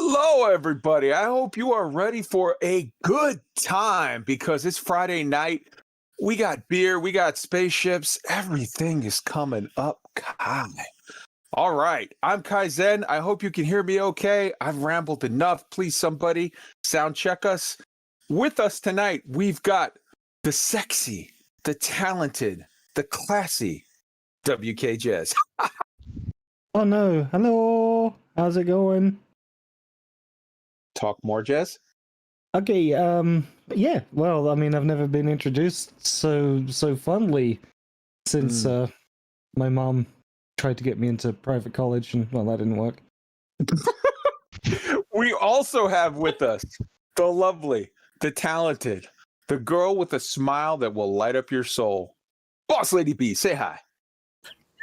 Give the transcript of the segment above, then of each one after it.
Hello, everybody. I hope you are ready for a good time because it's Friday night. We got beer, we got spaceships. Everything is coming up high. All right. I'm Kaizen. I hope you can hear me okay. I've rambled enough. Please, somebody sound check us. With us tonight, we've got the sexy, the talented, the classy WKJEZZ. Oh no. Hello. How's it going? Talk more, Jez. Okay, yeah, well, I mean, I've never been introduced so fondly since my mom tried to get me into private college and, well, that didn't work. We also have with us the lovely, the talented, the girl with a smile that will light up your soul. BOSSLADYB, say hi.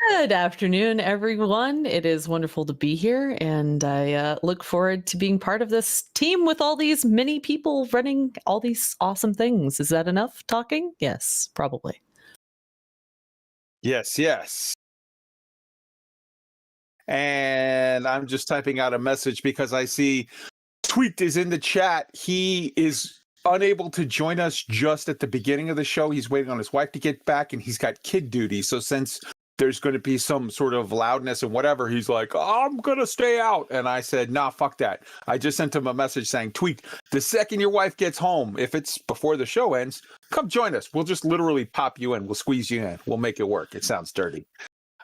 Good afternoon, everyone. It is wonderful to be here, and I look forward to being part of this team with all these many people running all these awesome things. Is that enough talking? Yes, probably. Yes, yes. And I'm just typing out a message because I see Tweaked is in the chat. He is unable to join us just at the beginning of the show. He's waiting on his wife to get back, and he's got kid duty. So since there's going to be some sort of loudness and whatever, he's like, I'm going to stay out. And I said, nah, fuck that. I just sent him a message saying, Tweak, the second your wife gets home, if it's before the show ends, come join us. We'll just literally pop you in. We'll squeeze you in. We'll make it work. It sounds dirty.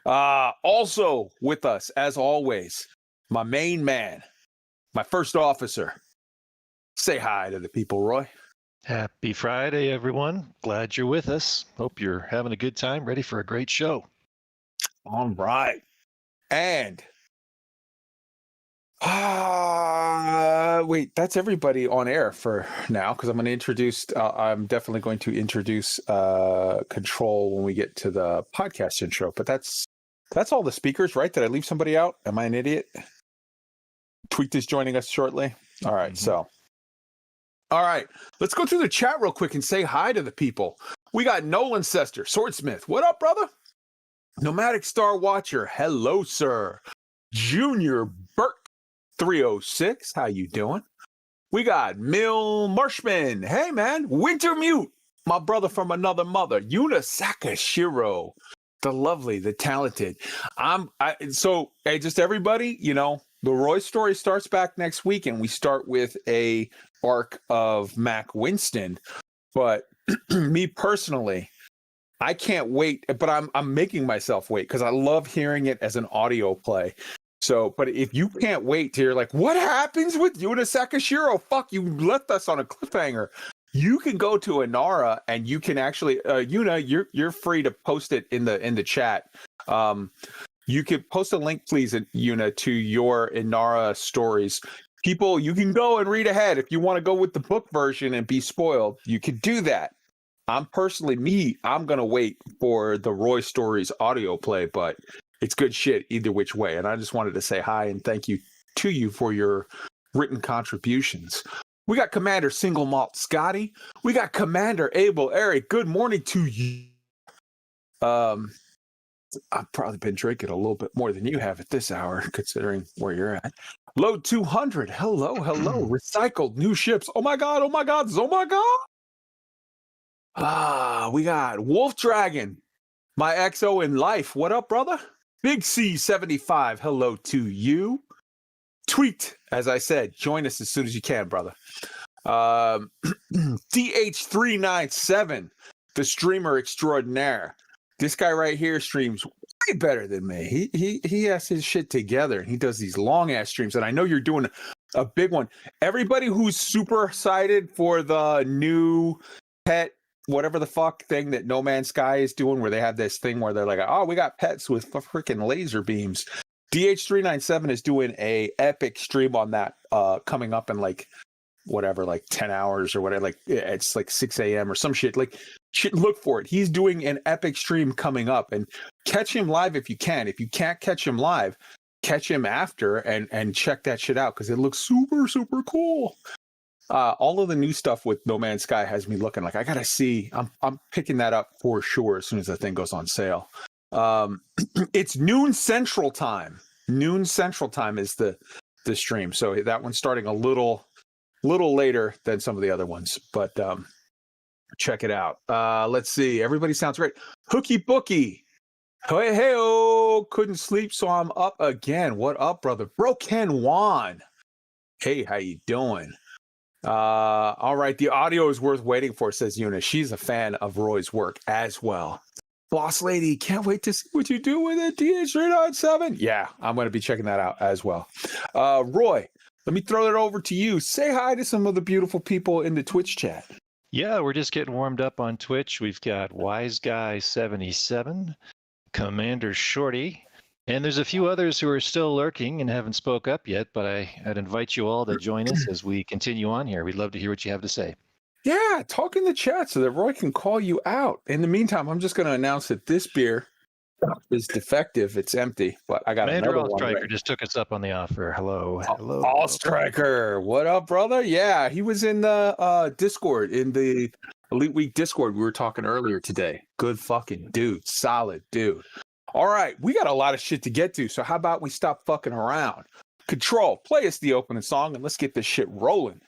Also with us, as always, my main man, my first officer. Say hi to the people, Roy. Happy Friday, everyone. Glad you're with us. Hope you're having a good time, ready for a great show. All right. And wait, that's everybody on air for now, because I'm going to introduce, I'm definitely going to introduce Control when we get to the podcast intro, but that's all the speakers, right? Did I leave somebody out? Am I an idiot? Tweaked is joining us shortly. All right. So, all right, let's go through the chat real quick and say hi to the people. We got Nolan Sester, Swordsmith. What up, brother? Nomadic Star Watcher, hello, sir. Junior Burke, 306, how you doing? We got Mill Marshman, hey, man. Winter Mute, my brother from another mother. Yuna Sakashiro, the lovely, the talented. So, hey, just everybody, you know, the Roy story starts back next week, and we start with a arc of Mac Winston. But me personally, I can't wait, but I'm making myself wait because I love hearing it as an audio play. So, but if you can't wait to hear, like, what happens with Yuna Sakashiro? Fuck, you left us on a cliffhanger. You can go to Inara and you can actually, Yuna, you're free to post it in the chat. You could post a link, please, Yuna, to your Inara stories. People, you can go and read ahead. If you want to go with the book version and be spoiled, you could do that. I'm going to wait for the Roy Stories audio play, but it's good shit either which way. And I just wanted to say hi and thank you to you for your written contributions. We got Commander Single Malt Scotty. We got Commander Abel Eric. Good morning to you. I've probably been drinking a little bit more than you have at this hour, considering where you're at. Load 200. Hello. Recycled new ships. Oh my God. Oh my God. We got Wolfdragon, my XO in life. What up, brother? Big C75. Hello to you. Tweet, as I said, join us as soon as you can, brother. DH397, the streamer extraordinaire. This guy right here streams way better than me. He has his shit together. He does these long ass streams, and I know you're doing a big one. Everybody who's super excited for the new pet, whatever the fuck thing that No Man's Sky is doing, where they have this thing where they're like, oh, we got pets with freaking laser beams. DH397 is doing a epic stream on that coming up in like 10 hours or whatever. Like it's like 6 a.m. or some shit. Like look for it. He's doing an epic stream coming up, and catch him live if you can. If you can't catch him live, catch him after and check that shit out because it looks super, super cool. All of the new stuff with No Man's Sky has me looking like I gotta see. I'm picking that up for sure as soon as the thing goes on sale. It's noon Central Time. Noon Central Time is the this stream. So that one's starting a little later than some of the other ones, but check it out. Let's see. Everybody sounds great. Hooky Bookie. Hey, oh, couldn't sleep, so I'm up again. What up, brother? Bro Ken Wan. Hey, how you doing? All right. The audio is worth waiting for, says Una. She's a fan of Roy's work as well. Boss Lady, can't wait to see what you do with it. DH397. Yeah, I'm going to be checking that out as well. Roy, let me throw it over to you. Say hi to some of the beautiful people in the Twitch chat. Yeah, we're just getting warmed up on Twitch. We've got Wise Guy 77, Commander Shorty, and there's a few others who are still lurking and haven't spoke up yet, but I'd invite you all to join us as we continue on here. We'd love to hear what you have to say. Yeah, talk in the chat so that Roy can call you out. In the meantime, I'm just going to announce that this beer is defective. It's empty, but I got Commander another one. Allstriker just took us up on the offer. Hello. Allstriker, what up, brother? Yeah, he was in the Discord, in the Elite Week Discord we were talking earlier today. Good fucking dude. Solid dude. All right, we got a lot of shit to get to, so how about we stop fucking around? Control, play us the opening song, and let's get this shit rolling.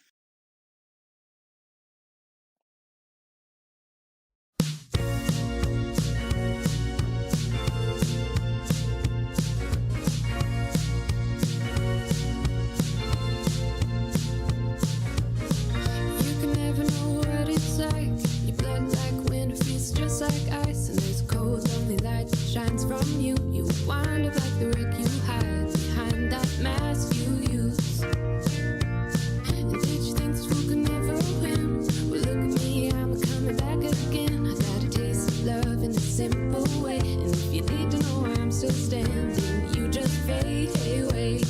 Like ice, and there's a cold, lonely light that shines from you. You wind up like the wreck you hide behind that mask you use. And did you think this fool could never win? Well, look at me, I'm coming back again. I got a taste of love in a simple way. And if you need to know why I'm still standing, you just fade away.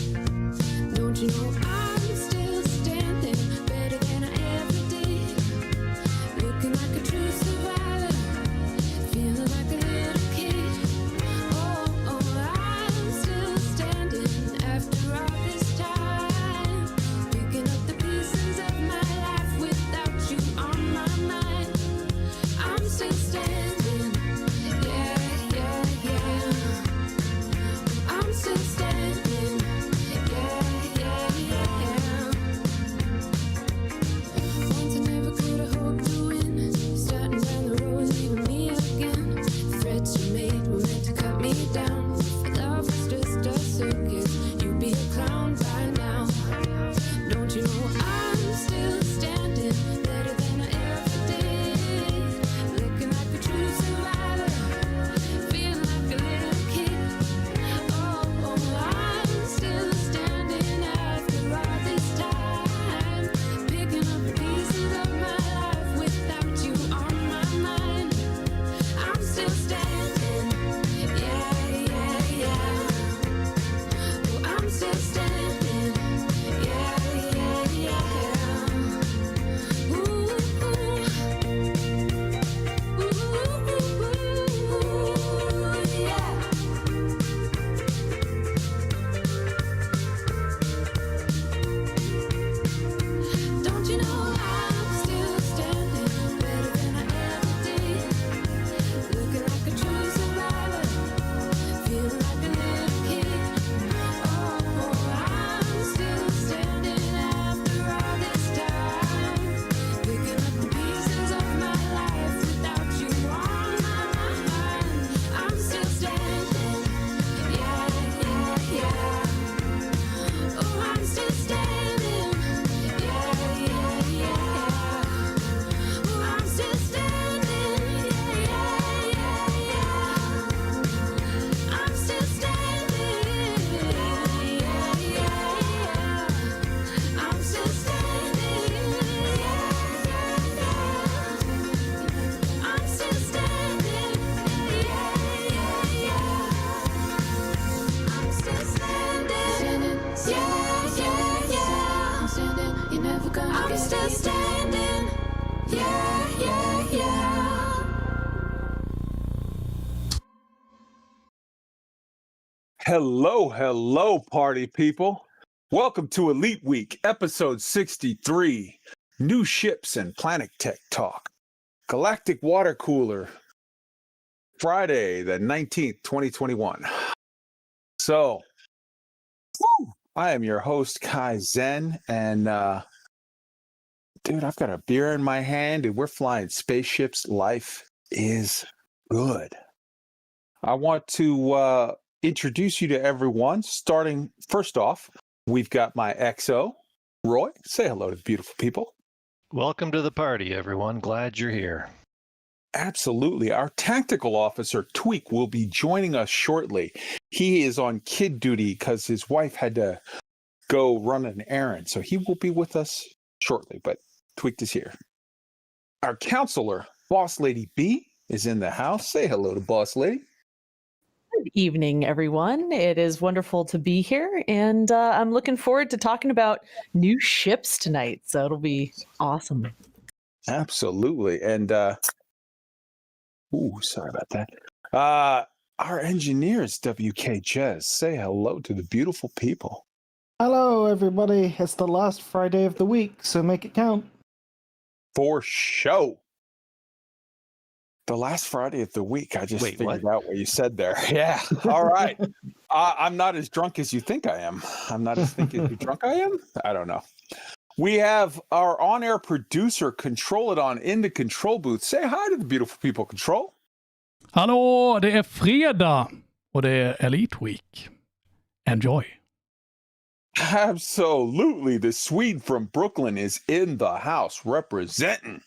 Don't you know I'm still standing better than I ever did? Looking like a true survivor. Hello, party people. Welcome to Elite Week, episode 63, New Ships and Planet Tech Talk. Galactic Water Cooler, Friday, the 19th, 2021. So, I am your host, Kai Zen, and dude, I've got a beer in my hand, and we're flying spaceships. Life is good. I want to introduce you to everyone. Starting first off, we've got my XO, Roy. Say hello to the beautiful people. Welcome to the party, everyone. Glad you're here. Absolutely. Our tactical officer, Tweak, will be joining us shortly. He is on kid duty because his wife had to go run an errand. So he will be with us shortly, but Tweak is here. Our counselor, BOSSLADYB, is in the house. Say hello to Boss Lady. Good evening, everyone. It is wonderful to be here, and I'm looking forward to talking about new ships tonight. So it'll be awesome. Absolutely. And sorry about that. Our engineers, WKJEZZ, say hello to the beautiful people. Hello, everybody. It's the last Friday of the week, so make it count. For show. The last Friday of the week. I just figured out what you said there. Yeah. All right. I'm not as drunk as you think I am. I'm not as drunk I am. I don't know. We have our on-air producer, Kontrolldon, in the control booth. Say hi to the beautiful people, Control. Hallå, det är fredag och det är Elite Week. Enjoy. Absolutely. The Swede from Brooklyn is in the house representing.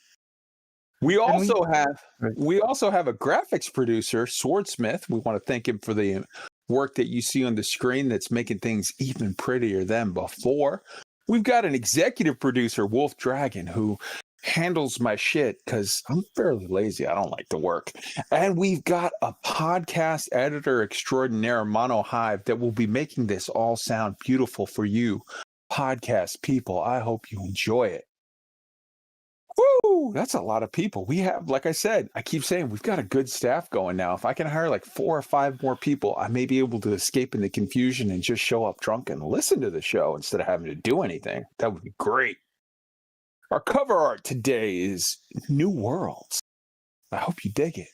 We also have a graphics producer, Swordsmith. We want to thank him for the work that you see on the screen that's making things even prettier than before. We've got an executive producer, Wolfdragon, who handles my shit because I'm fairly lazy. I don't like to work. And we've got a podcast editor extraordinaire, Monohive, that will be making this all sound beautiful for you, podcast people. I hope you enjoy it. Woo! That's a lot of people. We have, like I said, I keep saying we've got a good staff going now. If I can hire like 4 or 5 more people, I may be able to escape into confusion and just show up drunk and listen to the show instead of having to do anything. That would be great. Our cover art today is New Worlds. I hope you dig it.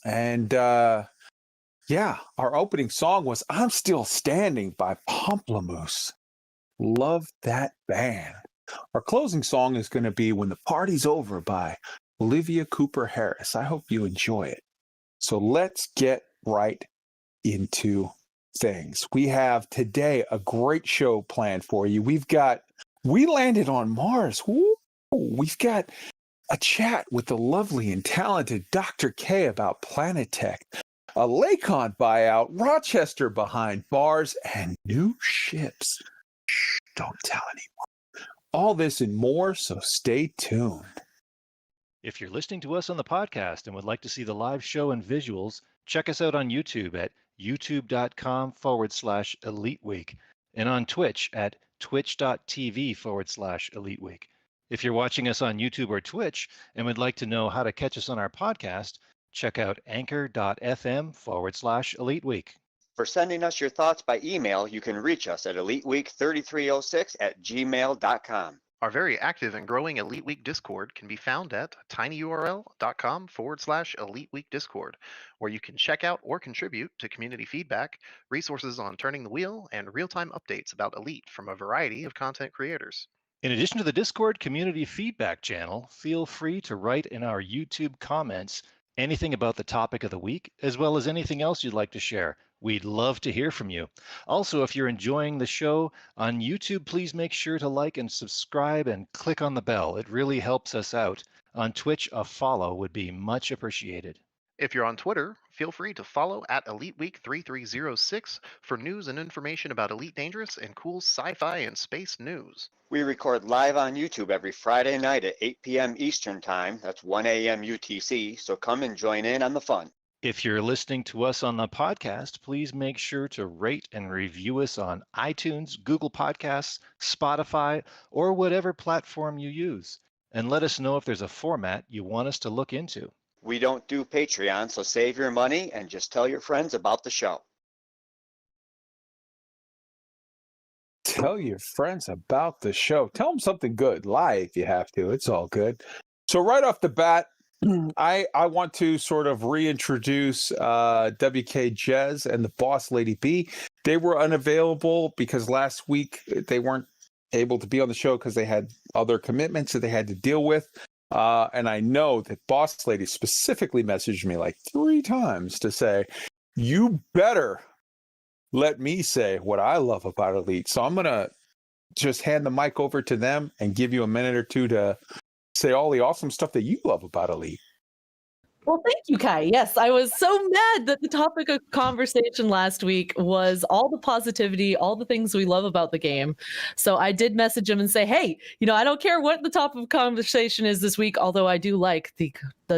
And yeah, our opening song was I'm Still Standing by Pomplamoose. Love that band. Our closing song is going to be When the Party's Over by Olivia Kuper Harris. I hope you enjoy it. So let's get right into things. We have today a great show planned for you. We landed on Mars. Woo! We've got a chat with the lovely and talented Dr. K about Planet Tech, a Lakon buyout, Rochester behind bars, and new ships. Shh, don't tell anyone. All this and more, so stay tuned. If you're listening to us on the podcast and would like to see the live show and visuals, check us out on YouTube at youtube.com/Elite Week and on Twitch at twitch.tv/Elite Week. If you're watching us on YouTube or Twitch and would like to know how to catch us on our podcast, check out anchor.fm/Elite Week. For sending us your thoughts by email, you can reach us at eliteweek3306@gmail.com. Our very active and growing Elite Week Discord can be found at tinyurl.com/Elite Week Discord, where you can check out or contribute to community feedback, resources on turning the wheel, and real-time updates about Elite from a variety of content creators. In addition to the Discord community feedback channel, feel free to write in our YouTube comments anything about the topic of the week, as well as anything else you'd like to share. We'd love to hear from you. Also, if you're enjoying the show on YouTube, please make sure to like and subscribe and click on the bell. It really helps us out. On Twitch, a follow would be much appreciated. If you're on Twitter, feel free to follow at EliteWeek3306 for news and information about Elite Dangerous and cool sci-fi and space news. We record live on YouTube every Friday night at 8 p.m. Eastern Time. That's 1 a.m. UTC, so come and join in on the fun. If you're listening to us on the podcast, please make sure to rate and review us on iTunes, Google Podcasts, Spotify, or whatever platform you use. And let us know if there's a format you want us to look into. We don't do Patreon, so save your money and just tell your friends about the show. Tell your friends about the show. Tell them something good. Lie if you have to. It's all good. So right off the bat, I want to sort of reintroduce WKJEZZ and the BOSSLADYB. they were unavailable because last week they weren't able to be on the show because they had other commitments that they had to deal with. And I know that Boss Lady specifically messaged me like 3 times to say, you better let me say what I love about Elite. So I'm going to just hand the mic over to them and give you a minute or two to say all the awesome stuff that you love about Elite. Well, thank you, Kai. Yes, I was so mad that the topic of conversation last week was all the positivity, all the things we love about the game. So I did message him and say, hey, I don't care what the topic of conversation is this week, although I do like the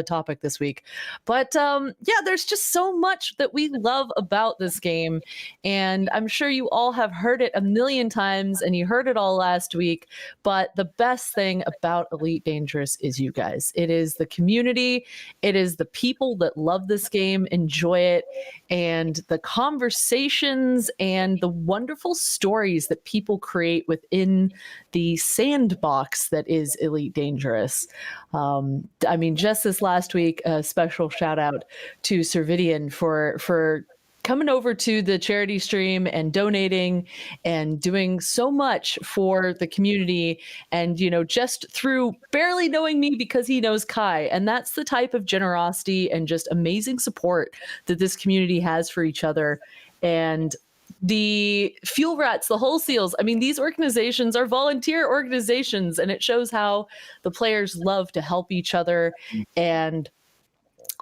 topic this week. But yeah, there's just so much that we love about this game. And I'm sure you all have heard it a million times and you heard it all last week. But the best thing about Elite Dangerous is you guys. It is the community. It is the people that love this game, enjoy it, and the conversations and the wonderful stories that people create within the sandbox that is Elite Dangerous. I mean, just this last week, a special shout out to Servidian for coming over to the charity stream and donating and doing so much for the community. And, just through barely knowing me because he knows Kai. And that's the type of generosity and just amazing support that this community has for each other. And the Fuel Rats, the Hull Seals, I mean, these organizations are volunteer organizations, and it shows how the players love to help each other and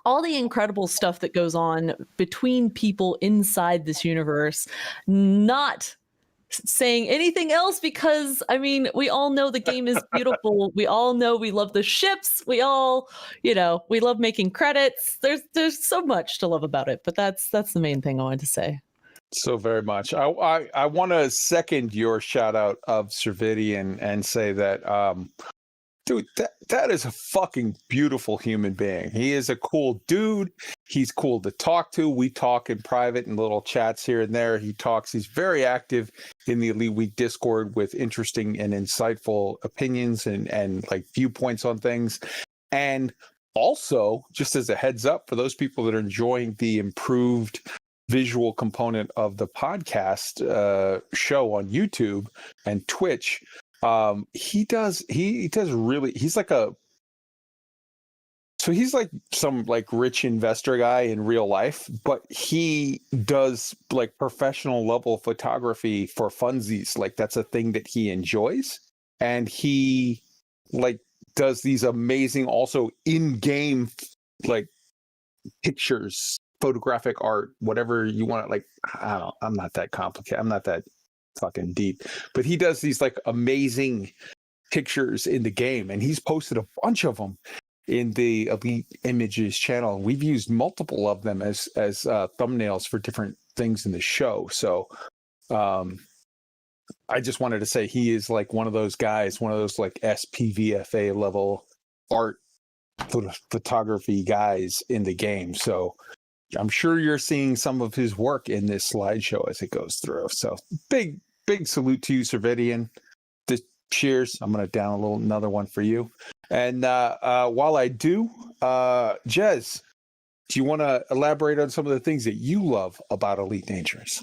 all the incredible stuff that goes on between people inside this universe. Not saying anything else because, I mean, we all know the game is beautiful. We all know we love the ships. We all, we love making credits. There's so much to love about it, but that's the main thing I wanted to say. So very much. I want to second your shout out of Servidian and say that, dude, that is a fucking beautiful human being. He is a cool dude. He's cool to talk to. We talk in private and little chats here and there. He's very active in the Elite Week Discord with interesting and insightful opinions and like viewpoints on things. And also, just as a heads up for those people that are enjoying the improved visual component of the podcast show on YouTube and Twitch, he's like some like rich investor guy in real life, but he does like professional level photography for funsies. Like that's a thing that he enjoys, and he like does these amazing also in-game like pictures, photographic art, whatever you want. Like, I don't know, I'm not that complicated. I'm not that fucking deep, but he does these like amazing pictures in the game, and he's posted a bunch of them in the Elite Images channel. We've used multiple of them as thumbnails for different things in the show. So I just wanted to say he is like one of those guys, one of those like SPVFA level art photography guys in the game. So I'm sure you're seeing some of his work in this slideshow as it goes through. So big salute to you, Servidian. Cheers. I'm going to down another one for you. And while I do, Jez, do you want to elaborate on some of the things that you love about Elite Dangerous?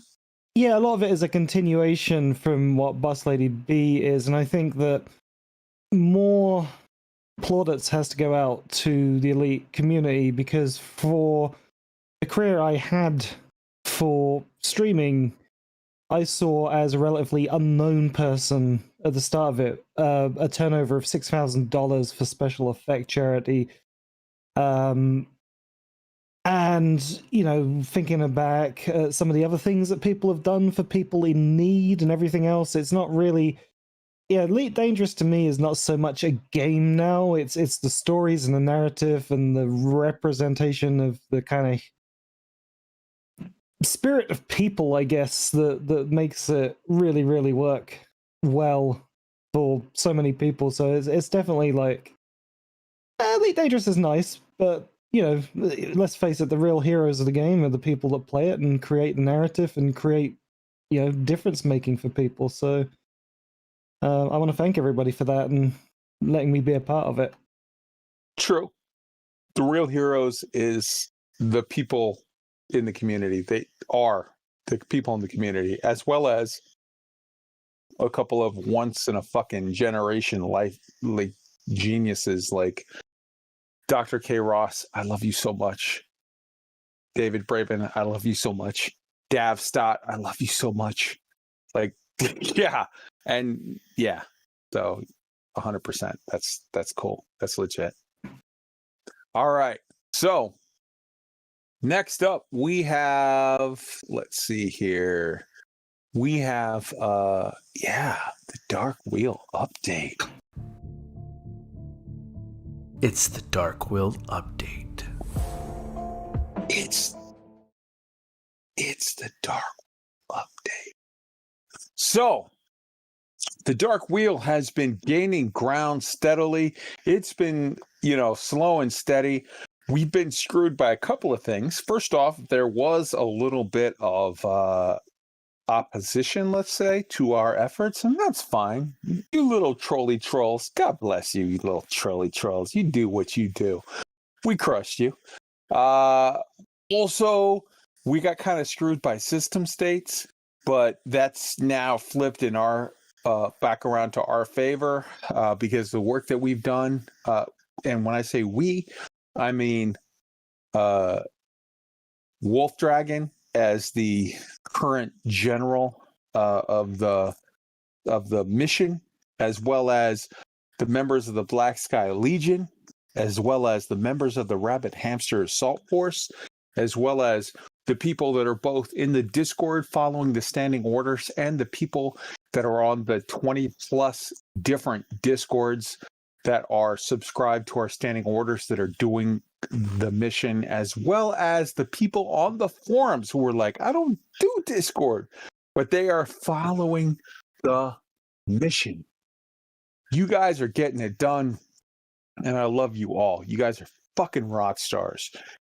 Yeah, a lot of it is a continuation from what BOSSLADYB is, and I think that more plaudits has to go out to the Elite community, because for the career I had for streaming, I saw as a relatively unknown person at the start of it a turnover of $6,000 for special effect charity. And, thinking back at some of the other things that people have done for people in need and everything else, it's not really... Yeah, Elite Dangerous to me is not so much a game now. It's the stories and the narrative and the representation of the kind of spirit of people, I guess, that makes it really, really work well for so many people. So it's definitely like Elite Dangerous is nice, but let's face it, the real heroes of the game are the people that play it and create the narrative and create difference making for people. So I want to thank everybody for that and letting me be a part of it. True. The real heroes is the people in the community. They are the people in the community, as well as a couple of once in a fucking generation life like geniuses like Dr. K. Ross. I love you so much. David Braben, I love you so much. Dav Stott, I love you so much. Like, yeah. And yeah, so 100%. That's cool. That's legit. All right. So next up, we have, let's see here. We have, the Dark Wheel update. It's the Dark Wheel update. It's the Dark update. So the Dark Wheel has been gaining ground steadily. It's been, slow and steady. We've been screwed by a couple of things. First off, there was a little bit of opposition, let's say, to our efforts, and that's fine. You little trolly trolls, God bless you, you little trolly trolls. You do what you do. We crushed you. Also, we got kind of screwed by system states, but that's now flipped in our back around to our favor because the work that we've done, and when I say we, I mean Wolfdragon as the current general of the mission, as well as the members of the Black Sky Legion, as well as the members of the Rabbit Hamster Assault Force, as well as the people that are both in the Discord following the standing orders and the people that are on the 20 plus different Discords that are subscribed to our standing orders that are doing the mission, as well as the people on the forums who are like, I don't do Discord, but they are following the mission. You guys are getting it done, and I love you all. You guys are fucking rock stars.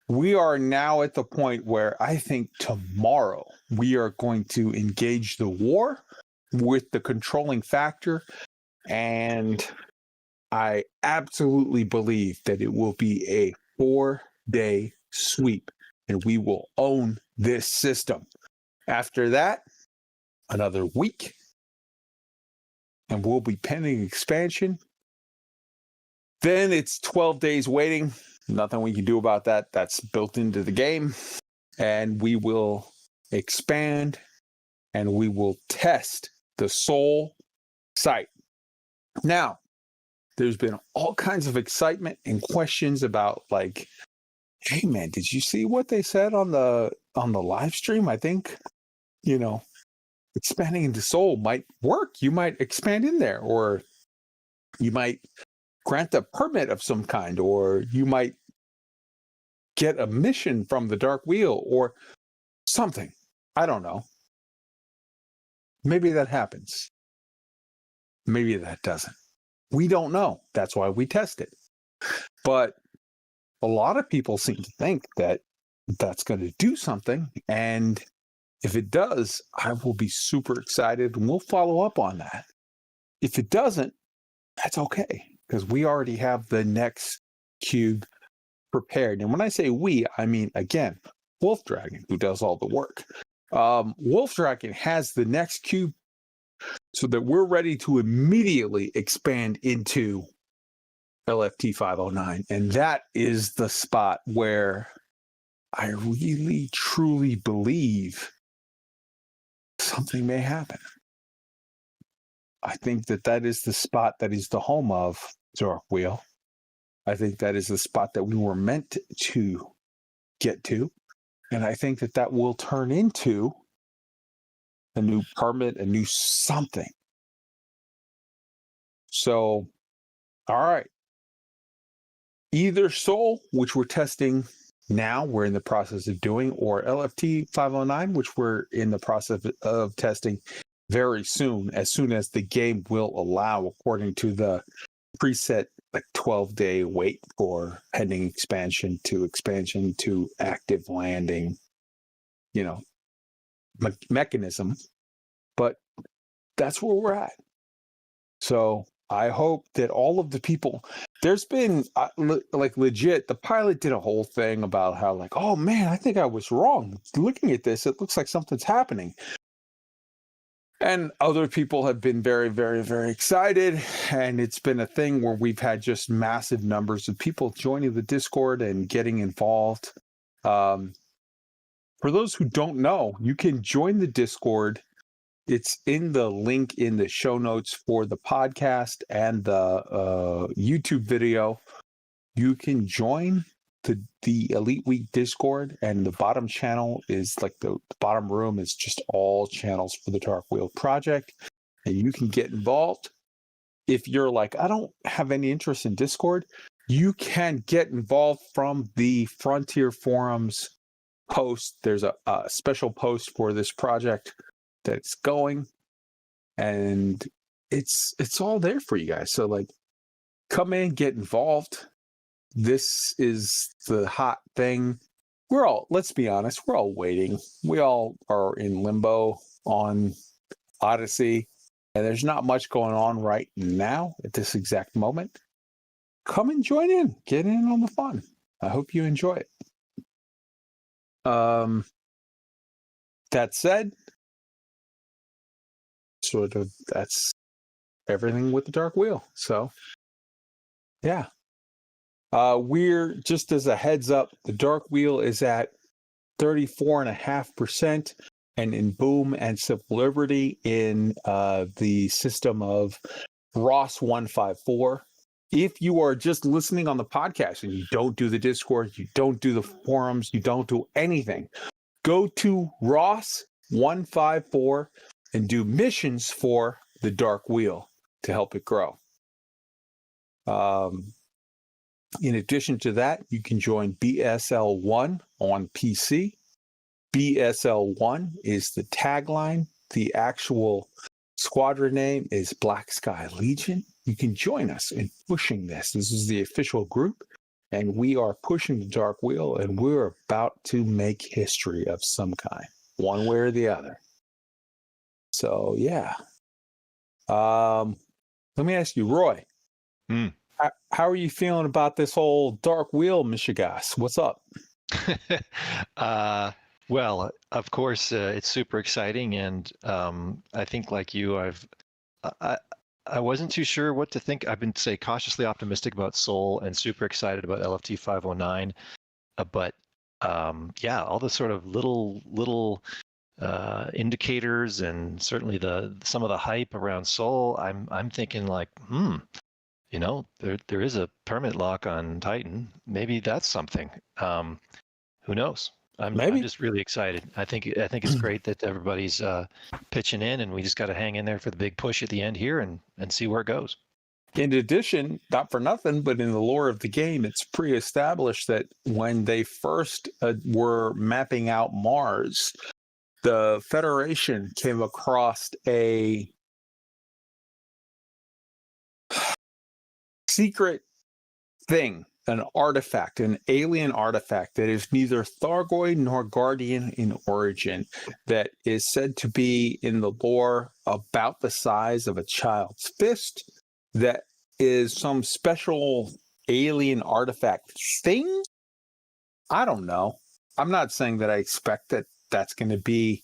We are now at the point where I think tomorrow we are going to engage the war with the controlling factor, and I absolutely believe that it will be a 4-day sweep, and we will own this system. After that, another week, and we'll be pending expansion. Then it's 12 days waiting. Nothing we can do about that. That's built into the game. And we will expand, and we will test the Soul site. Now, there's been all kinds of excitement and questions about, like, hey man, did you see what they said on the live stream? I think, expanding into Soul might work. You might expand in there, or you might grant a permit of some kind, or you might get a mission from the Dark Wheel or something. I don't know. Maybe that happens. Maybe that doesn't. We don't know. That's why we test it. But a lot of people seem to think that that's going to do something. And if it does, I will be super excited, and we'll follow up on that. If it doesn't, that's okay, because we already have the next cube prepared. And when I say we, I mean, again, Wolfdragon, who does all the work. Wolfdragon has the next cube so that we're ready to immediately expand into LFT 509. And that is the spot where I really, truly believe something may happen. I think that is the spot that is the home of Dark Wheel. I think that is the spot that we were meant to get to. And I think that will turn into a new permit, a new something. So, all right. Either Soul, which we're testing now, we're in the process of doing, or LFT 509, which we're in the process of testing very soon as the game will allow, according to the preset, like 12-day wait for pending expansion to active landing, mechanism. But that's where we're at. So I hope that all of the people, there's been like legit, the pilot did a whole thing about how like, oh man, I think I was wrong. Looking at this, it looks like something's happening. And other people have been very, very, very excited. And it's been a thing where we've had just massive numbers of people joining the Discord and getting involved. For those who don't know, you can join the Discord. It's in the link in the show notes for the podcast and the YouTube video. You can join the Elite Week Discord, and the bottom channel is like the bottom room is just all channels for the Dark Wheel project, and you can get involved. If you're like, I don't have any interest in Discord, you can get involved from the Frontier Forums post. There's a special post for this project that's going, and it's all there for you guys. So like, come in, get involved. This is the hot thing. We're all, let's be honest, we're all waiting. We all are in limbo on Odyssey, and there's not much going on right now at this exact moment. Come and join in, get in on the fun. I hope you enjoy it. That said, sort of that's everything with the Dark Wheel. So yeah, we're just as a heads up, the Dark Wheel is at 34.5%, and in Boom and Civil Liberty in the system of Ross 154. If you are just listening on the podcast and you don't do the Discord, you don't do the forums, you don't do anything, go to Ross 154 and do missions for the Dark Wheel to help it grow. In addition to that, you can join BSL1 on PC. BSL1 is the tagline. The actual squadron name is Black Sky Legion. You can join us in pushing this. This is the official group, and we are pushing the Dark Wheel, and we're about to make history of some kind, one way or the other. So, yeah. Let me ask you, Roy. How are you feeling about this whole Dark Wheel, Michigas? What's up? Well, of course, it's super exciting, and I think, like you, I wasn't too sure what to think. I've been, say, cautiously optimistic about Soul and super excited about LFT 509, but yeah, all the sort of little indicators, and certainly some of the hype around Soul. I'm thinking like, you know, there is a permit lock on Titan. Maybe that's something. Who knows? I'm just really excited. I think it's great that everybody's pitching in, and we just got to hang in there for the big push at the end here and see where it goes. In addition, not for nothing, but in the lore of the game, it's pre-established that when they first were mapping out Mars, the Federation came across a secret thing, an artifact, an alien artifact that is neither Thargoid nor Guardian in origin, that is said to be in the lore about the size of a child's fist, that is some special alien artifact thing. I don't know. I'm not saying that I expect that that's going to be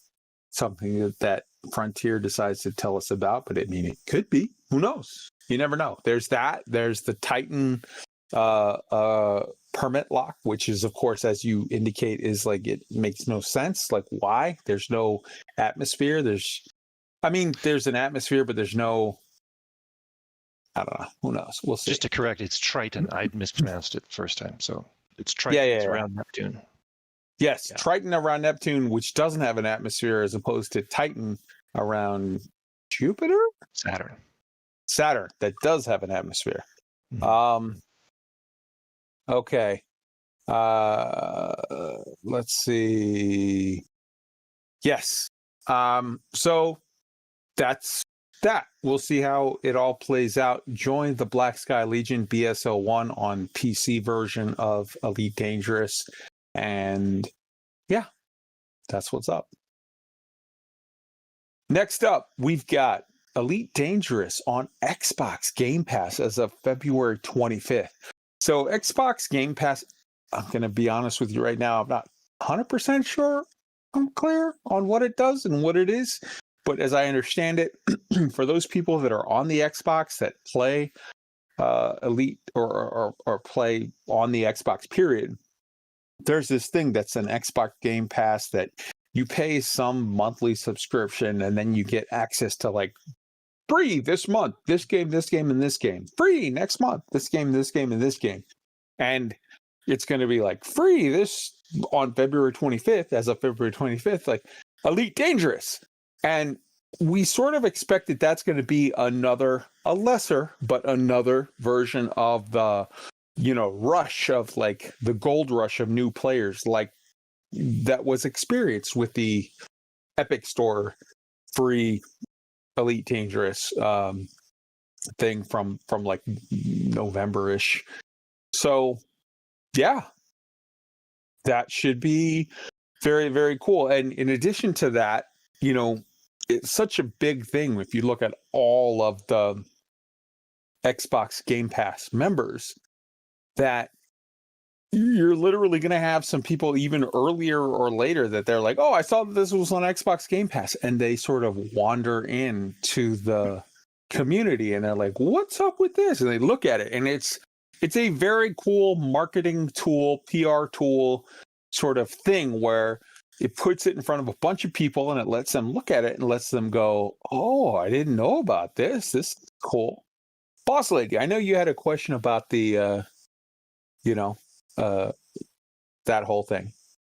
something that Frontier decides to tell us about, but I mean, it could be. Who knows? You never know. There's that. There's the Titan permit lock, which is, of course, as you indicate, is like, it makes no sense. Like, why? There's no atmosphere. There's an atmosphere, but there's no, I don't know. Who knows? We'll see. Just to correct, it's Triton. I mispronounced it the first time. So it's Triton. Yeah. It's around Neptune. Yes, Yeah. Triton around Neptune, which doesn't have an atmosphere, as opposed to Titan around Jupiter? Saturn, that does have an atmosphere. Mm-hmm. Okay. Let's see. Yes. So that's that. We'll see how it all plays out. Join the Black Sky Legion BSL1 on PC version of Elite Dangerous. And yeah, that's what's up. Next up, we've got Elite Dangerous on Xbox Game Pass as of February 25th. So Xbox Game Pass, I'm going to be honest with you right now, I'm not 100% sure I'm clear on what it does and what it is. But as I understand it, for those people that are on the Xbox that play Elite or play on the Xbox period, there's this thing that's an Xbox Game Pass that you pay some monthly subscription and then you get access to like free this month, this game, and this game. Free next month, this game, and this game. And it's going to be like free this on February 25th, as of February 25th, like Elite Dangerous. And we sort of expected that's going to be a lesser, but another version of the, rush of like the gold rush of new players, like that was experienced with the Epic Store free Elite Dangerous thing from like November-ish. So yeah, that should be very, very cool. And in addition to that, it's such a big thing if you look at all of the Xbox Game Pass members that you're literally going to have some people even earlier or later that they're like, oh, I saw that this was on Xbox Game Pass, and they sort of wander into the community and they're like, what's up with this? And they look at it, and it's a very cool marketing tool, PR tool sort of thing where it puts it in front of a bunch of people and it lets them look at it and lets them go, oh, I didn't know about this. This is cool. Boss Lady, I know you had a question about the, that whole thing.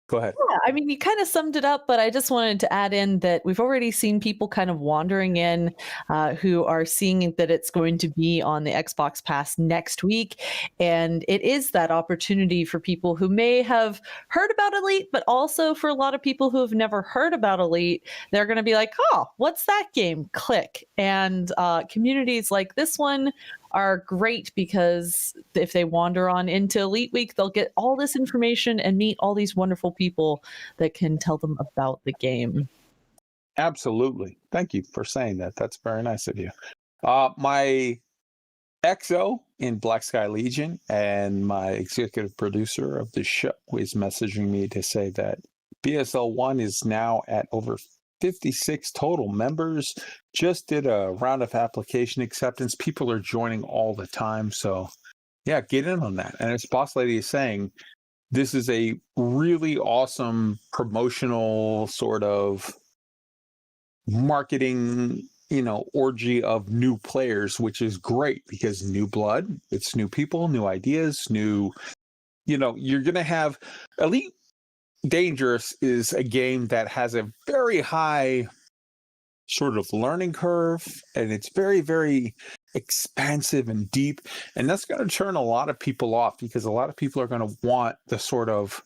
Go ahead. Yeah, I mean, you kind of summed it up, but I just wanted to add in that we've already seen people kind of wandering in who are seeing that it's going to be on the Xbox Pass next week. And it is that opportunity for people who may have heard about Elite, but also for a lot of people who have never heard about Elite, they're going to be like, oh, what's that game? Click. And communities like this one are great because if they wander on into Elite Week, they'll get all this information and meet all these wonderful people that can tell them about the game. Absolutely. Thank you for saying that. That's very nice of you. My XO in Black Sky Legion and my executive producer of the show is messaging me to say that BSL1 is now at over 56 total members. Just did a round of application acceptance. People are joining all the time. So yeah, get in on that. And as Boss Lady is saying, this is a really awesome promotional sort of marketing, orgy of new players, which is great because new blood, it's new people, new ideas, you're going to have Elite Dangerous is a game that has a very high sort of learning curve, and it's very, very expansive and deep, and that's going to turn a lot of people off because a lot of people are going to want the sort of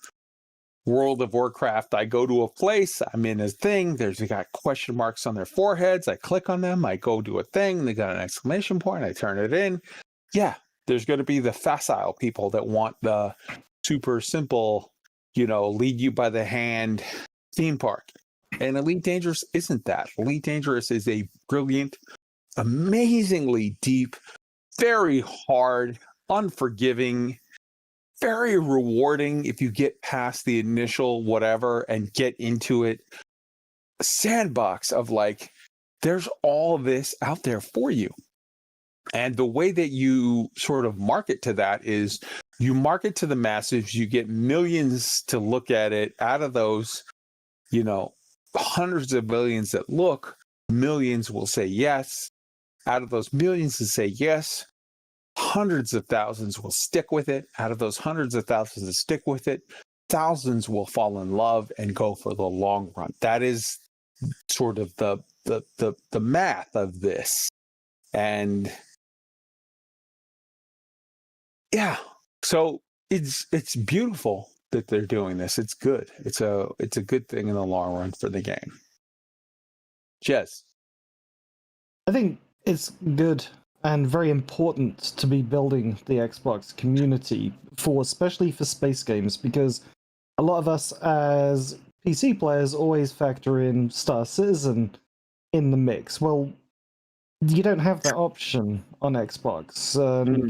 World of Warcraft. I go to a place, I'm in a thing, they got question marks on their foreheads, I click on them, I go to a thing, they got an exclamation point, I turn it in. Yeah, there's going to be the facile people that want the super simple, lead you by the hand theme park. And Elite Dangerous isn't that. Elite Dangerous is a brilliant, amazingly deep, very hard, unforgiving, very rewarding if you get past the initial whatever and get into it. A sandbox of like, there's all this out there for you. And the way that you sort of market to that is you market to the masses, you get millions to look at it. Out of those, hundreds of millions that look, millions will say yes. Out of those millions that say yes, hundreds of thousands will stick with it. Out of those hundreds of thousands that stick with it, thousands will fall in love and go for the long run. That is sort of the math of this. And yeah, so it's beautiful that they're doing this. It's good. It's a good thing in the long run for the game. Jez. I think it's good and very important to be building the Xbox community especially for space games, because a lot of us as PC players always factor in Star Citizen in the mix. Well, you don't have that option on Xbox.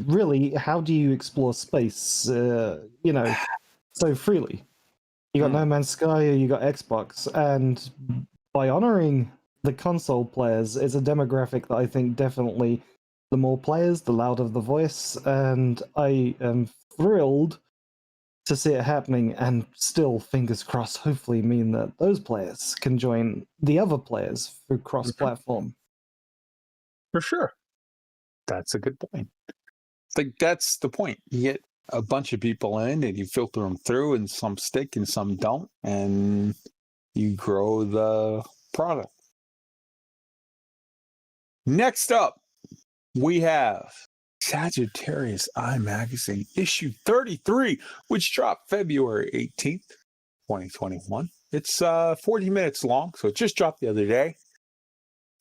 Really, how do you explore space, you know, so freely? You got No Man's Sky, or you got Xbox, and by honoring the console players, it's a demographic that I think definitely the more players, the louder the voice, and I am thrilled to see it happening, and still, fingers crossed, hopefully mean that those players can join the other players through cross-platform. For sure. That's a good point. Like, that's the point. You get a bunch of people in and you filter them through, and some stick and some don't, and you grow the product. Next up, we have Sagittarius Eye Magazine, issue 33, which dropped February 18th, 2021. It's 40 minutes long, so it just dropped the other day.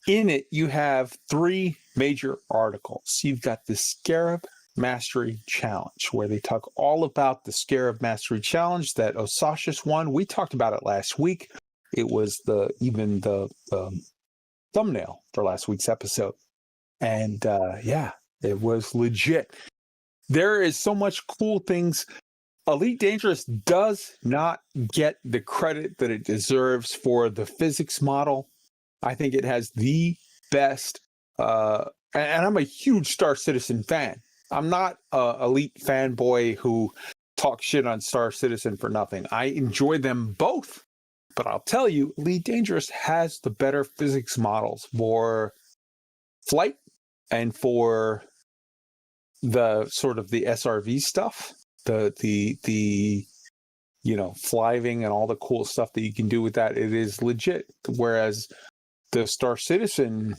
In it, you have 3 major articles. You've got the SCARAB Mastery Challenge, where they talk all about the SCARAB Mastery Challenge that Osashis won. We talked about it last week. It was even the thumbnail for last week's episode. And yeah, it was legit. There is so much cool things. Elite Dangerous does not get the credit that it deserves for the physics model. I think it has the best, and I'm a huge Star Citizen fan. I'm not a Elite fanboy who talks shit on Star Citizen for nothing. I enjoy them both, but I'll tell you, Elite Dangerous has the better physics models for flight and for the sort of the SRV stuff, the you know, flying and all the cool stuff that you can do with that. It is legit. Whereas the Star Citizen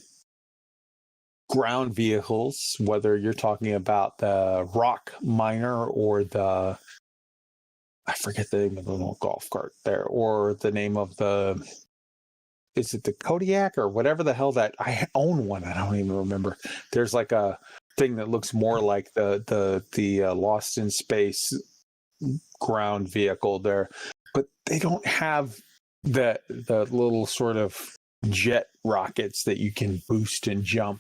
ground vehicles, whether you're talking about the rock miner or the, I forget the name of the little golf cart there, or the name of the, is it the Kodiak or whatever the hell that, I own one, I don't even remember. There's like a thing that looks more like the Lost in Space ground vehicle there, but they don't have the little sort of jet rockets that you can boost and jump.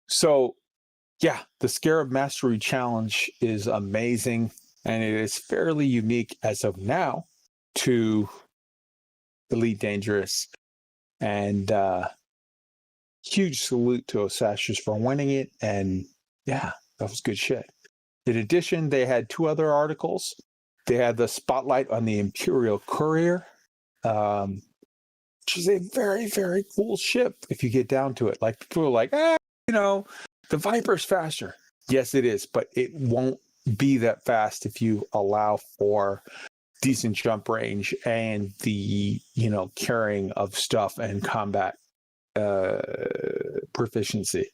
So yeah, the SCARAB Mastery Challenge is amazing, and it is fairly unique as of now to Elite Dangerous. And huge salute to Osashis for winning it. And yeah, that was good shit. In addition, they had 2 other articles. They had the spotlight on the Imperial Courier, which is a very, very cool ship if you get down to it. Like, people are like, you know, the Viper's faster. Yes, it is, but it won't be that fast if you allow for decent jump range and the, you know, carrying of stuff and combat proficiency.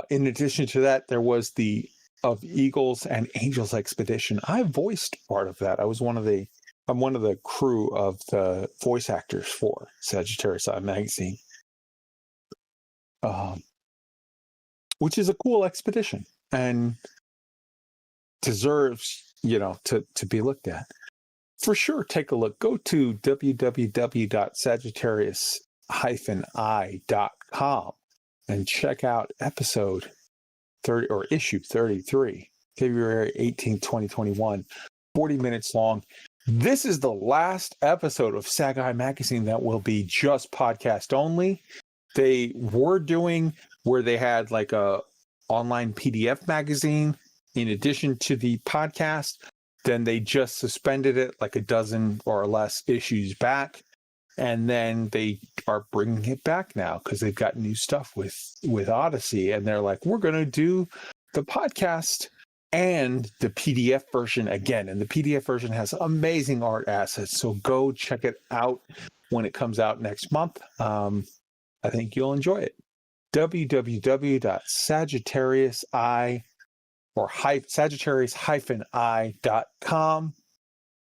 In addition to that, there was the of Eagles and Angels expedition. I voiced part of that. I'm one of the crew of the voice actors for Sagittarius Eye Magazine, which is a cool expedition and deserves, you know, to be looked at. For sure, take a look. Go to www.sagittarius-eye.com and check out episode 30 or issue 33, February 18, 2021, 40 minutes long. This is the last episode of SAG Eye Magazine that will be just podcast only. They were doing where they had like a online PDF magazine in addition to the podcast. Then they just suspended it like a dozen or less issues back. And then they are bringing it back now because they've got new stuff with Odyssey. And they're like, we're going to do the podcast and the PDF version again. And the PDF version has amazing art assets. So go check it out when it comes out next month. I think you'll enjoy it. www.sagittarius-eye or Sagittarius-eye.com.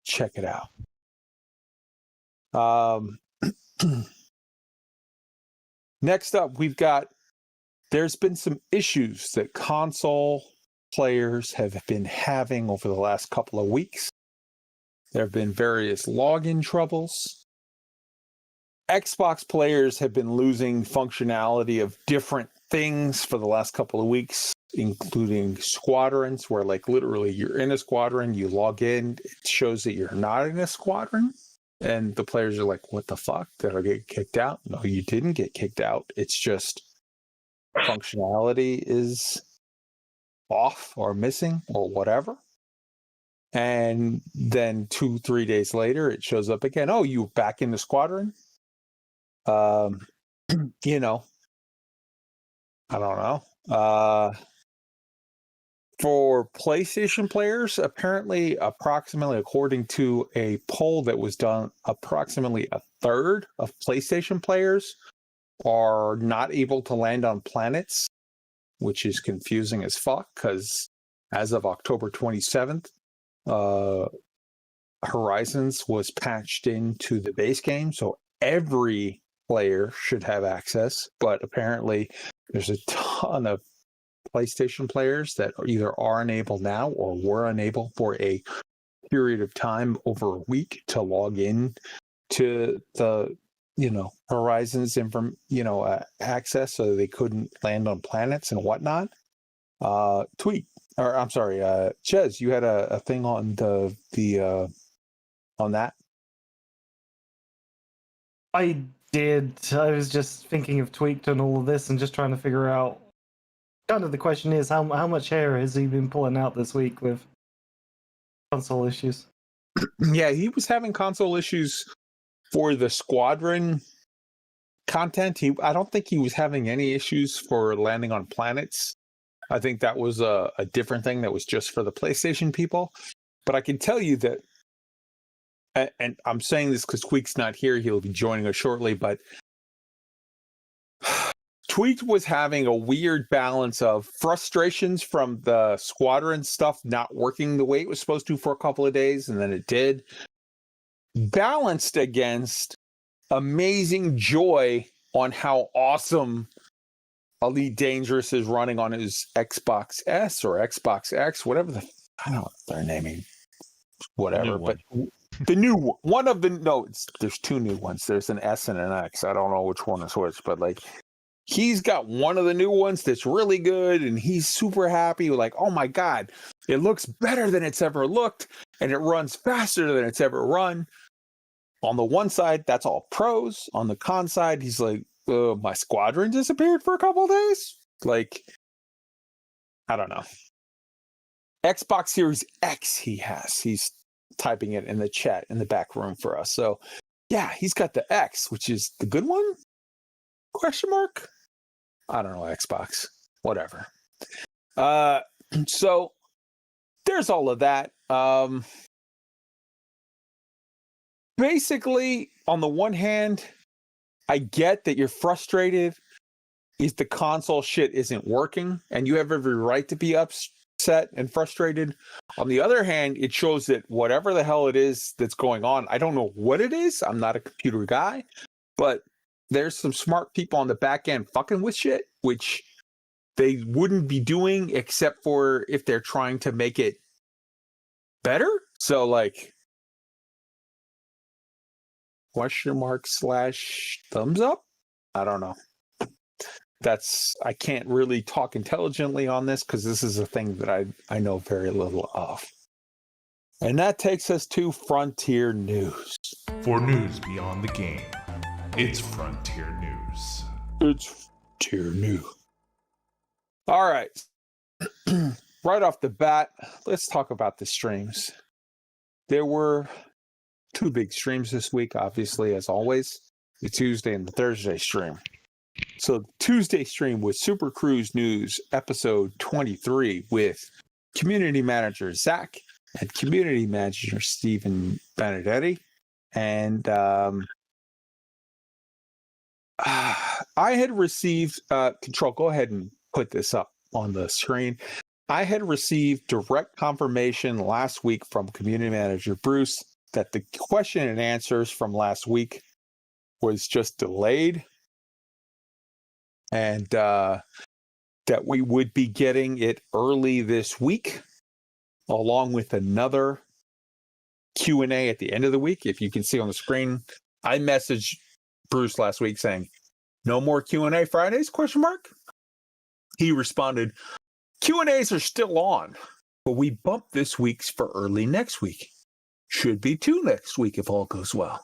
Check it out. Next up, there's been some issues that console players have been having over the last couple of weeks. There have been various login troubles. Xbox players have been losing functionality of different things for the last couple of weeks, including squadrons, where like literally you're in a squadron, you log in, it shows that you're not in a squadron, and the players are like, what the fuck? Did I get kicked out? No, you didn't get kicked out. It's just functionality is off or missing or whatever. And then 2-3 days later, it shows up again. Oh, you back in the squadron? You know, I don't know. For PlayStation players, apparently, approximately, according to a poll that was done, approximately a third of PlayStation players are not able to land on planets, which is confusing as fuck, because as of October 27th, Horizons was patched into the base game, so every player should have access, but apparently there's a ton of PlayStation players that either are unable now or were unable for a period of time over a week to log in to the Horizons access, so they couldn't land on planets and whatnot. Jez, you had a thing on the on that. I did. I was just thinking of Tweaked and all of this and just trying to figure out. Kind of the question is, how much hair has he been pulling out this week with console issues? Yeah, he was having console issues for the squadron content. I don't think he was having any issues for landing on planets. I think that was a different thing that was just for the PlayStation people. But I can tell you that, and I'm saying this because Tweak's not here, he'll be joining us shortly, but Tweaked was having a weird balance of frustrations from the squadron stuff not working the way it was supposed to for a couple of days, and then it did, balanced against amazing joy on how awesome Elite Dangerous is running on his Xbox S or Xbox X, whatever I don't know what they're naming, whatever, but the new one of the, no, there's two new ones. There's an S and an X. I don't know which one is which, but like, he's got one of the new ones that's really good, and he's super happy. Like, oh my God, it looks better than it's ever looked, and it runs faster than it's ever run. On the one side, that's all pros. On the con side, he's like, my squadron disappeared for a couple of days. Like, I don't know. Xbox Series X he's typing it in the chat in the back room for us. So yeah, he's got the X, which is the good one? Question mark? I don't know, Xbox. Whatever. So there's all of that. Basically, on the one hand, I get that you're frustrated if the console shit isn't working, and you have every right to be upset and frustrated. On the other hand, it shows that whatever the hell it is that's going on, I don't know what it is. I'm not a computer guy, but there's some smart people on the back end fucking with shit, which they wouldn't be doing except for if they're trying to make it better. So like, question mark / thumbs up? I don't know. I can't really talk intelligently on this because this is a thing that I know very little of. And that takes us to Frontier News. For news beyond the game, it's Frontier News. It's Frontier News. All right. Right off the bat, let's talk about the streams. There were 2 big streams this week, obviously, as always, the Tuesday and the Thursday stream. So the Tuesday stream was SuperCruise News episode 23 with community manager Zach and community manager Stephen Benedetti. And I had received, Control, go ahead and put this up on the screen. I had received direct confirmation last week from community manager Bruce that the question and answers from last week was just delayed, and that we would be getting it early this week, along with another Q&A at the end of the week. If you can see on the screen, I messaged Bruce last week saying, no more Q&A Fridays, ? He responded, Q&As are still on, but we bumped this week's for early next week. Should be 2 next week if all goes well.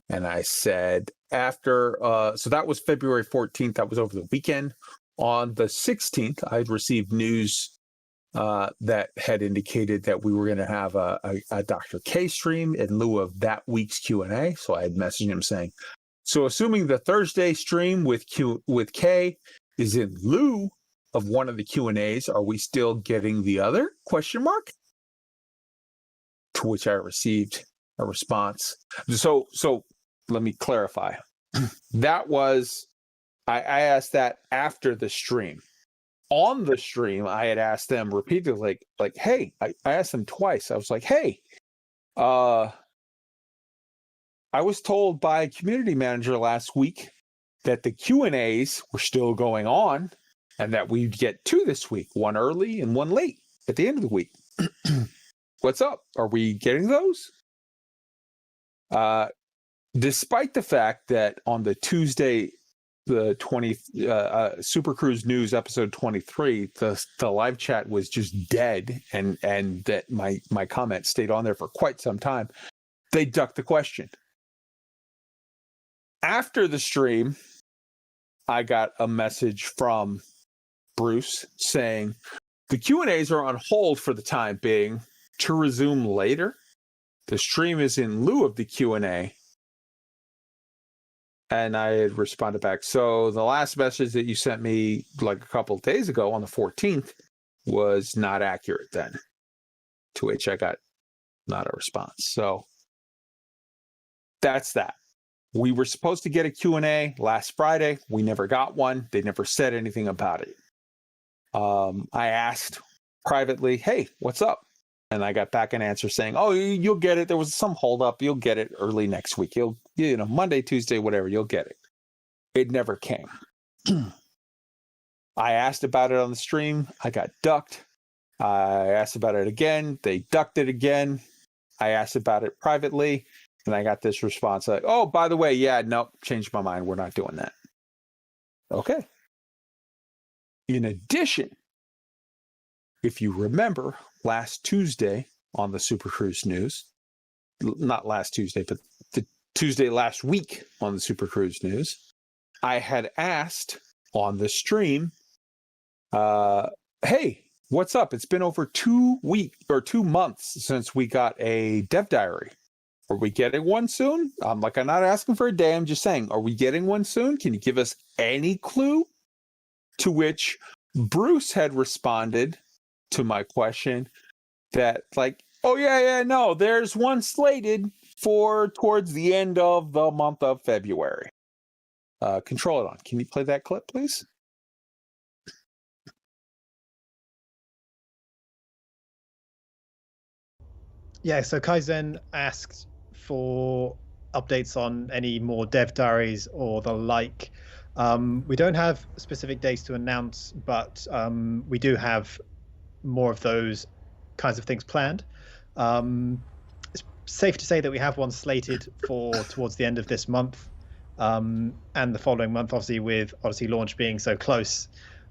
And I said after, so that was February 14th. That was over the weekend. On the 16th, I'd received news that had indicated that we were going to have a Dr. K stream in lieu of that week's Q&A. So I had messaged him saying, so assuming the Thursday stream with K is in lieu of one of the Q&As, are we still getting the other ? To which I received a response. So let me clarify. That was, I asked that after the stream. On the stream, I had asked them repeatedly, like, hey, I asked them twice. I was like, hey, I was told by a community manager last week that the Q&As were still going on and that we'd get 2 this week, 1 early and 1 late at the end of the week. What's up? Are we getting those? Despite the fact that on the Tuesday, the 20 Super Cruise News episode 23, the live chat was just dead, and that my comment stayed on there for quite some time, they ducked the question. After the stream, I got a message from Bruce saying the Q&As are on hold for the time being to resume later. The stream is in lieu of the Q&A. And I had responded back. So the last message that you sent me like a couple of days ago on the 14th was not accurate then. To which I got not a response. So that's that. We were supposed to get a Q&A last Friday. We never got one. They never said anything about it. I asked privately, hey, what's up? And I got back an answer saying, oh, you'll get it. There was some holdup. You'll get it early next week. Monday, Tuesday, whatever, you'll get it. It never came. I asked about it on the stream. I got ducked. I asked about it again. They ducked it again. I asked about it privately. And I got this response like, oh, by the way, yeah, nope, changed my mind. We're not doing that. Okay. In addition, if you remember, last Tuesday on the Super Cruise News, not last Tuesday, but the Tuesday last week on the Super Cruise News, I had asked on the stream, hey, what's up? It's been over 2 months since we got a dev diary. Are we getting one soon? I'm not asking for a day. I'm just saying, are we getting one soon? Can you give us any clue? To which Bruce had responded to my question that oh yeah, no, there's one slated for towards the end of the month of February. Kontrolldon, can you play that clip, please? Yeah, so Kaizen asked for updates on any more dev diaries or the like. We don't have specific dates to announce, but we do have more of those kinds of things planned. It's safe to say that we have one slated for towards the end of this month, and the following month, obviously with Odyssey launch being so close,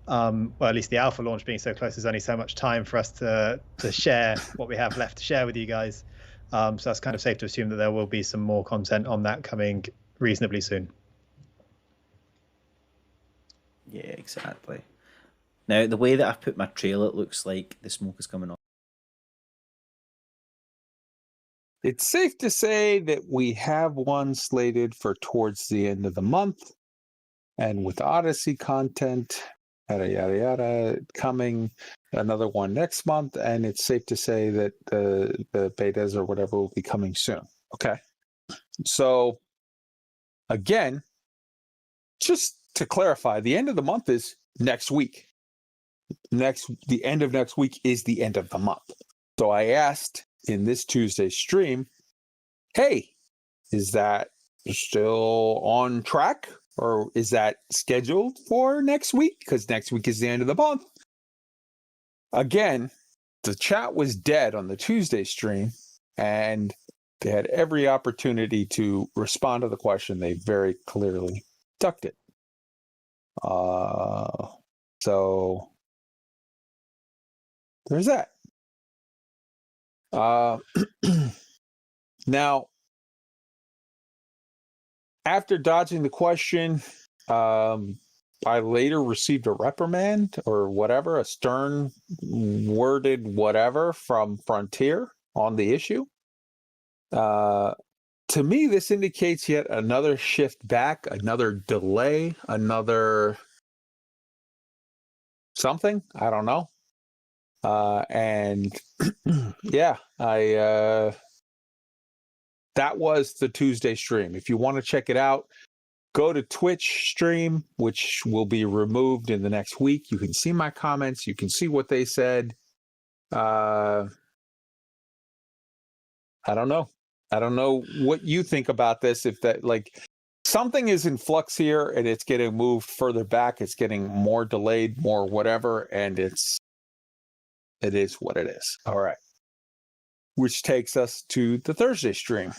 well, at least the alpha launch being so close, there's only so much time for us to share what we have left to share with you guys. So that's kind of safe to assume that there will be some more content on that coming reasonably soon. Yeah, exactly. Now, the way that I've put my trail, it looks like the smoke is coming off. It's safe to say that we have one slated for towards the end of the month. And with Odyssey content, yada, yada, yada, coming, another one next month. And it's safe to say that the betas or whatever will be coming soon. Okay. So, again, just to clarify, the end of the month is next week. The end of next week is the end of the month. So I asked in this Tuesday stream, hey, is that still on track, or is that scheduled for next week? Because next week is the end of the month. Again, the chat was dead on the Tuesday stream, and They had every opportunity to respond to the question. They very clearly ducked it. So there's that. Now, after dodging the question, I later received a reprimand or whatever, a stern worded whatever from Frontier on the issue. To me, this indicates yet another shift back, another delay, another something. I don't know. And yeah, that was the Tuesday stream. If you want to check it out, go to Twitch stream, which will be removed in the next week. You can see my comments. You can see what they said. I don't know. I don't know what you think about this. If that, like, something is in flux here and it's getting moved further back, it's getting more delayed, more whatever, and it is what it is. All right. Which takes us to the Thursday stream.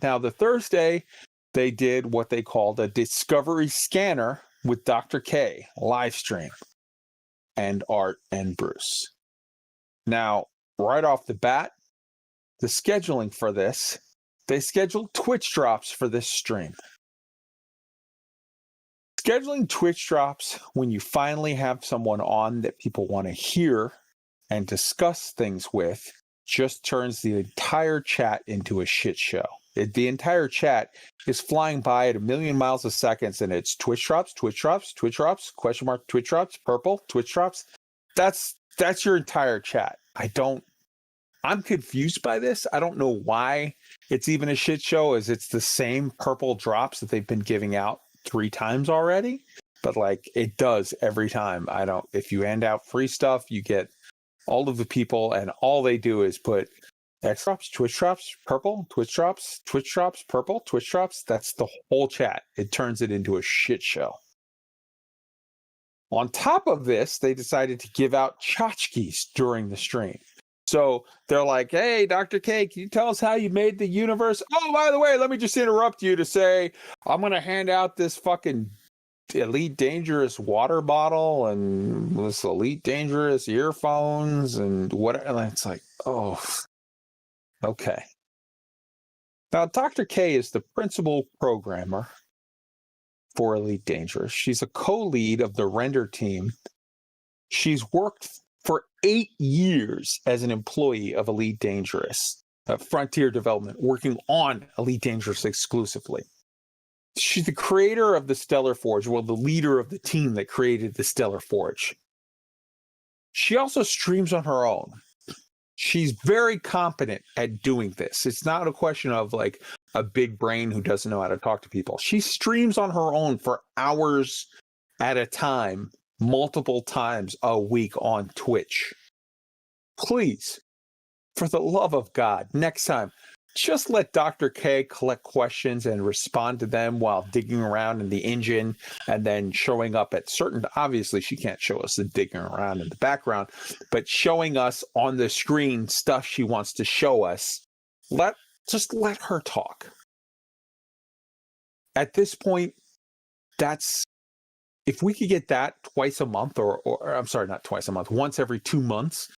Now, the Thursday, they did what they called a Discovery Scanner with Dr. K live stream, and Art and Bruce. Now, right off the bat, the scheduling for this, they scheduled Twitch drops for this stream. Scheduling Twitch drops when you finally have someone on that people want to hear and discuss things with just turns the entire chat into a shit show. The entire chat is flying by at 1,000,000 miles a second, and it's Twitch drops, Twitch drops, Twitch drops, question mark, Twitch drops, purple, Twitch drops. That's your entire chat. I'm confused by this. I don't know why it's even a shit show, as it's the same purple drops that they've been giving out 3 times already. But like, it does every time. If you hand out free stuff, you get all of the people, and all they do is put X drops, Twitch drops, purple, Twitch drops, purple, Twitch drops. That's the whole chat. It turns it into a shit show. On top of this, they decided to give out tchotchkes during the stream. So they're like, hey, Dr. K, can you tell us how you made the universe? Oh, by the way, let me just interrupt you to say, I'm going to hand out this fucking Elite Dangerous water bottle and this Elite Dangerous earphones and what. And it's like, oh, okay. Now, Dr. K is the principal programmer for Elite Dangerous. She's a co-lead of the render team. She's worked for 8 years as an employee of Elite Dangerous, Frontier Development, working on Elite Dangerous exclusively. She's the creator of the Stellar Forge, well, the leader of the team that created the Stellar Forge. She also streams on her own. She's very competent at doing this. It's not a question of like a big brain who doesn't know how to talk to people. She streams on her own for hours at a time, multiple times a week on Twitch. Please, for the love of God, next time, just let Dr. K collect questions and respond to them while digging around in the engine and then showing up at certain, obviously she can't show us the digging around in the background, but showing us on the screen stuff she wants to show us. Just let her talk. At this point, if we could get that twice a month, or I'm sorry, not twice a month, once every 2 months,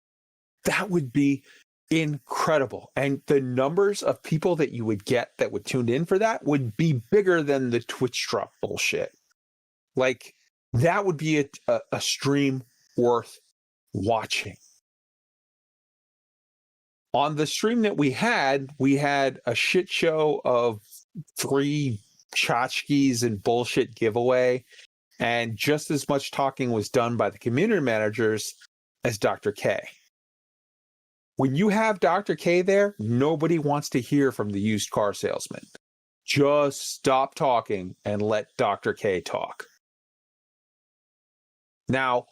that would be incredible. And the numbers of people that you would get that would tune in for that would be bigger than the Twitch drop bullshit. Like, that would be a stream worth watching. On the stream that we had a shit show of free tchotchkes and bullshit giveaway. And just as much talking was done by the community managers as Dr. K. When you have Dr. K there, nobody wants to hear from the used car salesman. Just stop talking and let Dr. K talk. Now,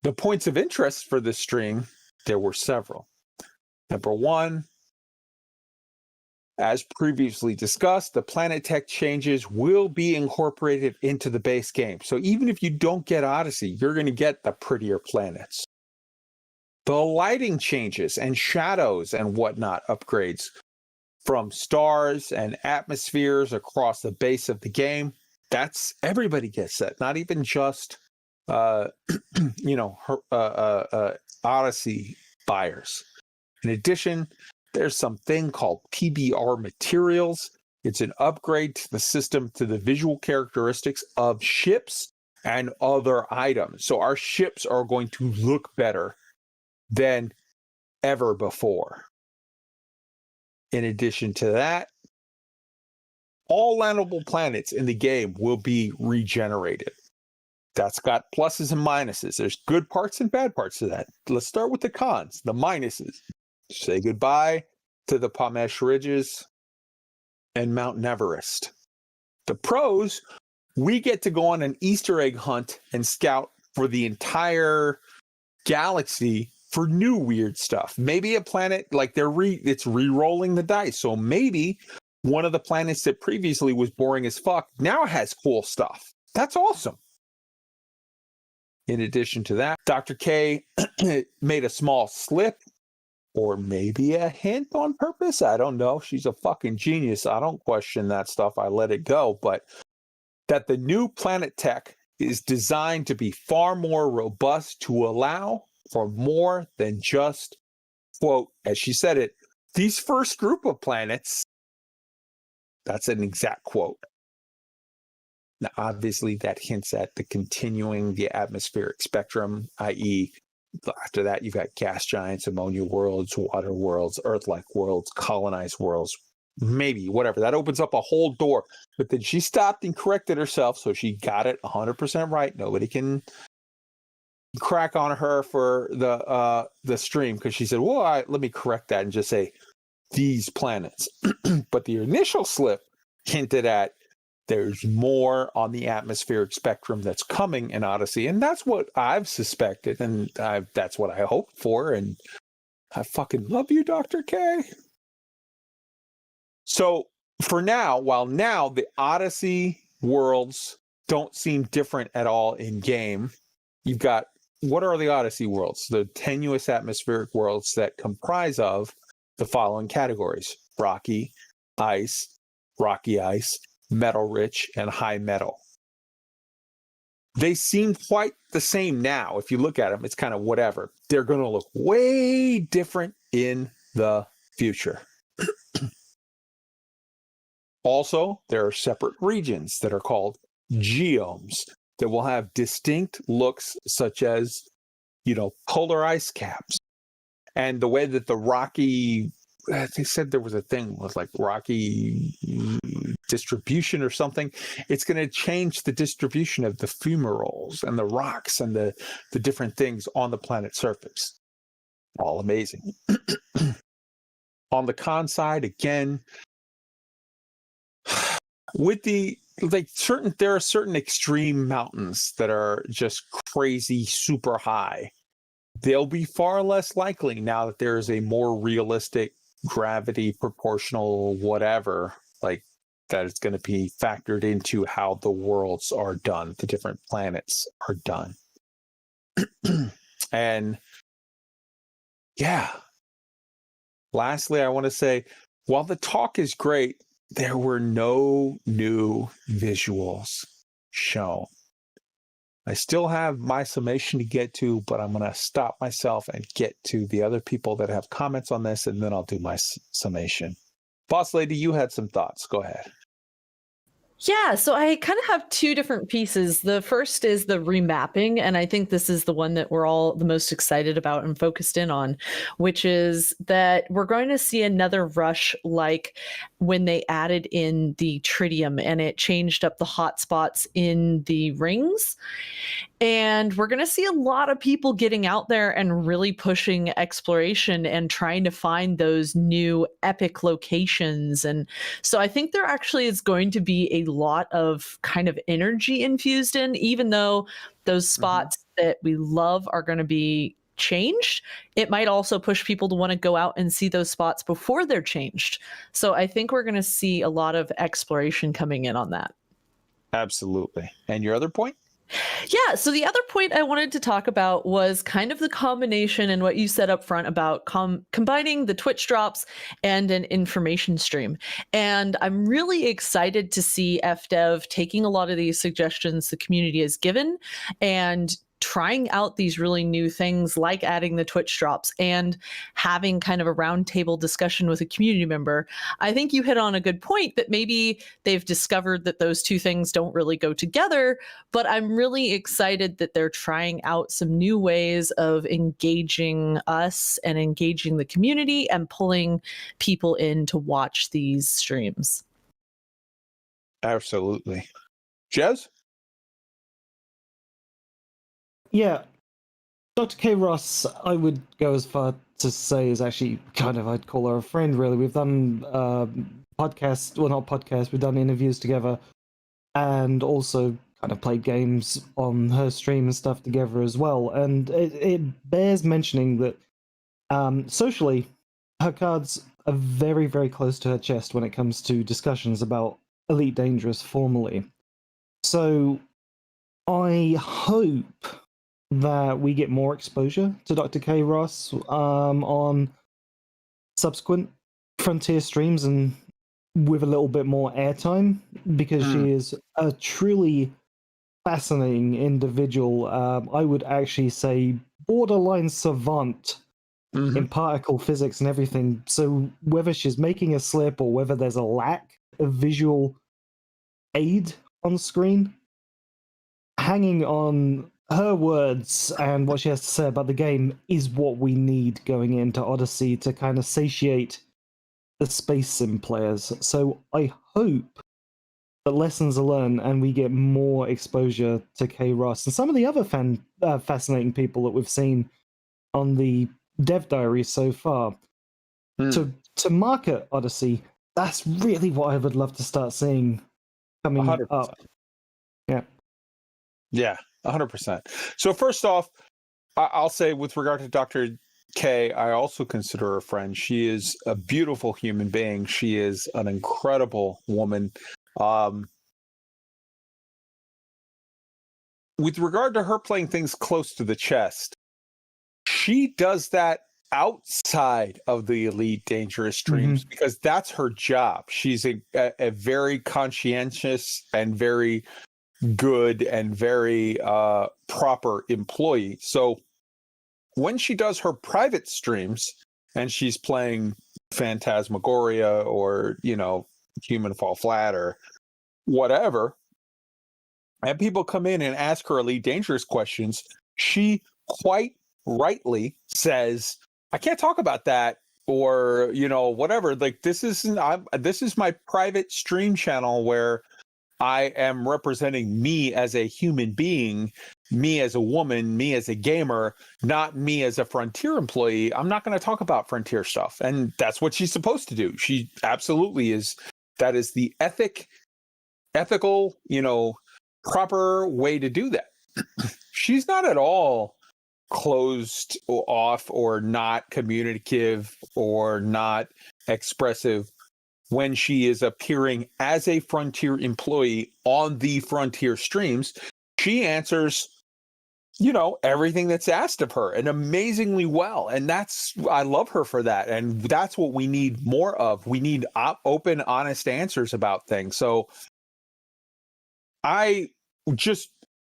the points of interest for this stream, there were several. Number one, as previously discussed, the Planet Tech changes will be incorporated into the base game. So even if you don't get Odyssey, you're going to get the prettier planets. The lighting changes and shadows and whatnot upgrades from stars and atmospheres across the base of the game. That's everybody gets that, not even just Odyssey buyers. In addition, there's something called PBR materials. It's an upgrade to the system to the visual characteristics of ships and other items. So our ships are going to look better than ever before. In addition to that, all landable planets in the game will be regenerated. That's got pluses and minuses. There's good parts and bad parts to that. Let's start with the cons, the minuses. Say goodbye to the Pomesh Ridges and Mount Everest. The pros, we get to go on an Easter egg hunt and scout for the entire galaxy for new weird stuff. Maybe a planet like it's re-rolling the dice. So maybe one of the planets that previously was boring as fuck now has cool stuff. That's awesome. In addition to that, Dr. K made a small slip, or maybe a hint on purpose. I don't know. She's a fucking genius. I don't question that stuff. I let it go. But that the new planet tech is designed to be far more robust to allow for more than just, quote, as she said it, these first group of planets. That's an exact quote. Now, obviously, that hints at the continuing the atmospheric spectrum, i.e., after that, you've got gas giants, ammonia worlds, water worlds, Earth-like worlds, colonized worlds, maybe, whatever. That opens up a whole door. But then she stopped and corrected herself, so she got it 100% right. Nobody can crack on her for the stream, because she said, well, let me correct that and just say these planets. But the initial slip hinted at there's more on the atmospheric spectrum that's coming in Odyssey, and that's what I've suspected, and that's what I hoped for, and I fucking love you, Dr. K. So for now, while now the Odyssey worlds don't seem different at all in game, you've got, what are the Odyssey worlds? The tenuous atmospheric worlds that comprise of the following categories: rocky ice, metal rich, and high metal. They seem quite the same now. If you look at them, it's kind of whatever. They're going to look way different in the future. Also, there are separate regions that are called geomes that will have distinct looks, such as, polar ice caps. And the way that the rocky, they said there was a thing with like rocky distribution or something. It's going to change the distribution of the fumaroles and the rocks and the different things on the planet's surface. All amazing. On the con side, again, with there are certain extreme mountains that are just crazy, super high. They'll be far less likely now that there is a more realistic gravity proportional whatever, like that is going to be factored into how the worlds are done, the different planets are done. And yeah, lastly, I want to say, while the talk is great, there were no new visuals shown. I still have my summation to get to, but I'm going to stop myself and get to the other people that have comments on this, and then I'll do my summation. Boss Lady, you had some thoughts. Go ahead. Yeah, so I kind of have two different pieces. The first is the remapping, and I think this is the one that we're all the most excited about and focused in on, which is that we're going to see another rush like when they added in the tritium and it changed up the hotspots in the rings. And we're going to see a lot of people getting out there and really pushing exploration and trying to find those new epic locations. And so I think there actually is going to be a lot of kind of energy infused in, even though those spots that we love are going to be changed. It might also push people to want to go out and see those spots before they're changed. So I think we're going to see a lot of exploration coming in on that. Absolutely. And your other point? Yeah, so the other point I wanted to talk about was kind of the combination and what you said up front about combining the Twitch drops and an information stream. And I'm really excited to see FDev taking a lot of these suggestions the community has given and trying out these really new things like adding the Twitch drops and having kind of a roundtable discussion with a community member. I think you hit on a good point that maybe they've discovered that those two things don't really go together, but I'm really excited that they're trying out some new ways of engaging us and engaging the community and pulling people in to watch these streams. Absolutely. Jez? Yeah, Dr. K. Ross, I would go as far to say is actually kind of, I'd call her a friend, really. We've done podcasts, well, not podcasts, we've done interviews together and also kind of played games on her stream and stuff together as well. And it bears mentioning that socially, her cards are very, very close to her chest when it comes to discussions about Elite Dangerous formally. So I hope that we get more exposure to Dr. K. Ross on subsequent Frontier streams and with a little bit more airtime, because she is a truly fascinating individual. I would actually say borderline savant in particle physics and everything. So whether she's making a slip or whether there's a lack of visual aid on screen, hanging on her words and what she has to say about the game is what we need going into Odyssey to kind of satiate the Space Sim players. So I hope that lessons are learned and we get more exposure to K. Ross and some of the other fascinating people that we've seen on the Dev Diary so far. To market Odyssey, that's really what I would love to start seeing coming 100%. up. Yeah, 100%. So first off, I'll say with regard to Dr. K, I also consider her a friend. She is a beautiful human being. She is an incredible woman. With regard to her playing things close to the chest, she does that outside of the Elite Dangerous streams because that's her job. She's a very conscientious and very good and very proper employee. So when she does her private streams and she's playing Phantasmagoria or, Human Fall Flat or whatever, and people come in and ask her Elite Dangerous questions, she quite rightly says, I can't talk about that, or whatever. Like, this is my private stream channel where I am representing me as a human being, me as a woman, me as a gamer, not me as a Frontier employee. I'm not going to talk about Frontier stuff. And that's what she's supposed to do. She absolutely is. That is the ethical, proper way to do that. She's not at all closed off or not communicative or not expressive when she is appearing as a Frontier employee on the Frontier streams. She answers, everything that's asked of her, and amazingly well. And I love her for that. And that's what we need more of. We need open, honest answers about things. So I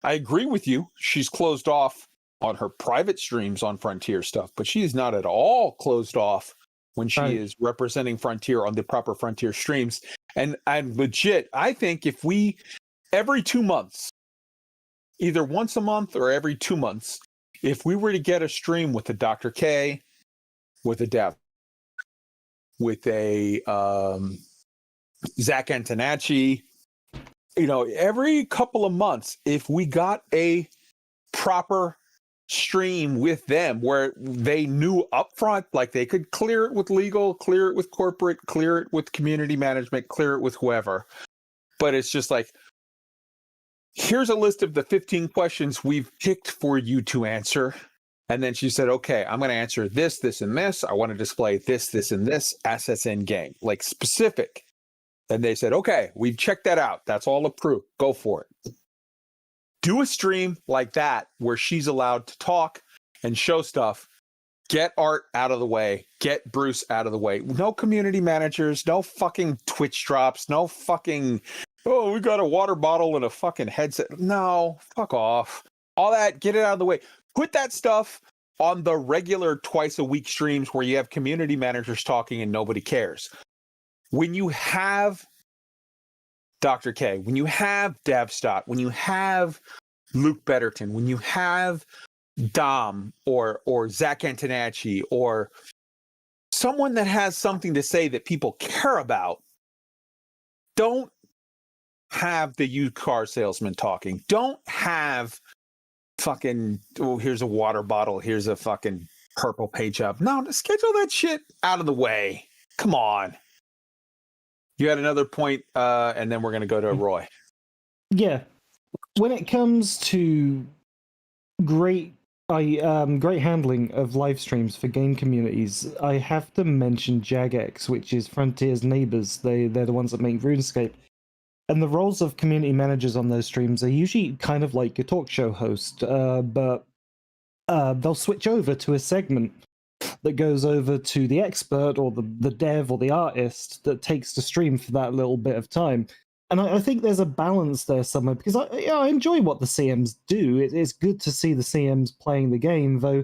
agree with you. She's closed off on her private streams on Frontier stuff, but she is not at all closed off when she is representing Frontier on the proper Frontier streams. And legit, I think if we, every 2 months, either once a month or every 2 months, if we were to get a stream with a Dr. K, with a Dev, with a Zach Antonacci, every couple of months, if we got a proper stream with them where they knew upfront, like they could clear it with legal, clear it with corporate, clear it with community management, clear it with whoever. But it's just like, here's a list of the 15 questions we've picked for you to answer. And then she said, okay, I'm going to answer this, this, and this. I want to display this, this, and this assets in game, like specific. And they said, okay, we've checked that out. That's all approved. Go for it. Do a stream like that where she's allowed to talk and show stuff. Get Art out of the way. Get Bruce out of the way. No community managers, no fucking Twitch drops, no fucking, oh, we got a water bottle and a fucking headset. No, fuck off. All that, get it out of the way. Put that stuff on the regular twice a week streams where you have community managers talking and nobody cares. When you have Dr. K, when you have Davstott, when you have Luke Betterton, when you have Dom or Zach Antonacci or someone that has something to say that people care about, don't have the used car salesman talking. Don't have fucking, oh, here's a water bottle, here's a fucking purple page up. No, schedule that shit out of the way. Come on. You had another point, and then we're going to go to Roy. Yeah. When it comes to great handling of live streams for game communities, I have to mention Jagex, which is Frontier's neighbors. They're the ones that make RuneScape. And the roles of community managers on those streams are usually kind of like a talk show host, but they'll switch over to a segment that goes over to the expert or the dev or the artist that takes the stream for that little bit of time. And I think there's a balance there somewhere, because I enjoy what the CMs do. It's good to see the CMs playing the game, though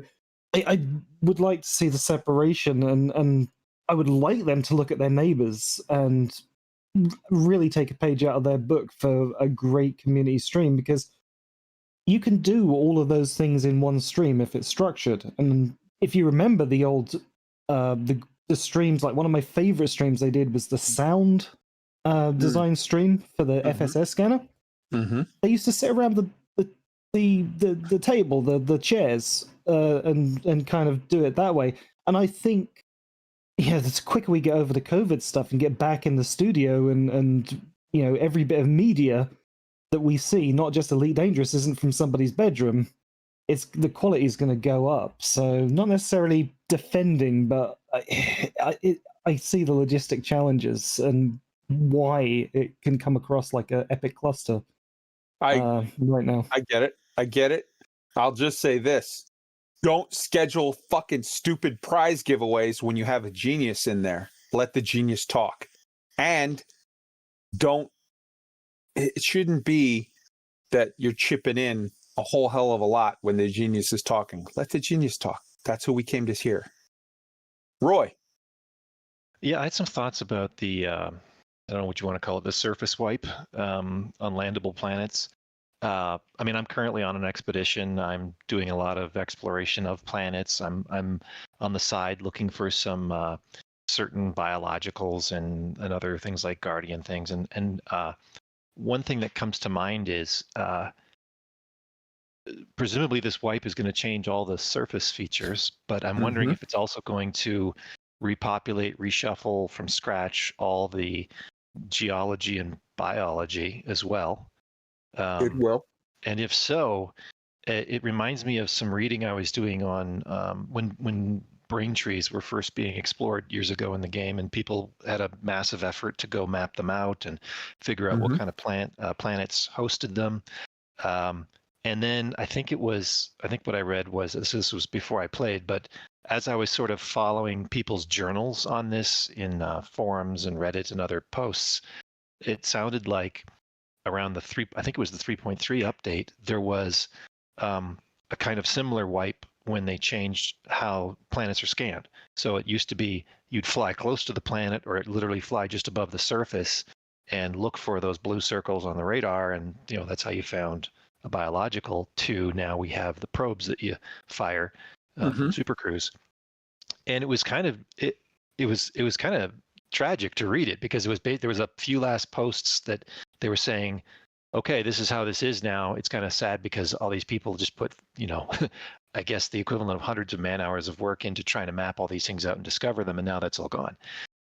I would like to see the separation, and I would like them to look at their neighbors and really take a page out of their book for a great community stream, because you can do all of those things in one stream if it's structured. And if you remember the old the streams, like one of my favorite streams they did was the sound design stream for the FSS scanner. They used to sit around the table, the chairs, and kind of do it that way. And I think, yeah, the quicker we get over the COVID stuff and get back in the studio, and you know, every bit of media that we see, not just Elite Dangerous, isn't from somebody's bedroom. It's the quality is going to go up. So not necessarily defending, but I see the logistic challenges and why it can come across like an epic cluster right now. I get it. I'll just say this. Don't schedule fucking stupid prize giveaways when you have a genius in there. Let the genius talk. And it shouldn't be that you're chipping in a whole hell of a lot when the genius is talking. Let the genius talk. That's who we came to hear. Roy. Yeah, I had some thoughts about the, I don't know what you want to call it, the surface wipe on landable planets. I mean, I'm currently on an expedition. I'm doing a lot of exploration of planets. I'm on the side looking for some certain biologicals and other things like guardian things. And one thing that comes to mind is presumably this wipe is going to change all the surface features, but I'm wondering if it's also going to repopulate, reshuffle from scratch all the geology and biology as well. It will. And if so, it reminds me of some reading I was doing on when brain trees were first being explored years ago in the game, and people had a massive effort to go map them out and figure out what kind of planets hosted them. And then I think what I read was, this was before I played, but as I was sort of following people's journals on this in forums and Reddit and other posts, it sounded like around the 3.3 update, there was a kind of similar wipe when they changed how planets are scanned. So it used to be you'd fly close to the planet, or it literally fly just above the surface and look for those blue circles on the radar, and that's how you found a biological. To now we have the probes that you fire from SuperCruise, and it was kind of it was kind of tragic to read it, because there was a few last posts that they were saying, okay, this is how this is now. It's kind of sad because all these people just put, I guess the equivalent of hundreds of man hours of work into trying to map all these things out and discover them, and now that's all gone.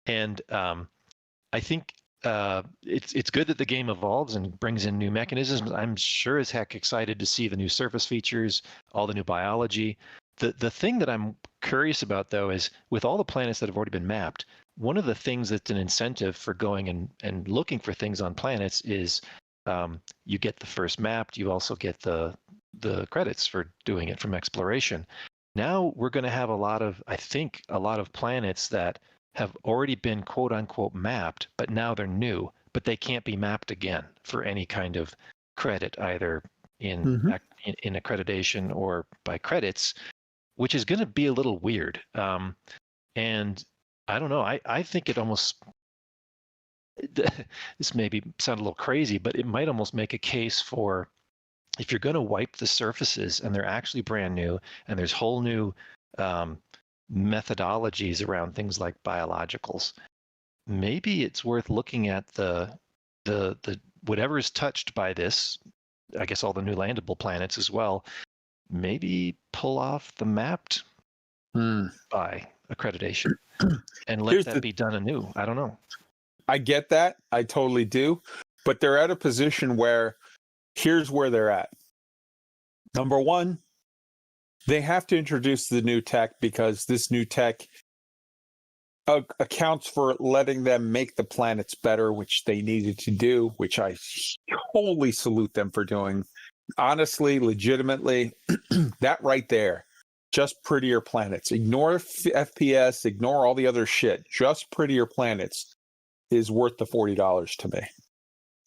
And I think it's good that the game evolves and brings in new mechanisms. I'm sure as heck excited to see the new surface features, all the new biology. The thing that I'm curious about, though, is with all the planets that have already been mapped, one of the things that's an incentive for going and looking for things on planets is you get the first mapped. You also get the credits for doing it from exploration. Now we're going to have I think a lot of planets that have already been quote unquote mapped, but now they're new, but they can't be mapped again for any kind of credit, either in accreditation or by credits, which is going to be a little weird. And I don't know. I think it almost, this maybe sound a little crazy, but it might almost make a case for, if you're going to wipe the surfaces and they're actually brand new, and there's whole new methodologies around things like biologicals, maybe it's worth looking at the whatever is touched by this. I guess all the new landable planets as well. Maybe pull off the mapped by accreditation and let that be done anew. I don't know. I get that. I totally do. But they're at a position where, here's where they're at. Number one, they have to introduce the new tech, because this new tech accounts for letting them make the planets better, which they needed to do, which I wholly salute them for doing. Honestly, legitimately, that right there, just prettier planets. Ignore FPS, ignore all the other shit. Just prettier planets is worth the $40 to me.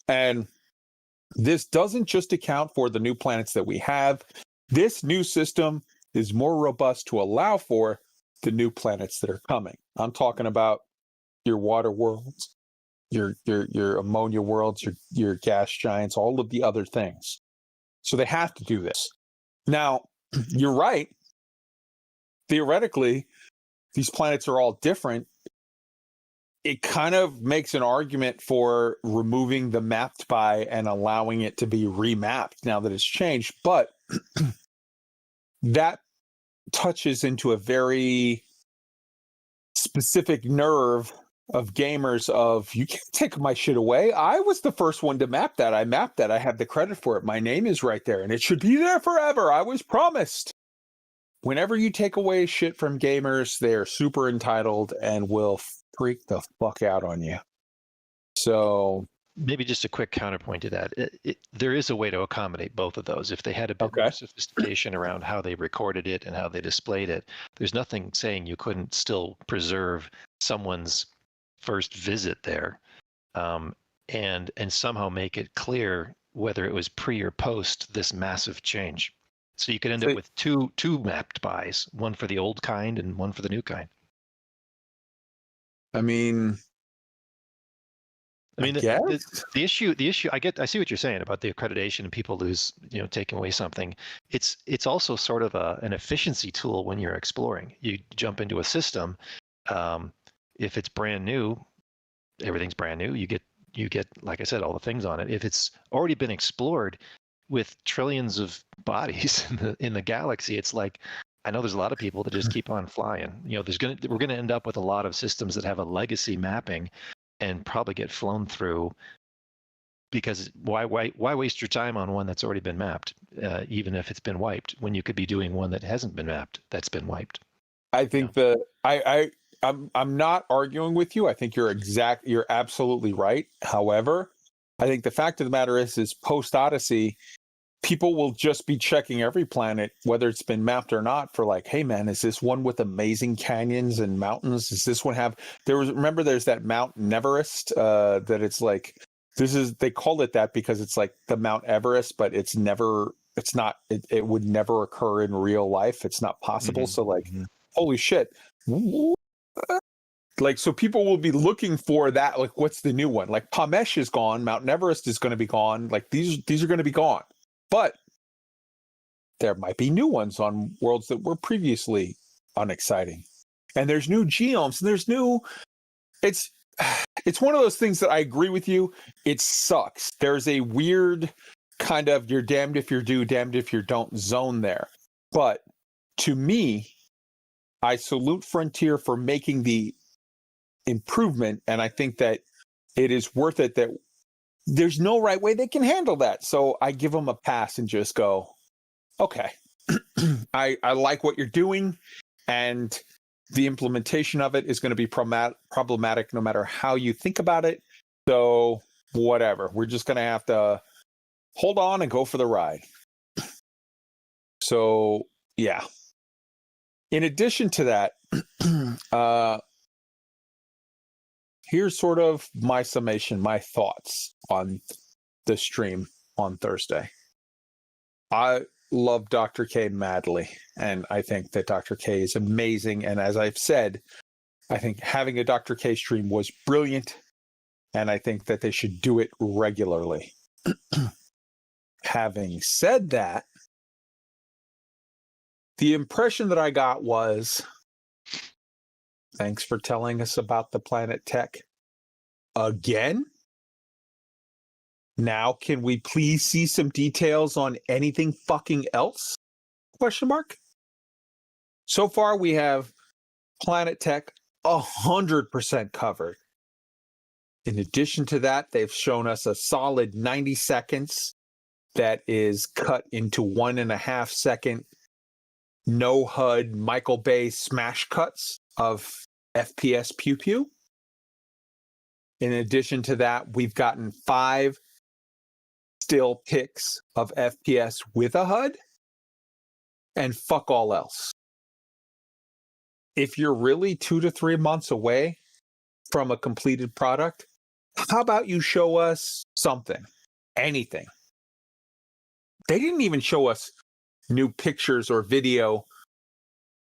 And this doesn't just account for the new planets that we have. This new system is more robust to allow for the new planets that are coming. I'm talking about your water worlds, your ammonia worlds, your gas giants, all of the other things. So they have to do this. Now, you're right. Theoretically, these planets are all different. It kind of makes an argument for removing the mapped by and allowing it to be remapped now that it's changed. But that touches into a very specific nerve of gamers of, you can't take my shit away. I was the first one to map that. I mapped that. I have the credit for it. My name is right there and it should be there forever. I was promised. Whenever you take away shit from gamers, they are super entitled and will freak the fuck out on you. So maybe just a quick counterpoint to that. There is a way to accommodate both of those. If they had a bit more sophistication around how they recorded it and how they displayed it, there's nothing saying you couldn't still preserve someone's first visit there, and somehow make it clear whether it was pre or post this massive change. So you could end up with two mapped buys, one for the old kind and one for the new kind. I mean, the issue. I see what you're saying about the accreditation and people taking away something. It's also sort of an efficiency tool when you're exploring. You jump into a system. If it's brand new, everything's brand new. You get, like I said, all the things on it. If it's already been explored with trillions of bodies in the galaxy, it's like, I know there's a lot of people that just keep on flying. We're going to end up with a lot of systems that have a legacy mapping and probably get flown through, because why waste your time on one that's already been mapped, even if it's been wiped, when you could be doing one that hasn't been mapped, that's been wiped. I think I'm not arguing with you. I think you're absolutely right. However, I think the fact of the matter is post Odyssey, people will just be checking every planet, whether it's been mapped or not, for like, hey man, is this one with amazing canyons and mountains? Does this one have? Remember, there's that Mount Everest that it's like, they call it that because it's like the Mount Everest, but it would never occur in real life. It's not possible. So like, holy shit. Like, so people will be looking for that. Like, what's the new one? Like, Pamesh is gone. Mount Everest is going to be gone. Like, these are going to be gone. But there might be new ones on worlds that were previously unexciting. And there's new geomes, and there's new. It's one of those things that I agree with you. It sucks. There's a weird kind of, you're damned if you do, damned if you don't zone there. But to me, I salute Frontier for making the improvement, and I think that it is worth it. That there's no right way they can handle that, so I give them a pass and just go, okay. I like what you're doing, and the implementation of it is going to be problematic no matter how you think about it. So whatever. We're just going to have to hold on and go for the ride. So, yeah. In addition to that, here's sort of my summation, my thoughts on the stream on Thursday. I love Dr. K madly, and I think that Dr. K is amazing. And as I've said, I think having a Dr. K stream was brilliant, and I think that they should do it regularly. Having said that, the impression that I got was, thanks for telling us about the Planet Tech again. Now, can we please see some details on anything fucking else? Question mark. So far, we have Planet Tech 100% covered. In addition to that, they've shown us a solid 90 seconds that is cut into 1.5 second no HUD Michael Bay smash cuts of FPS Pew Pew. In addition to that, we've gotten 5 still pics of FPS with a HUD, and fuck all else. If you're really 2 to 3 months away from a completed product, how about you show us something, anything? They didn't even show us new pictures or video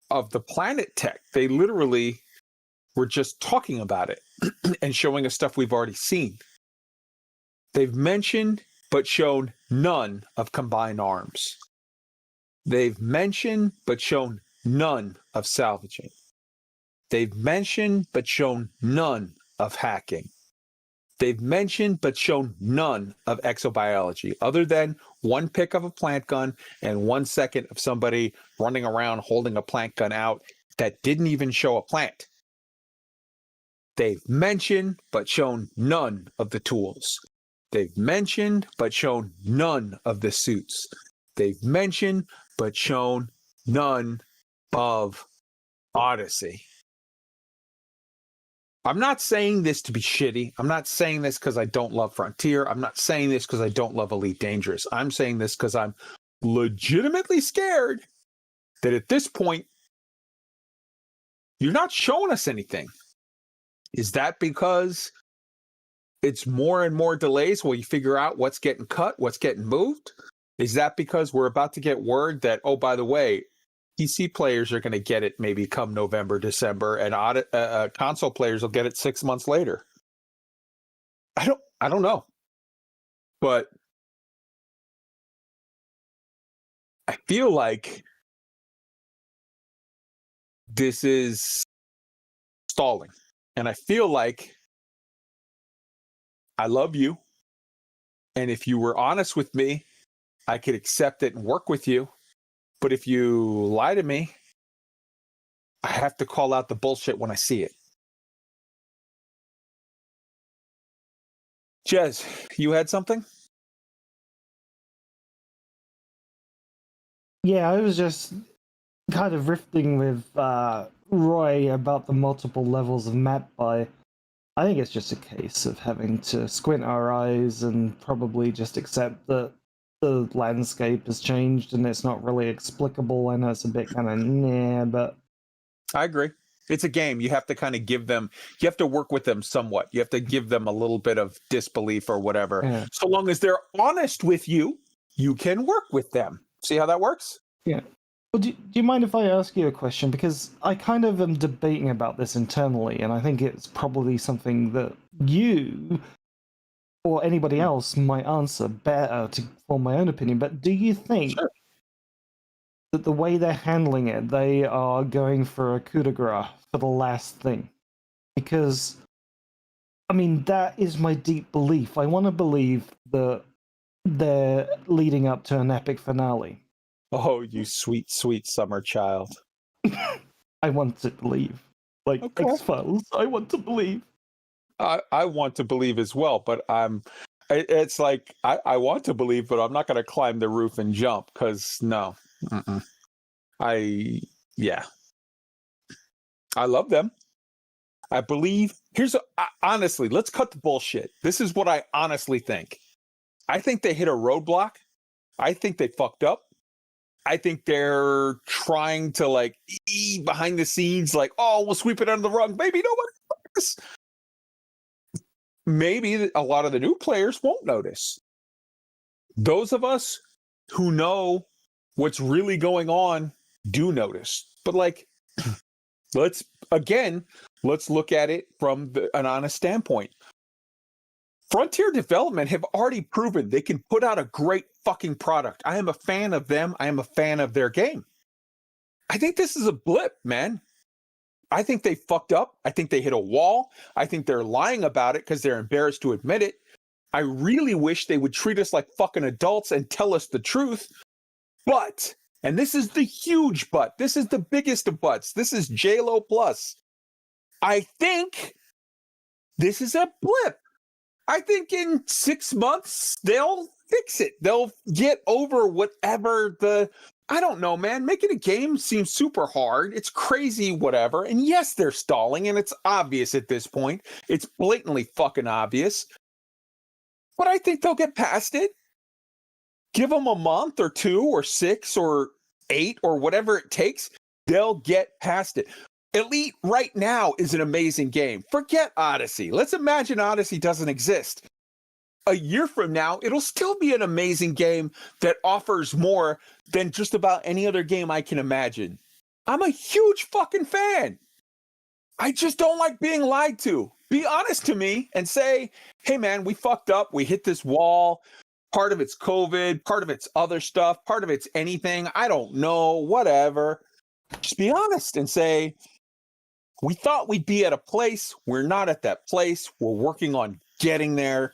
of the Planet Tech. They literally were just talking about it and showing us stuff we've already seen. They've mentioned but shown none of combined arms. They've mentioned but shown none of salvaging. They've mentioned but shown none of hacking. They've mentioned but shown none of exobiology, other than 1 pic of a plant gun and 1 second of somebody running around holding a plant gun out that didn't even show a plant. They've mentioned but shown none of the tools. They've mentioned but shown none of the suits. They've mentioned but shown none of Odyssey. I'm not saying this to be shitty. I'm not saying this because I don't love Frontier. I'm not saying this because I don't love Elite Dangerous. I'm saying this because I'm legitimately scared that at this point, you're not showing us anything. Is that because it's more and more delays while you figure out what's getting cut, what's getting moved? Is that because we're about to get word that, oh, by the way, PC players are going to get it maybe come November, December, and console players will get it 6 months later? I don't know. But I feel like this is stalling. And I feel like I love you. And if you were honest with me, I could accept it and work with you. But if you lie to me, I have to call out the bullshit when I see it. Jez, you had something? Yeah, I was just kind of riffing with Roy about the multiple levels of map buy. I think it's just a case of having to squint our eyes and probably just accept that the landscape has changed and it's not really explicable. I know it's a bit kind of nah, but I agree. It's a game. You have to kind of give them, you have to work with them somewhat. You have to give them a little bit of disbelief or whatever. Yeah. So long as they're honest with you, you can work with them. See how that works? Yeah. Well, do you mind if I ask you a question? Because I kind of am debating about this internally, and I think it's probably something that you or anybody else might answer better to form my own opinion. But do you think that the way they're handling it, they are going for a coup de grace for the last thing? Because, I mean, that is my deep belief. I want to believe that they're leading up to an epic finale. Oh, you sweet, sweet summer child. I want to believe. Like X-Files, I want to believe. I want to believe as well, but it's like, I want to believe, but I'm not going to climb the roof and jump, because no. I love them. I believe, honestly, let's cut the bullshit. This is what I honestly think. I think they hit a roadblock. I think they fucked up. I think they're trying to like behind the scenes, like, oh, we'll sweep it under the rug. Maybe nobody notice. Maybe a lot of the new players won't notice. Those of us who know what's really going on do notice. But like, let's look at it from an honest standpoint. Frontier Development have already proven they can put out a great fucking product. I am a fan of them. I am a fan of their game. I think this is a blip, man. I think they fucked up. I think they hit a wall. I think they're lying about it because they're embarrassed to admit it. I really wish they would treat us like fucking adults and tell us the truth. But, and this is the huge but, this is the biggest of buts. This is JLo plus. I think this is a blip. I think in 6 months, they'll fix it. They'll get over whatever I don't know, man. Making a game seems super hard. It's crazy, whatever. And yes, they're stalling, and it's obvious at this point. It's blatantly fucking obvious. But I think they'll get past it. Give them a month or 2 or 6 or 8 or whatever it takes. They'll get past it. Elite right now is an amazing game. Forget Odyssey. Let's imagine Odyssey doesn't exist. A year from now, it'll still be an amazing game that offers more than just about any other game I can imagine. I'm a huge fucking fan. I just don't like being lied to. Be honest to me and say, hey man, we fucked up. We hit this wall. Part of it's COVID, part of it's other stuff, part of it's anything. I don't know, whatever. Just be honest and say, we thought we'd be at a place. We're not at that place. We're working on getting there.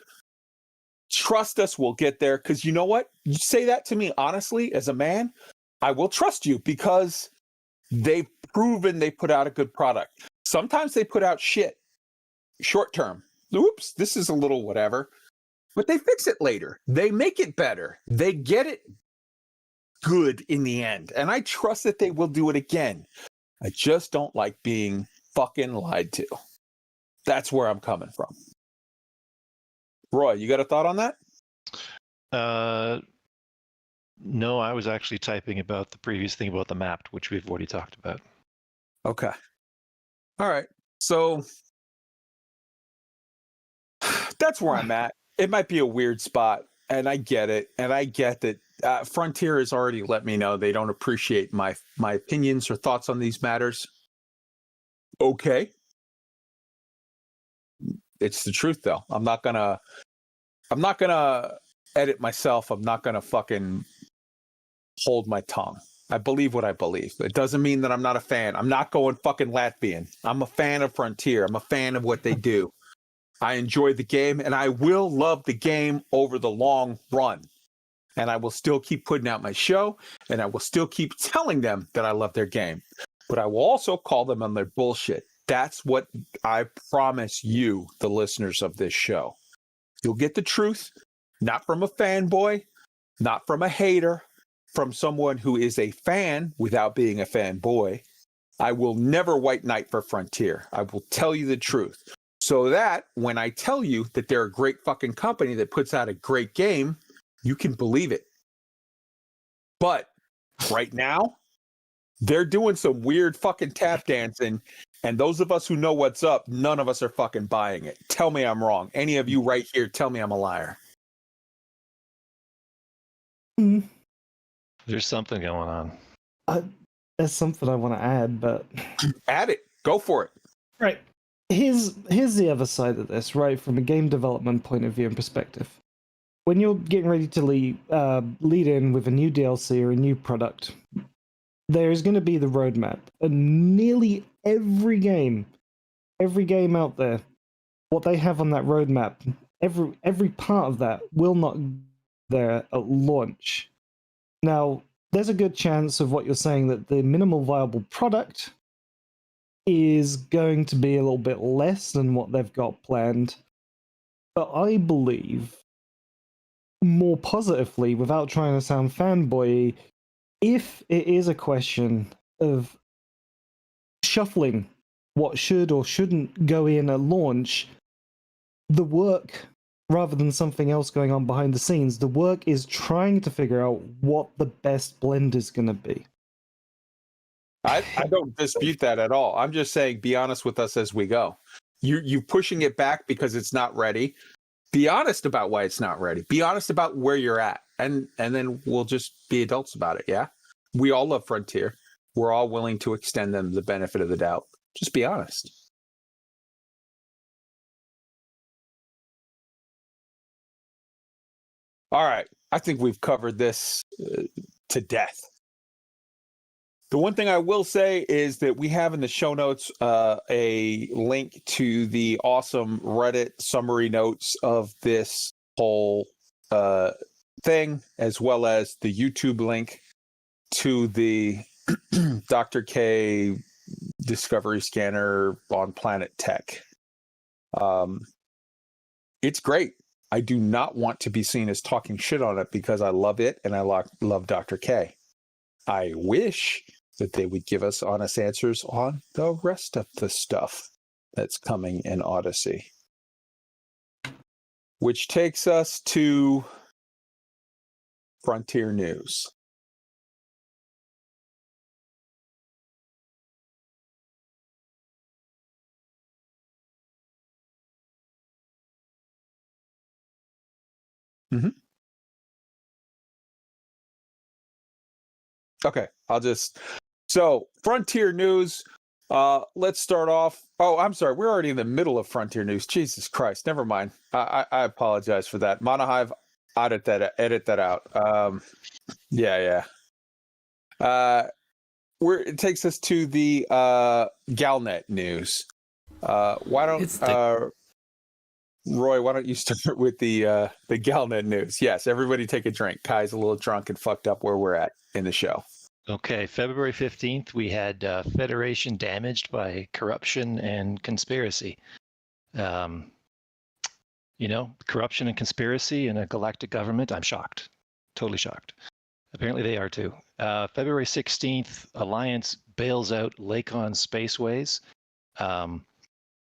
Trust us, we'll get there. Because you know what? You say that to me honestly, as a man, I will trust you because they've proven they put out a good product. Sometimes they put out shit short term. Oops, this is a little whatever. But they fix it later. They make it better. They get it good in the end. And I trust that they will do it again. I just don't like being fucking lied to. That's where I'm coming from. Roy, you got a thought on that? No, I was actually typing about the previous thing about the map, which we've already talked about. Okay. All right. So that's where I'm at. It might be a weird spot, and I get it. And I get that Frontier has already let me know they don't appreciate my opinions or thoughts on these matters. Okay. It's the truth, though. I'm not gonna edit myself. I'm not gonna fucking hold my tongue. I believe what I believe. It doesn't mean that I'm not a fan. I'm not going fucking Latvian. I'm a fan of Frontier. I'm a fan of what they do. I enjoy the game, and I will love the game over the long run. And I will still keep putting out my show, and I will still keep telling them that I love their game. But I will also call them on their bullshit. That's what I promise you, the listeners of this show. You'll get the truth, not from a fanboy, not from a hater, from someone who is a fan without being a fanboy. I will never white knight for Frontier. I will tell you the truth. So that when I tell you that they're a great fucking company that puts out a great game, you can believe it. But right now, they're doing some weird fucking tap dancing, and those of us who know what's up, none of us are fucking buying it. Tell me I'm wrong. Any of you right here, tell me I'm a liar. There's something going on. There's something I want to add, but add it. Go for it. Right. Here's the other side of this, right? From a game development point of view and perspective. When you're getting ready to lead in with a new DLC or a new product, there is going to be the roadmap. And nearly every game out there, what they have on that roadmap, every part of that will not be there at launch. Now, there's a good chance of what you're saying that the minimal viable product is going to be a little bit less than what they've got planned. But I believe, more positively, without trying to sound fanboy, if it is a question of shuffling what should or shouldn't go in at launch, the work, rather than something else going on behind the scenes, the work is trying to figure out what the best blend is going to be. I don't dispute that at all. I'm just saying, be honest with us as we go. You pushing it back because it's not ready. Be honest about why it's not ready. Be honest about where you're at, and then we'll just be adults about it. Yeah, we all love Frontier. We're all willing to extend them the benefit of the doubt. Just be honest. All right, I think we've covered this to death. The one thing I will say is that we have in the show notes a link to the awesome Reddit summary notes of this whole thing, as well as the YouTube link to the Dr. K Discovery Scanner on Planet Tech. It's great. I do not want to be seen as talking shit on it because I love it and I love Dr. K. I wish that they would give us honest answers on the rest of the stuff that's coming in Odyssey. Which takes us to Frontier News. Mm-hmm. Okay, so Frontier News, let's start off. Oh, I'm sorry, we're already in the middle of Frontier News. Jesus Christ, never mind. I apologize for that. Monohive, edit that out. Yeah. It takes us to the Galnet news. Roy, why don't you start with the Galnet news? Yes, everybody take a drink. Kai's a little drunk and fucked up where we're at in the show. Okay, February 15th, we had Federation damaged by corruption and conspiracy. Corruption and conspiracy in a galactic government, I'm shocked. Totally shocked. Apparently they are too. February 16th, Alliance bails out Lakon Spaceways.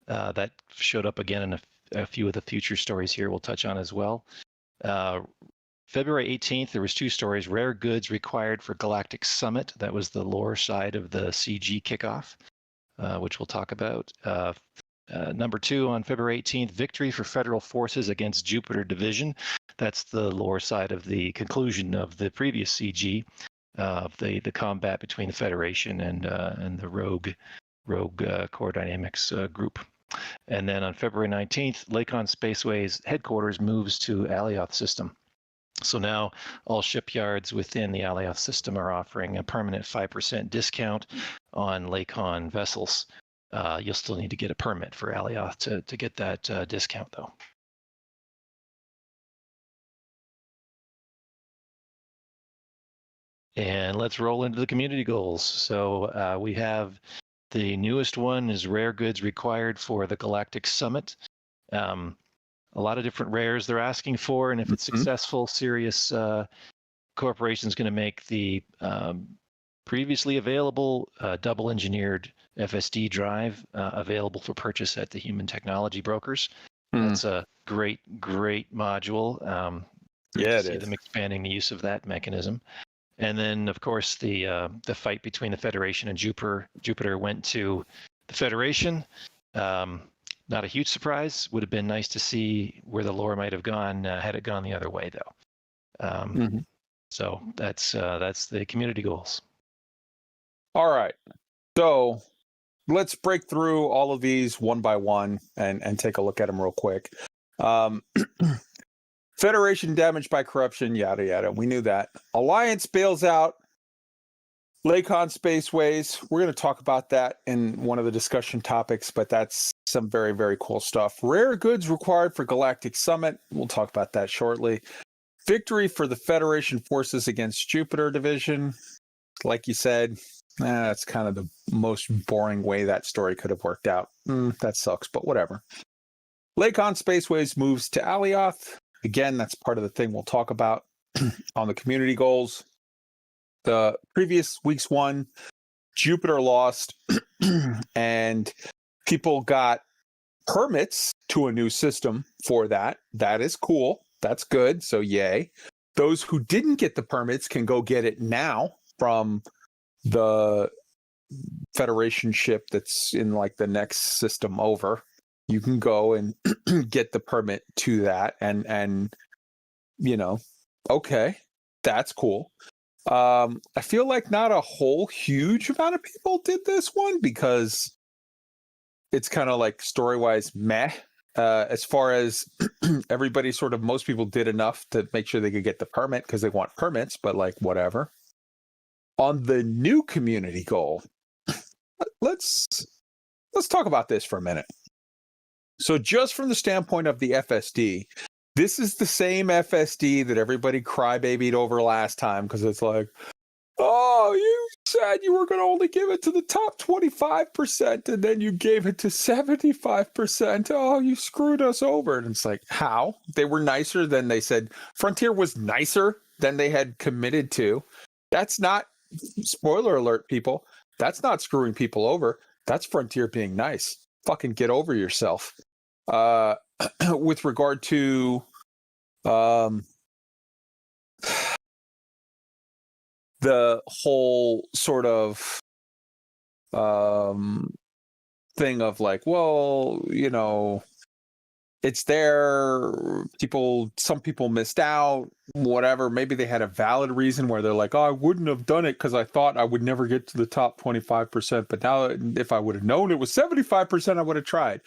That showed up again in a few of the future stories here we'll touch on as well. February 18th, there was 2 stories. Rare goods required for Galactic Summit. That was the lore side of the CG kickoff, which we'll talk about. Number 2, on February 18th, victory for Federal forces against Jupiter Division. That's the lore side of the conclusion of the previous CG, of the combat between the Federation and the Rogue Core Dynamics group. And then on February 19th, Lakon Spaceways headquarters moves to Alioth system. So now all shipyards within the Alioth system are offering a permanent 5% discount on Lakon vessels. You'll still need to get a permit for Alioth to get that discount, though. And let's roll into the community goals. So we have the newest one is rare goods required for the Galactic Summit. A lot of different rares they're asking for, and if it's successful, Sirius Corporation is going to make the previously available double-engineered FSD drive available for purchase at the Human Technology Brokers. That's a great module. Yeah, it is. Them expanding the use of that mechanism. And then, of course, the fight between the Federation and Jupiter. Jupiter went to the Federation. Not a huge surprise. Would have been nice to see where the lore might have gone had it gone the other way, though. So that's the community goals. All right. So let's break through all of these one by one and take a look at them real quick. Federation damaged by corruption, yada yada. We knew that. Alliance bails out Lakon Spaceways. We're going to talk about that in one of the discussion topics, but that's some very, very cool stuff. Rare goods required for Galactic Summit. We'll talk about that shortly. Victory for the Federation forces against Jupiter Division. Like you said, that's kind of the most boring way that story could have worked out. That sucks, but whatever. Lakon Spaceways moves to Alioth. Again, that's part of the thing we'll talk about on the community goals. The previous week's one, Jupiter lost, and People got permits to a new system for that. That is cool. That's good. So yay. Those who didn't get the permits can go get it now from the Federation ship that's in like the next system over. You can go and get the permit to that, and you know, okay, that's cool. I feel like not a whole huge amount of people did this one because it's kind of like story-wise meh. As far as everybody sort of, most people did enough to make sure they could get the permit because they want permits, but like whatever. On the new community goal, let's talk about this for a minute. So just from the standpoint of the FSD, this is the same FSD that everybody crybabied over last time because it's like, oh, you said you were going to only give it to the top 25% and then you gave it to 75%. Oh, you screwed us over. And it's like, how? They were nicer than they said. Frontier was nicer than they had committed to. That's not, spoiler alert, people, that's not screwing people over. That's Frontier being nice. Fucking get over yourself. With regard to the whole sort of thing of like, well, you know, it's there, some people missed out, whatever. Maybe they had a valid reason where they're like, oh, I wouldn't have done it because I thought I would never get to the top 25%, but now if I would have known it was 75%, I would have tried.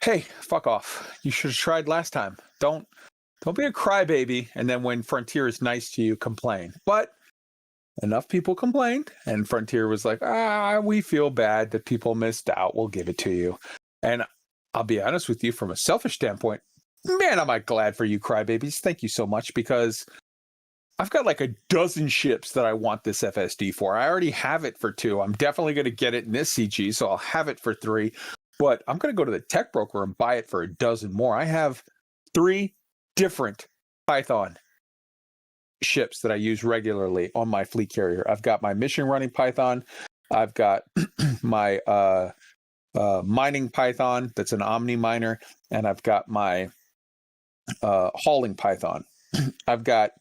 Hey, fuck off. You should have tried last time. Don't be a crybaby, and then when Frontier is nice to you, complain. But enough people complained, and Frontier was like, we feel bad that people missed out. We'll give it to you. And I'll be honest with you, from a selfish standpoint, man, am I glad for you crybabies. Thank you so much, because I've got like a dozen ships that I want this FSD for. I already have it for 2. I'm definitely going to get it in this CG, so I'll have it for 3. But I'm going to go to the tech broker and buy it for a dozen more. I have 3 different Python ships that I use regularly on my fleet carrier. I've got my mission running Python. I've got my mining Python that's an Omni miner, and I've got my hauling Python. I've got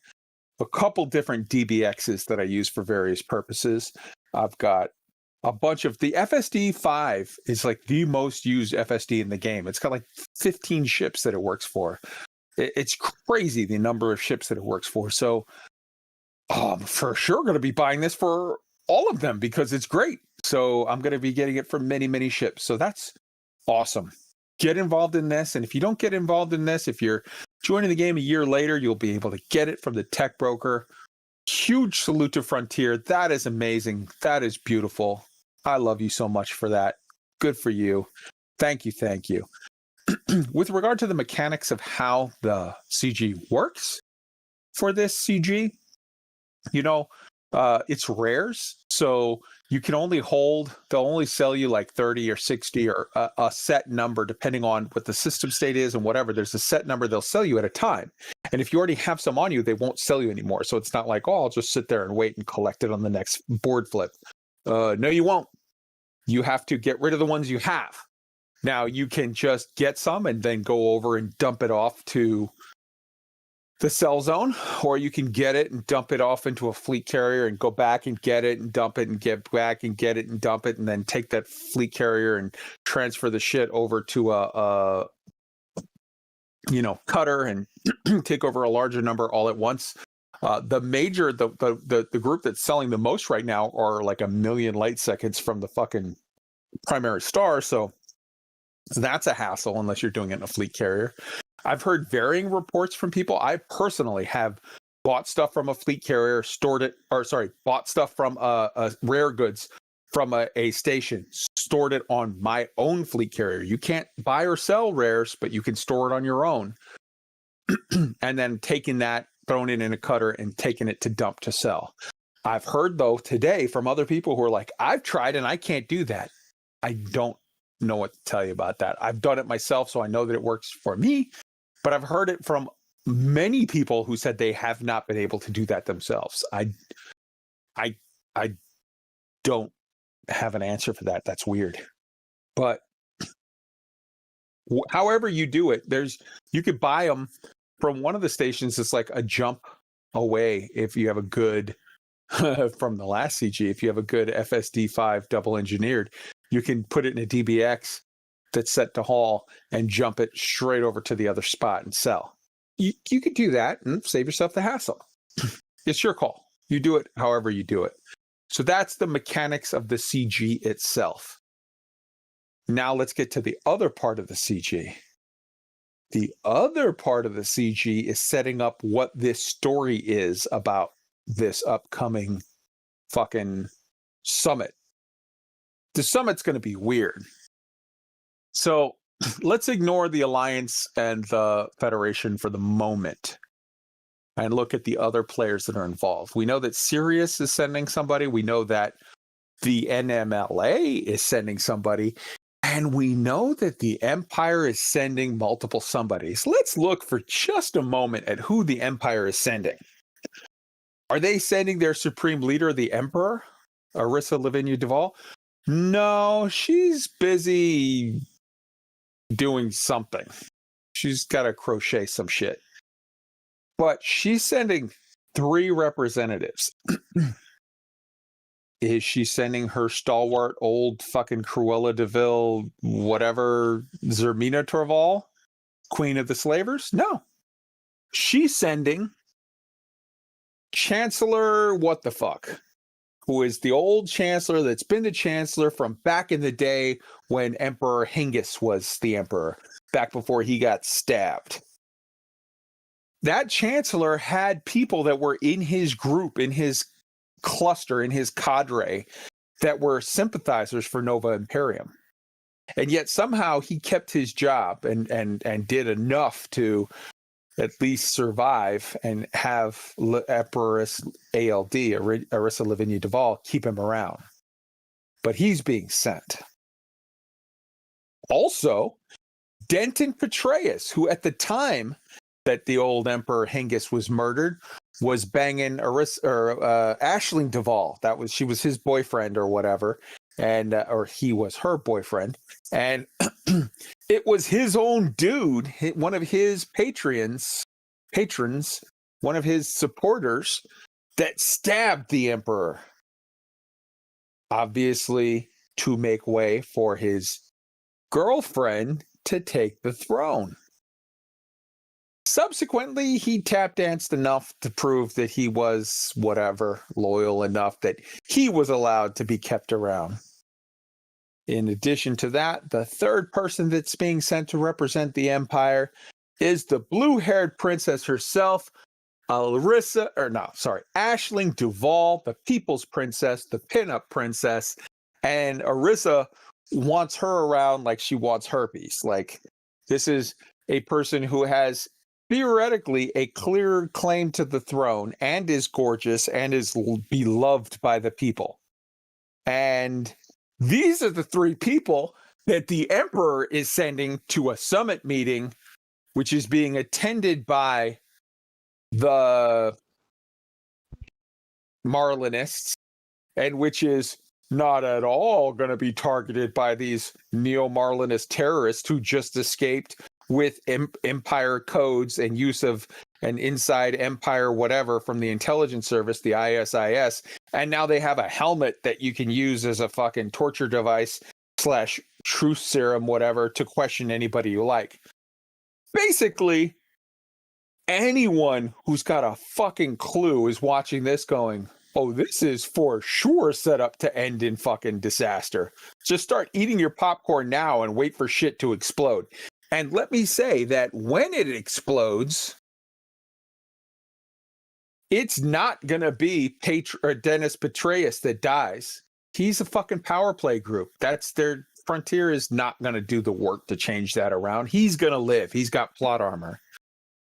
a couple different DBXs that I use for various purposes. I've got a bunch of the FSD 5 is like the most used FSD in the game. It's got like 15 ships that it works for. It's crazy the number of ships that it works for. So I'm for sure going to be buying this for all of them because it's great. So I'm going to be getting it for many, many ships. So that's awesome. Get involved in this. And if you don't get involved in this, if you're joining the game a year later, you'll be able to get it from the tech broker. Huge salute to Frontier. That is amazing. That is beautiful. I love you so much for that. Good for you. Thank you. Thank you. With regard to the mechanics of how the CG works for this CG, you know, it's rares. So you can only hold, they'll only sell you like 30 or 60 or a set number, depending on what the system state is and whatever. There's a set number they'll sell you at a time. And if you already have some on you, they won't sell you anymore. So it's not like, oh, I'll just sit there and wait and collect it on the next board flip. No, you won't. You have to get rid of the ones you have. Now, you can just get some and then go over and dump it off to the sell zone, or you can get it and dump it off into a fleet carrier and go back and get it and dump it and get back and get it and dump it, and then take that fleet carrier and transfer the shit over to a cutter and take over a larger number all at once. The group that's selling the most right now are like 1 million light seconds from the fucking primary star. So that's a hassle unless you're doing it in a fleet carrier. I've heard varying reports from people. I personally have bought stuff from a fleet carrier, bought stuff from a rare goods from a station, stored it on my own fleet carrier. You can't buy or sell rares, but you can store it on your own. And then taking that, throwing it in a cutter and taking it to dump to sell. I've heard though today from other people who are like, I've tried and I can't do that. I don't know what to tell you about that. I've done it myself, so I know that it works for me, but I've heard it from many people who said they have not been able to do that themselves. I don't have an answer for that. That's weird. But However you do it, you could buy them from one of the stations. It's like a jump away if you have a good from the last CG. If you have a good FSD5 double engineered, you can put it in a DBX that's set to haul and jump it straight over to the other spot and sell. You could do that and save yourself the hassle. It's your call. You do it however you do it. So that's the mechanics of the CG itself. Now let's get to the other part of the CG. The other part of the CG is setting up what this story is about this upcoming fucking summit. The summit's going to be weird. So let's ignore the Alliance and the Federation for the moment and look at the other players that are involved. We know that Sirius is sending somebody. We know that the NMLA is sending somebody. And we know that the Empire is sending multiple somebodies. Let's look for just a moment at who the Empire is sending. Are they sending their supreme leader, the Emperor, Arissa Lavinia Duval? No, she's busy doing something. She's got to crochet some shit. But she's sending 3 representatives. Is she sending her stalwart old fucking Cruella DeVille, whatever, Zermina Torval, Queen of the Slavers? No. She's sending Chancellor what the fuck, who is the old Chancellor that's been the Chancellor from back in the day when Emperor Hengist was the Emperor, back before he got stabbed. That Chancellor had people that were in his group, in his cluster, in his cadre, that were sympathizers for Nova Imperium. And yet somehow he kept his job and did enough to at least survive and have Empress ALD, Arissa Lavinia Duval, keep him around. But he's being sent. Also, Denton Petraeus, who at the time that the old Emperor Hengist was murdered, was banging Aisling Duval. She was his boyfriend or whatever, and or he was her boyfriend, and it was his own dude, one of his patrons, one of his supporters, that stabbed the Emperor, obviously to make way for his girlfriend to take the throne. Subsequently, he tap danced enough to prove that he was whatever, loyal enough that he was allowed to be kept around. In addition to that, the third person that's being sent to represent the Empire is the blue-haired princess herself, Aisling Duval, the People's Princess, the pinup princess, and Arissa wants her around like she wants herpes. Like, this is a person who has theoretically a clear claim to the throne and is gorgeous and is beloved by the people. And these are the 3 people that the Emperor is sending to a summit meeting, which is being attended by the Marlinists, and which is not at all going to be targeted by these neo-Marlinist terrorists who just escaped with Empire codes and use of an inside Empire whatever from the intelligence service, the ISIS, and now they have a helmet that you can use as a fucking torture device / truth serum whatever to question anybody you like. Basically, anyone who's got a fucking clue is watching this going, oh, this is for sure set up to end in fucking disaster. Just start eating your popcorn now and wait for shit to explode. And let me say that when it explodes, it's not going to be Dennis Petraeus that dies. He's a fucking power play group. That's their Frontier is not going to do the work to change that around. He's going to live. He's got plot armor.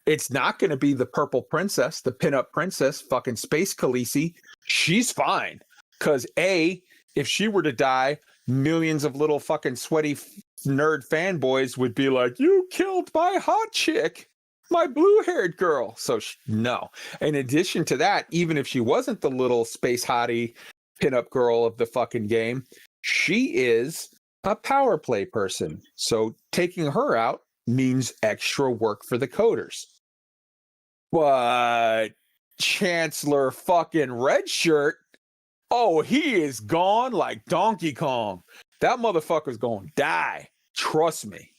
It's not going to be the purple princess, the pinup princess, fucking Space Khaleesi. She's fine. Because A, if she were to die, millions of little fucking sweaty nerd fanboys would be like, you killed my hot chick, my blue-haired girl. So no. In addition to that, even if she wasn't the little space hottie pinup girl of the fucking game, she is a power play person. So taking her out means extra work for the coders. But Chancellor fucking Redshirt, oh, he is gone like Donkey Kong. That motherfucker's gonna die. Trust me.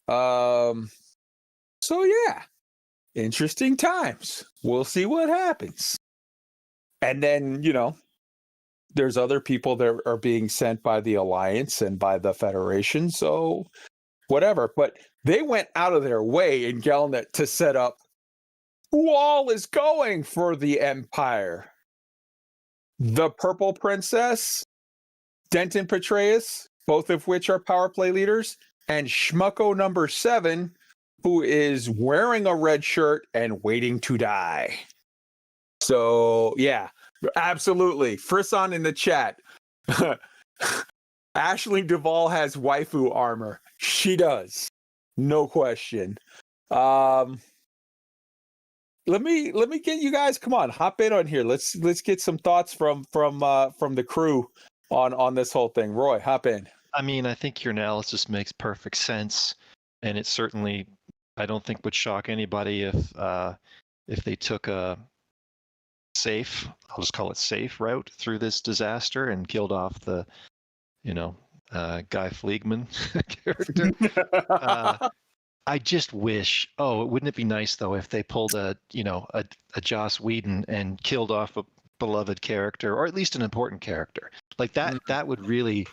So yeah, interesting times. We'll see what happens. And then, you know, there's other people that are being sent by the Alliance and by the Federation, so whatever. But they went out of their way in Galnet to set up who all is going for the Empire. The Purple Princess, Denton Petraeus, both of which are power play leaders, and Schmucko number 7, who is wearing a red shirt and waiting to die. So, yeah, absolutely. Frisson in the chat. Aisling Duvall has waifu armor. She does. No question. Let me get you guys. Come on, hop in on here. Let's get some thoughts from the crew on this whole thing. Roy, hop in. I mean, I think your analysis makes perfect sense, and it certainly, I don't think would shock anybody if they took a safe, I'll just call it safe route through this disaster and killed off the, Guy Fleegman character. I just wish, wouldn't it be nice though if they pulled a Joss Whedon and killed off a beloved character, or at least an important character like that? That would really,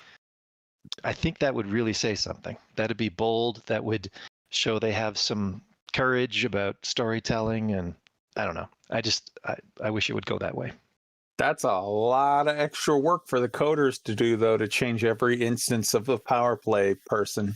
I think that would really say something. That'd be bold. That would show they have some courage about storytelling, and I don't know. I wish it would go that way. That's a lot of extra work for the coders to do, though, to change every instance of the power play person.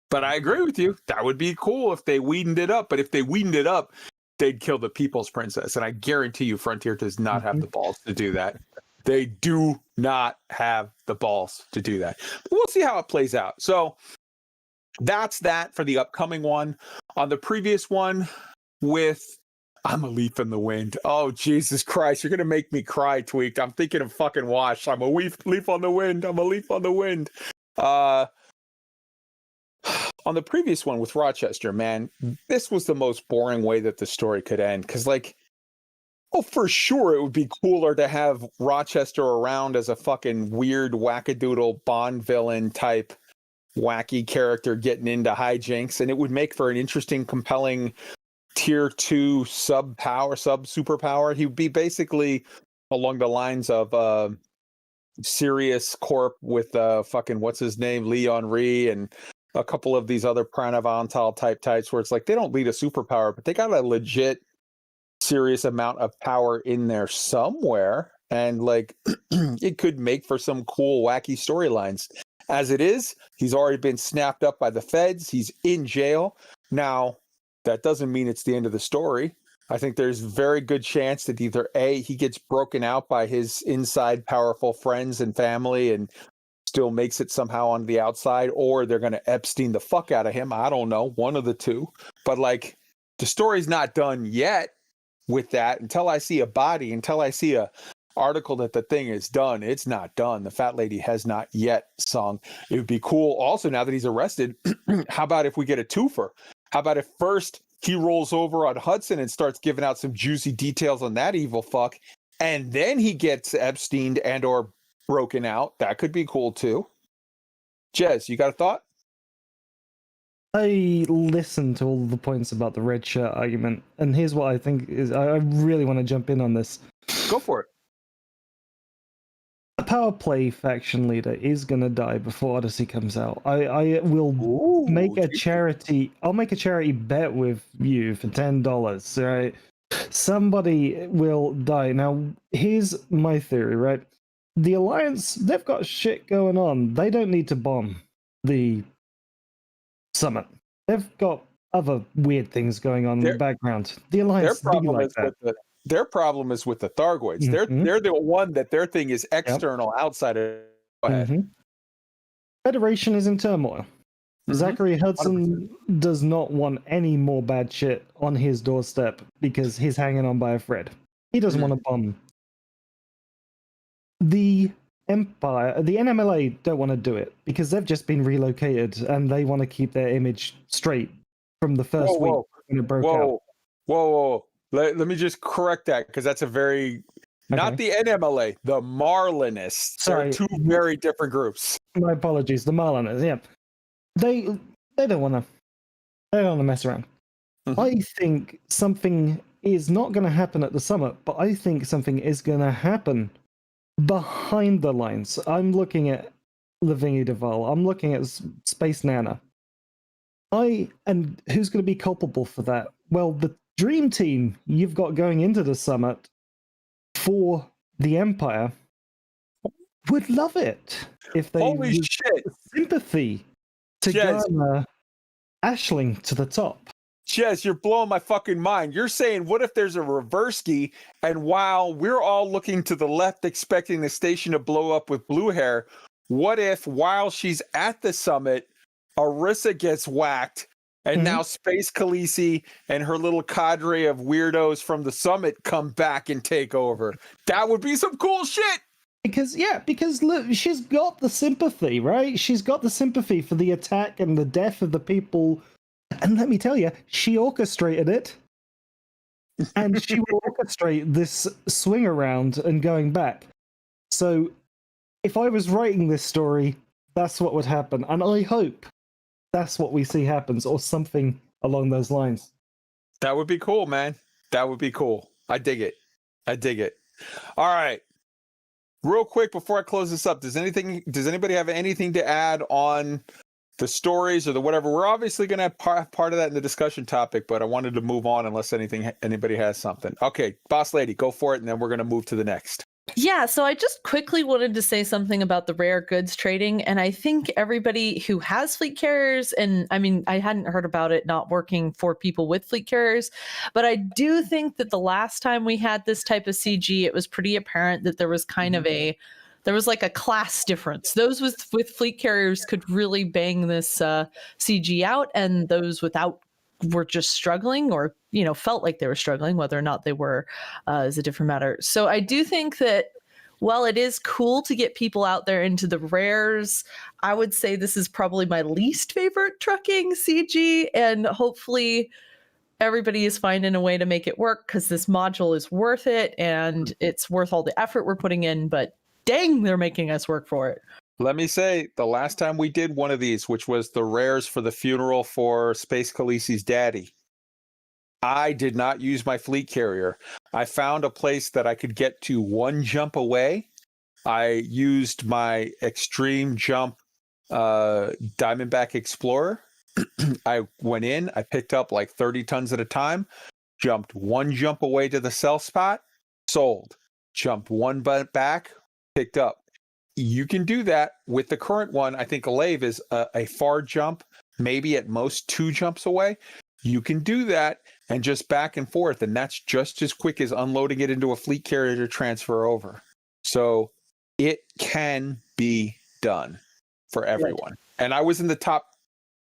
But I agree with you. That would be cool if they weedened it up. But if they weedened it up, they'd kill the People's Princess. And I guarantee you Frontier does not have the balls to do that. They do not have the balls to do that. But we'll see how it plays out. So that's that for the upcoming one. On the previous one with I'm a leaf in the wind. Oh, Jesus Christ. You're going to make me cry, Tweaked. I'm thinking of fucking Wash. I'm a leaf on the wind. I'm a leaf on the wind. On the previous one with Rochester, man, this was the most boring way that the story could end. Because, for sure it would be cooler to have Rochester around as a fucking weird wackadoodle Bond villain type wacky character getting into hijinks. And it would make for an interesting, compelling tier 2 sub superpower. He would be basically along the lines of Sirius Corp with fucking what's his name, Leon Rhee, and a couple of these other Pranavantal types where it's like they don't lead a superpower, but they got a legit serious amount of power in there somewhere, and it could make for some cool wacky storylines. As it is, he's already been snapped up by the feds. He's in jail now. That doesn't mean it's the end of the story. I think there's very good chance that either A, he gets broken out by his inside powerful friends and family and still makes it somehow on the outside, or they're going to Epstein the fuck out of him. I don't know, one of the two. But the story's not done yet with that. Until I see a body, until I see a article that the thing is done, it's not done. The fat lady has not yet sung. It would be cool also, now that he's arrested, how about if we get a twofer? How about if first he rolls over on Hudson and starts giving out some juicy details on that evil fuck, and then he gets Epsteined and or broken out? That could be cool too. Jez, you got a thought? I listened to all the points about the red shirt argument, and here's what I think is, I really want to jump in on this. Go for it. A power play faction leader is gonna die before Odyssey comes out. I will make a charity. I'll make a charity bet with you for $10. Right? Somebody will die. Now, here's my theory. Right? The Alliance, they've got shit going on. They don't need to bomb the summit. They've got other weird things going on in the background. The Alliance do like that. Their problem is with the Thargoids. Mm-hmm. They're the one that their thing is external, outside of. Go ahead. Mm-hmm. Federation is in turmoil. Mm-hmm. Zachary Hudson does not want any more bad shit on his doorstep because he's hanging on by a thread. He doesn't want to bomb. The Empire, the NMLA don't want to do it because they've just been relocated and they want to keep their image straight from the first week when it broke out. Whoa. Let me just correct that because that's a very not the NMLA, the Marlinists. Sorry. They're two very different groups. My apologies, the Marlins. Yeah, they don't want to. They don't want to mess around. I think something is not going to happen at the summit, but I think something is going to happen behind the lines. I'm looking at Lavinia Duval. I'm looking at Space Nana. And who's going to be culpable for that? Well, the dream team you've got going into the summit for the Empire would love it if they Holy shit! Sympathy to garner Ashling to the top. Jez, you're blowing my fucking mind. You're saying, what if there's a reverse-ski, and while we're all looking to the left expecting the station to blow up with blue hair, what if while she's at the summit, Arissa gets whacked, and now Space Khaleesi and her little cadre of weirdos from the summit come back and take over? That would be some cool shit! Because look, she's got the sympathy, right? She's got the sympathy for the attack and the death of the people. And let me tell you, she orchestrated it. And she will orchestrate this swing around and going back. So if I was writing this story, that's what would happen. And I hope that's what we see happens, or something along those lines. That would be cool, man. That would be cool. I dig it. All right. Real quick before I close this up, does anybody have anything to add on the stories or the whatever? We're obviously going to have part of that in the discussion topic, but I wanted to move on unless anybody has something. Okay, Boss Lady, go for it, and then we're going to move to the next. Yeah, so I just quickly wanted to say something about the rare goods trading, and I think everybody who has fleet carriers, and I mean, I hadn't heard about it not working for people with fleet carriers, but I do think that the last time we had this type of CG, it was pretty apparent that there was kind of there was like a class difference. Those with fleet carriers could really bang this CG out, and those without were just struggling, or felt like they were struggling. Whether or not they were is a different matter. So I do think that while it is cool to get people out there into the rares, I would say this is probably my least favorite trucking CG, and hopefully everybody is finding a way to make it work, because this module is worth it and it's worth all the effort we're putting in, but dang, they're making us work for it. Let me say, the last time we did one of these, which was the rares for the funeral for Space Khaleesi's daddy, I did not use my fleet carrier. I found a place that I could get to one jump away. I used my extreme jump Diamondback Explorer. I went in, I picked up like 30 tons at a time, jumped one jump away to the sell spot, sold, jumped one back, picked up. You can do that with the current one. I think Lave is a far jump, maybe at most 2 jumps away. You can do that and just back and forth, and that's just as quick as unloading it into a fleet carrier to transfer over. So it can be done for everyone. And I was in the top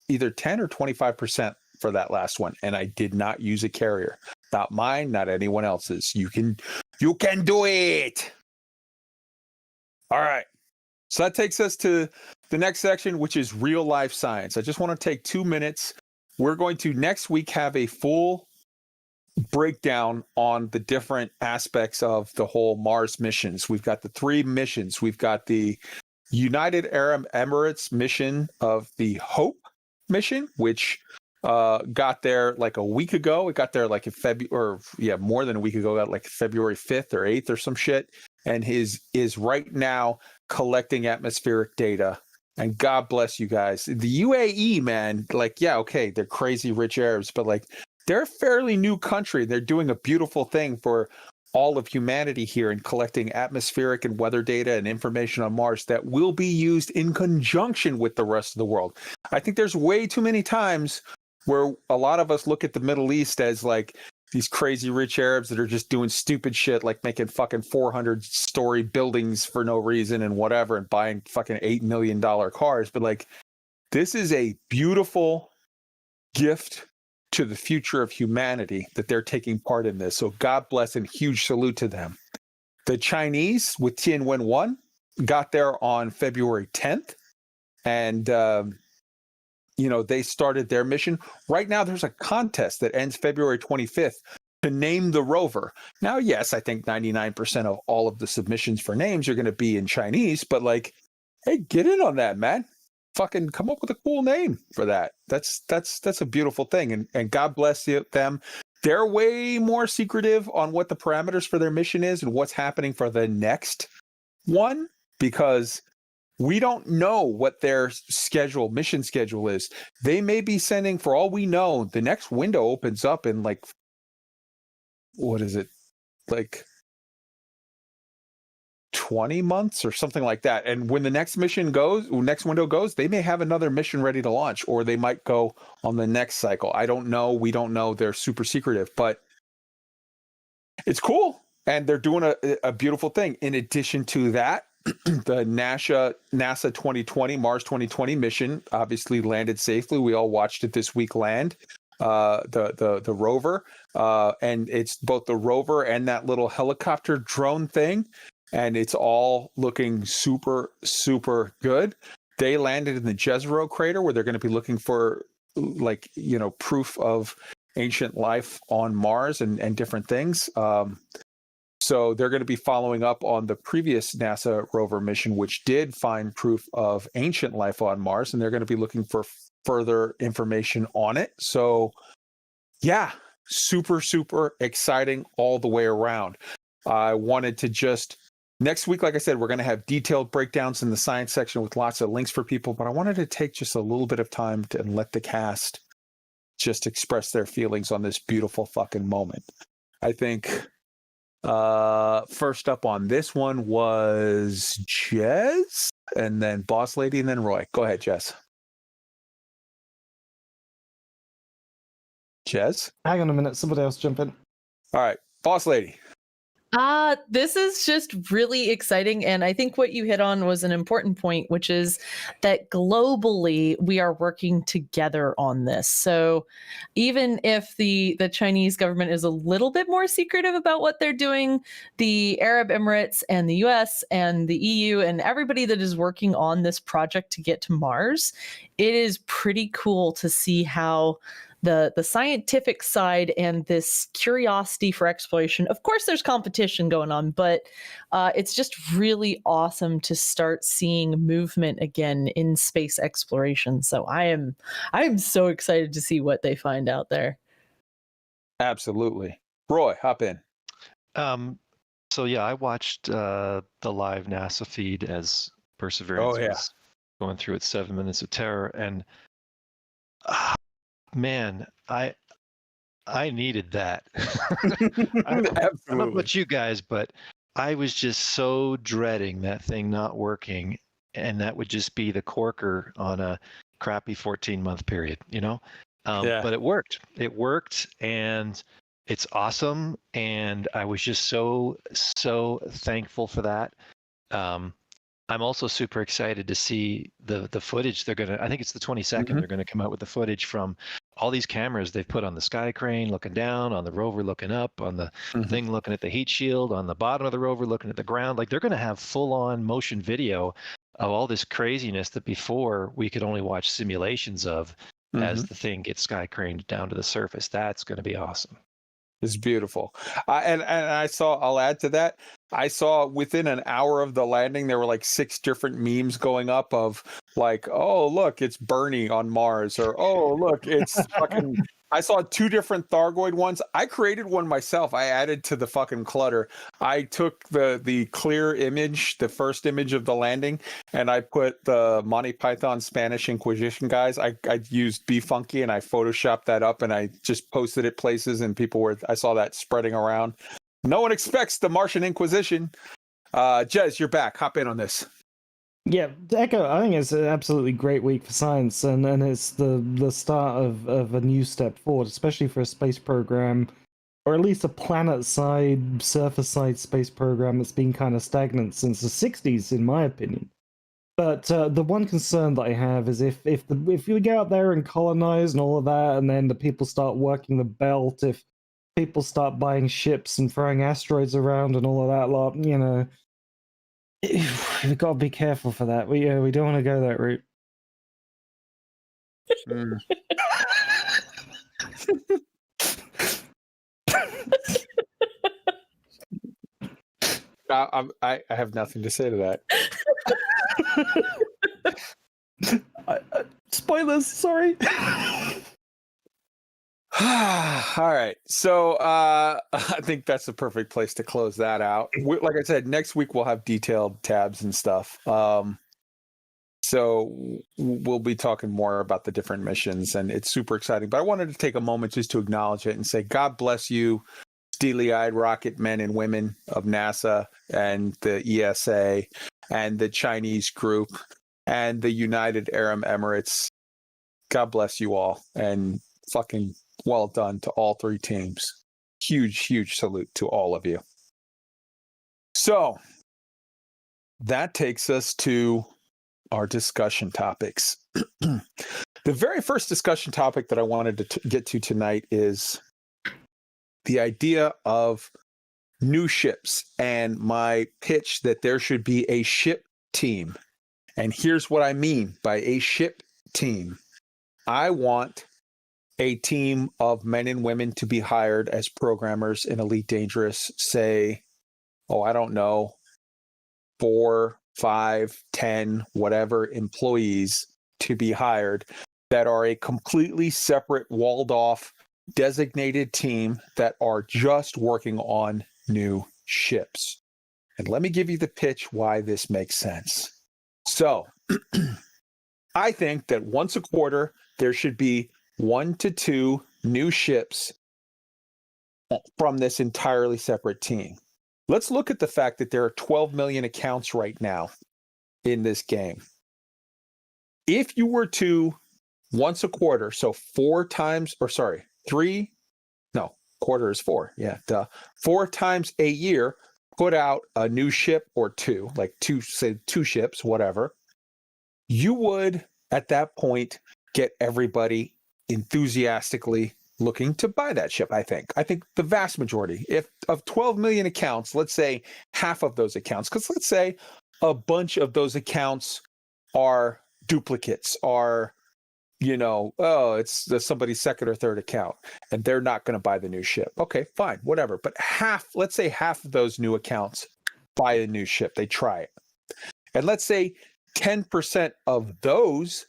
either 10 or 25% for that last one, and I did not use a carrier. Not mine, not anyone else's. You can do it. All right. So that takes us to the next section, which is real life science. I just want to take 2 minutes. We're going to next week have a full breakdown on the different aspects of the whole Mars missions. We've got the 3 missions. We've got the United Arab Emirates mission of the Hope mission, which got there like a week ago. It got there like in February, more than a week ago, got like February 5th or 8th or some shit, and is right now collecting atmospheric data. And God bless you guys. The UAE, man, like, yeah, okay, they're crazy rich Arabs, but like, they're a fairly new country. They're doing a beautiful thing for all of humanity here in collecting atmospheric and weather data and information on Mars that will be used in conjunction with the rest of the world. I think there's way too many times where a lot of us look at the Middle East as like these crazy rich Arabs that are just doing stupid shit, like making fucking 400-story buildings for no reason and whatever, and buying fucking $8 million cars. But like, this is a beautiful gift to the future of humanity that they're taking part in this. So God bless and huge salute to them. The Chinese with Tianwen-1, got there on February 10th, and they started their mission. Right now, there's a contest that ends February 25th to name the rover. Now, yes, I think 99% of all of the submissions for names are going to be in Chinese, but like, hey, get in on that, man. Fucking come up with a cool name for that. That's a beautiful thing, and God bless them. They're way more secretive on what the parameters for their mission is and what's happening for the next one, because we don't know what their mission schedule is. They may be sending, for all we know, the next window opens up in like, what is it? Like 20 months or something like that. And when the next window goes, they may have another mission ready to launch, or they might go on the next cycle. I don't know. We don't know. They're super secretive, but it's cool. And they're doing a beautiful thing. In addition to that, the NASA 2020, Mars 2020 mission obviously landed safely. We all watched it this week land, the rover. And it's both the rover and that little helicopter drone thing. And it's all looking super, super good. They landed in the Jezero crater, where they're going to be looking for proof of ancient life on Mars and different things. So they're going to be following up on the previous NASA rover mission, which did find proof of ancient life on Mars, and they're going to be looking for further information on it. So yeah, super, super exciting all the way around. I wanted to just, next week, like I said, we're going to have detailed breakdowns in the science section with lots of links for people, but I wanted to take just a little bit of time and let the cast just express their feelings on this beautiful fucking moment. I think first up on this one was Jez, and then Boss Lady, and then Roy. Go ahead, Jez. Jez? Hang on a minute, somebody else jump in. All right, Boss Lady. This is just really exciting. And I think what you hit on was an important point, which is that globally we are working together on this. So even if the Chinese government is a little bit more secretive about what they're doing, the Arab Emirates and the US and the EU and everybody that is working on this project to get to Mars, it is pretty cool to see how the scientific side and this curiosity for exploration. Of course, there's competition going on, but it's just really awesome to start seeing movement again in space exploration. So I am so excited to see what they find out there. Absolutely. Roy, hop in. So yeah, I watched the live NASA feed as Perseverance was going through its 7 minutes of terror, and man, I needed that. I don't know about you guys, but I was just so dreading that thing not working, and that would just be the corker on a crappy 14-month period, But it worked. It worked, and it's awesome, and I was just so thankful for that. I'm also super excited to see the footage. I think it's the 22nd, they're gonna come out with the footage from all these cameras they've put on the sky crane looking down, on the rover looking up, on the thing looking at the heat shield, on the bottom of the rover looking at the ground. Like, they're gonna have full-on motion video of all this craziness that before we could only watch simulations of as the thing gets sky craned down to the surface. That's gonna be awesome. It's beautiful. And I'll add to that. I saw within an hour of the landing, there were like 6 different memes going up of like, oh, look, it's Bernie on Mars, or, oh, look, it's fucking, I saw 2 different Thargoid ones. I created one myself. I added to the fucking clutter. I took the clear image, the first image of the landing, and I put the Monty Python Spanish Inquisition guys. I used Be Funky, and I photoshopped that up, and I just posted it places, and I saw that spreading around. No one expects the Martian Inquisition. Jez, you're back. Hop in on this. Yeah, Echo, I think it's an absolutely great week for science, and it's the start of a new step forward, especially for a space program, or at least a planet-side, surface-side space program that's been kind of stagnant since the 60s, in my opinion. But the one concern that I have is if you go out there and colonize and all of that, and then the people start working the belt, if people start buying ships and throwing asteroids around and all of that lot, We've got to be careful for that. We don't want to go that route. Mm. I have nothing to say to that. Spoilers, sorry. All right. So I think that's the perfect place to close that out. Like I said, next week we'll have detailed tabs and stuff. So we'll be talking more about the different missions, and it's super exciting. But I wanted to take a moment just to acknowledge it and say, God bless you, steely-eyed rocket men and women of NASA and the ESA and the Chinese group and the United Arab Emirates. God bless you all, and fucking well done to all three teams. Huge salute to all of you. So that takes us to our discussion topics. The very first discussion topic that I wanted to get to tonight is the idea of new ships and my pitch that there should be a ship team. And here's what I mean by a ship team. I want a team of men and women to be hired as programmers in Elite Dangerous, say, I don't know, 4, 5, 10, whatever employees to be hired that are a completely separate, walled off, designated team that are just working on new ships. And let me give you the pitch why this makes sense. So I think that once a quarter, there should be 1 to 2 new ships from this entirely separate team. Let's look at the fact that there are 12 million accounts right now in this game. If you were to once a quarter, so 4 times, or sorry, 3, no, quarter is 4. Yeah, 4 times a year, put out a new ship or 2, like 2 ships, whatever. You would, at that point, get everybody enthusiastically looking to buy that ship. I think the vast majority, if of 12 million accounts, let's say half of those accounts, because let's say a bunch of those accounts are duplicates, are, it's somebody's second or third account and they're not going to buy the new ship. Okay, fine, whatever. But let's say half of those new accounts buy a new ship. They try it. And let's say 10% of those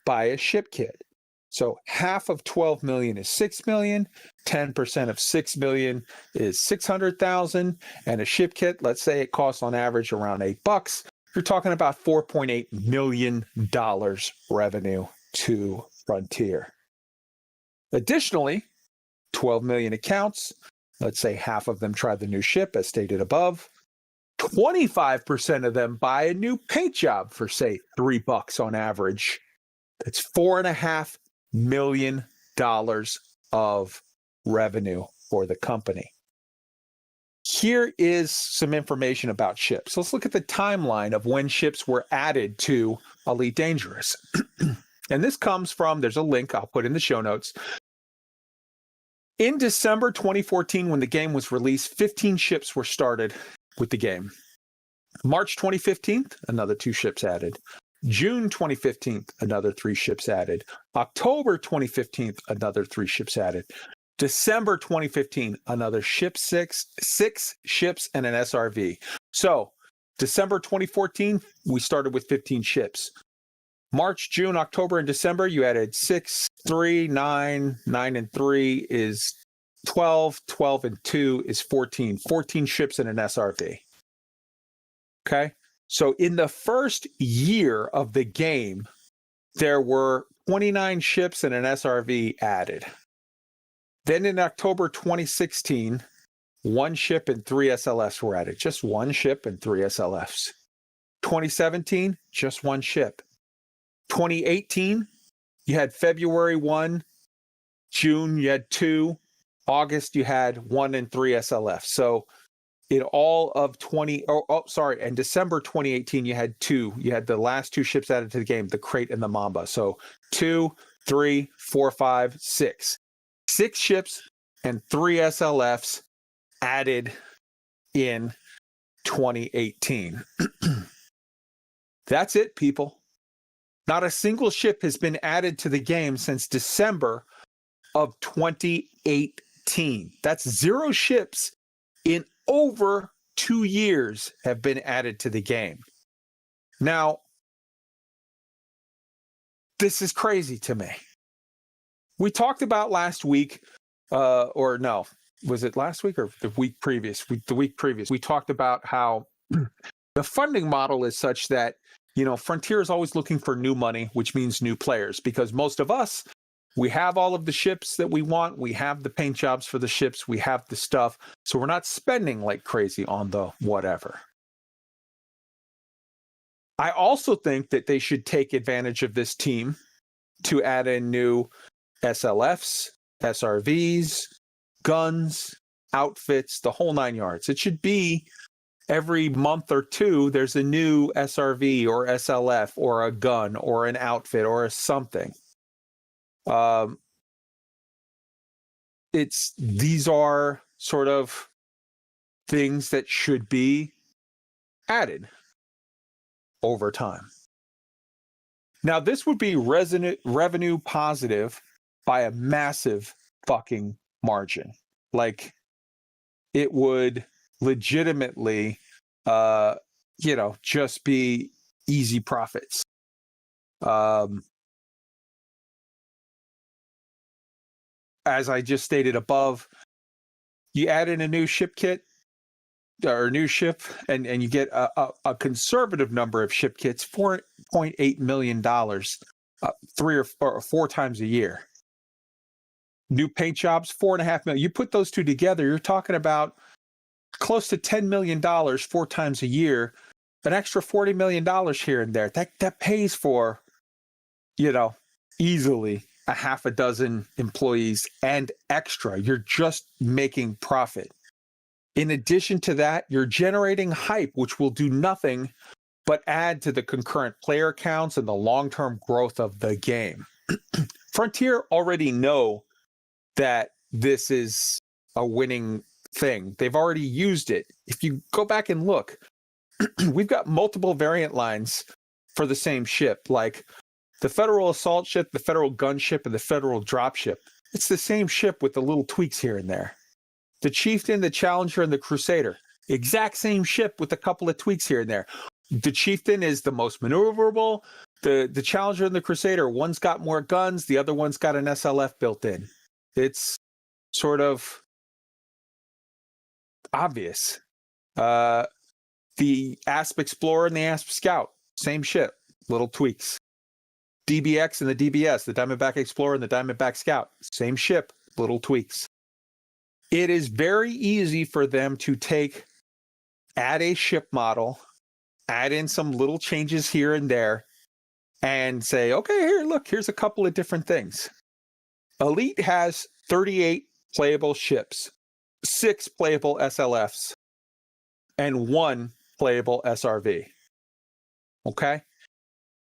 buy a ship kit. So half of 12 million is 6 million, 10% of 6 million is 600,000, and a ship kit, let's say it costs on average around $8. You're talking about $4.8 million revenue to Frontier. Additionally, 12 million accounts, let's say half of them try the new ship as stated above. 25% of them buy a new paint job for, say, $3 on average. That's $4.5 million of revenue for the company. Here is some information about ships. Let's look at the timeline of when ships were added to Elite Dangerous. And this comes from, there's a link I'll put in the show notes. In December 2014, when the game was released, 15 ships were started with the game. March 2015, another 2 ships added. June 2015, another 3 ships added. October 2015, another 3 ships added. December 2015, another 6 ships and an SRV. So December 2014, we started with 15 ships. March, June, October, and December, you added 6, 3, 9, 9 and 3 is 12, 12 and 2 is 14. 14 ships and an SRV. Okay? So in the first year of the game, there were 29 ships and an SRV added. Then in October 2016, 1 ship and 3 SLFs were added. Just 1 ship and 3 SLFs. 2017, just 1 ship. 2018, you had February 1, June, you had 2, August, you had 1 and 3 SLFs. So in all of and December 2018, you had 2. You had the last 2 ships added to the game, the Crate and the Mamba. So 2, 3, 4, 5, 6. 6 ships and 3 SLFs added in 2018. That's it, people. Not a single ship has been added to the game since December of 2018. That's 0 ships in over 2 years have been added to the game. Now, this is crazy to me. We talked about last week, or no, was it last week or the week previous? The week previous, we talked about how the funding model is such that, you know, Frontier is always looking for new money, which means new players, because most of us, we have all of the ships that we want. We have the paint jobs for the ships. We have the stuff. So we're not spending like crazy on the whatever. I also think that they should take advantage of this team to add in new SLFs, SRVs, guns, outfits, the whole 9 yards. It should be every month or two, there's a new SRV or SLF or a gun or an outfit or a something. These are sort of things that should be added over time. Now, this would be revenue positive by a massive fucking margin. Like, it would legitimately, just be easy profits. As I just stated above, you add in a new ship kit or a new ship, and you get a conservative number of ship kits, $4.8 million, 3 or 4 times a year. New paint jobs, $4.5 million. You put those two together, you're talking about close to $10 million 4 times a year, an extra $40 million here and there. That pays for, easily a half a dozen employees and extra. You're just making profit. In addition to that, you're generating hype, which will do nothing but add to the concurrent player counts and the long-term growth of the game. Frontier already know that this is a winning thing. They've already used it. If you go back and look, we've got multiple variant lines for the same ship, like the Federal Assault Ship, the Federal Gunship, and the Federal Dropship. It's the same ship with the little tweaks here and there. The Chieftain, the Challenger, and the Crusader. Exact same ship with a couple of tweaks here and there. The Chieftain is the most maneuverable. The Challenger and the Crusader, one's got more guns, the other one's got an SLF built in. It's sort of obvious. The Asp Explorer and the Asp Scout, same ship, little tweaks. DBX and the DBS, the Diamondback Explorer and the Diamondback Scout, same ship, little tweaks. It is very easy for them to add a ship model, add in some little changes here and there, and say, okay, here's a couple of different things. Elite has 38 playable ships, 6 playable SLFs, and 1 playable SRV. Okay?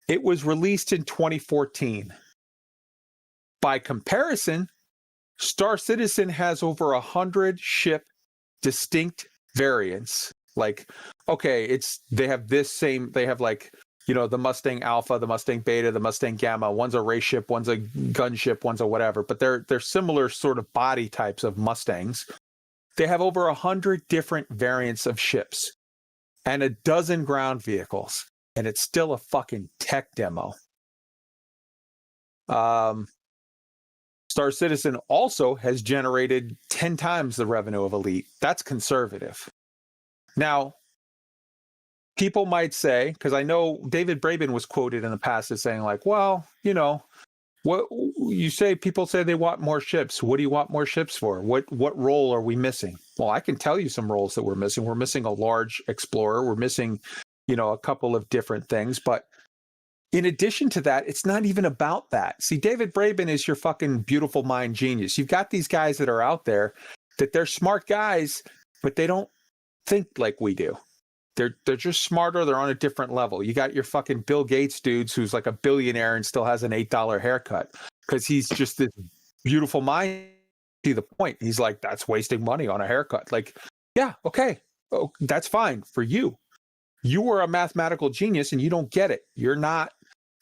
It was released in 2014. By comparison, Star Citizen has over 100 ship distinct variants. Like, okay, they have the Mustang Alpha, the Mustang Beta, the Mustang Gamma. One's a race ship, one's a gunship, one's a whatever, but they're similar sort of body types of Mustangs. They have over 100 different variants of ships and a dozen ground vehicles, and it's still a fucking tech demo. Star Citizen also has generated 10 times the revenue of Elite. That's conservative. Now, people might say, because I know David Braben was quoted in the past as saying, like, well, what you say, people say they want more ships. What do you want more ships for? What role are we missing? Well, I can tell you some roles that we're missing. We're missing a large explorer. We're missing, a couple of different things. But in addition to that, it's not even about that. See, David Braben is your fucking beautiful mind genius. You've got these guys that are out there that they're smart guys, but they don't think like we do. They're just smarter. They're on a different level. You got your fucking Bill Gates dudes who's like a billionaire and still has an $8 haircut because he's just this beautiful mind. See the point? He's like, that's wasting money on a haircut. Like, yeah, okay. oh, that's fine for you. You are a mathematical genius and you don't get it. You're not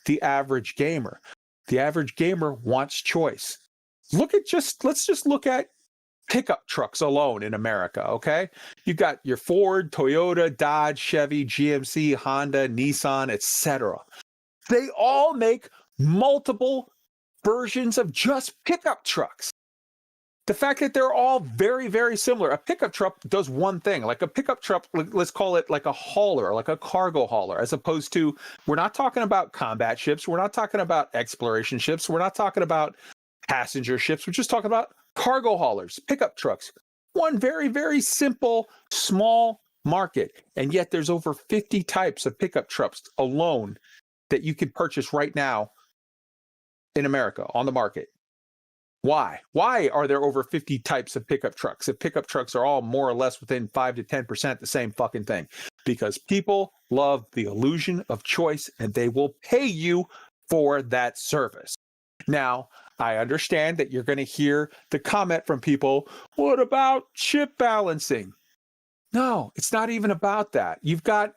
the average gamer. The average gamer wants choice. Let's just look at pickup trucks alone in America, okay? You got your Ford, Toyota, Dodge, Chevy, GMC, Honda, Nissan, etc. They all make multiple versions of just pickup trucks. The fact that they're all very, very similar. A pickup truck does one thing. Like a pickup truck, let's call it like a hauler, like a cargo hauler, as opposed to, we're not talking about combat ships. We're not talking about exploration ships. We're not talking about passenger ships. We're just talking about cargo haulers, pickup trucks. One very, very simple, small market. And yet there's over 50 types of pickup trucks alone that you can purchase right now in America on the market. Why? Why are there over 50 types of pickup trucks? If pickup trucks are all more or less within 5 to 10% the same fucking thing. Because people love the illusion of choice and they will pay you for that service. Now, I understand that you're going to hear the comment from people, what about ship balancing? No, it's not even about that. You've got,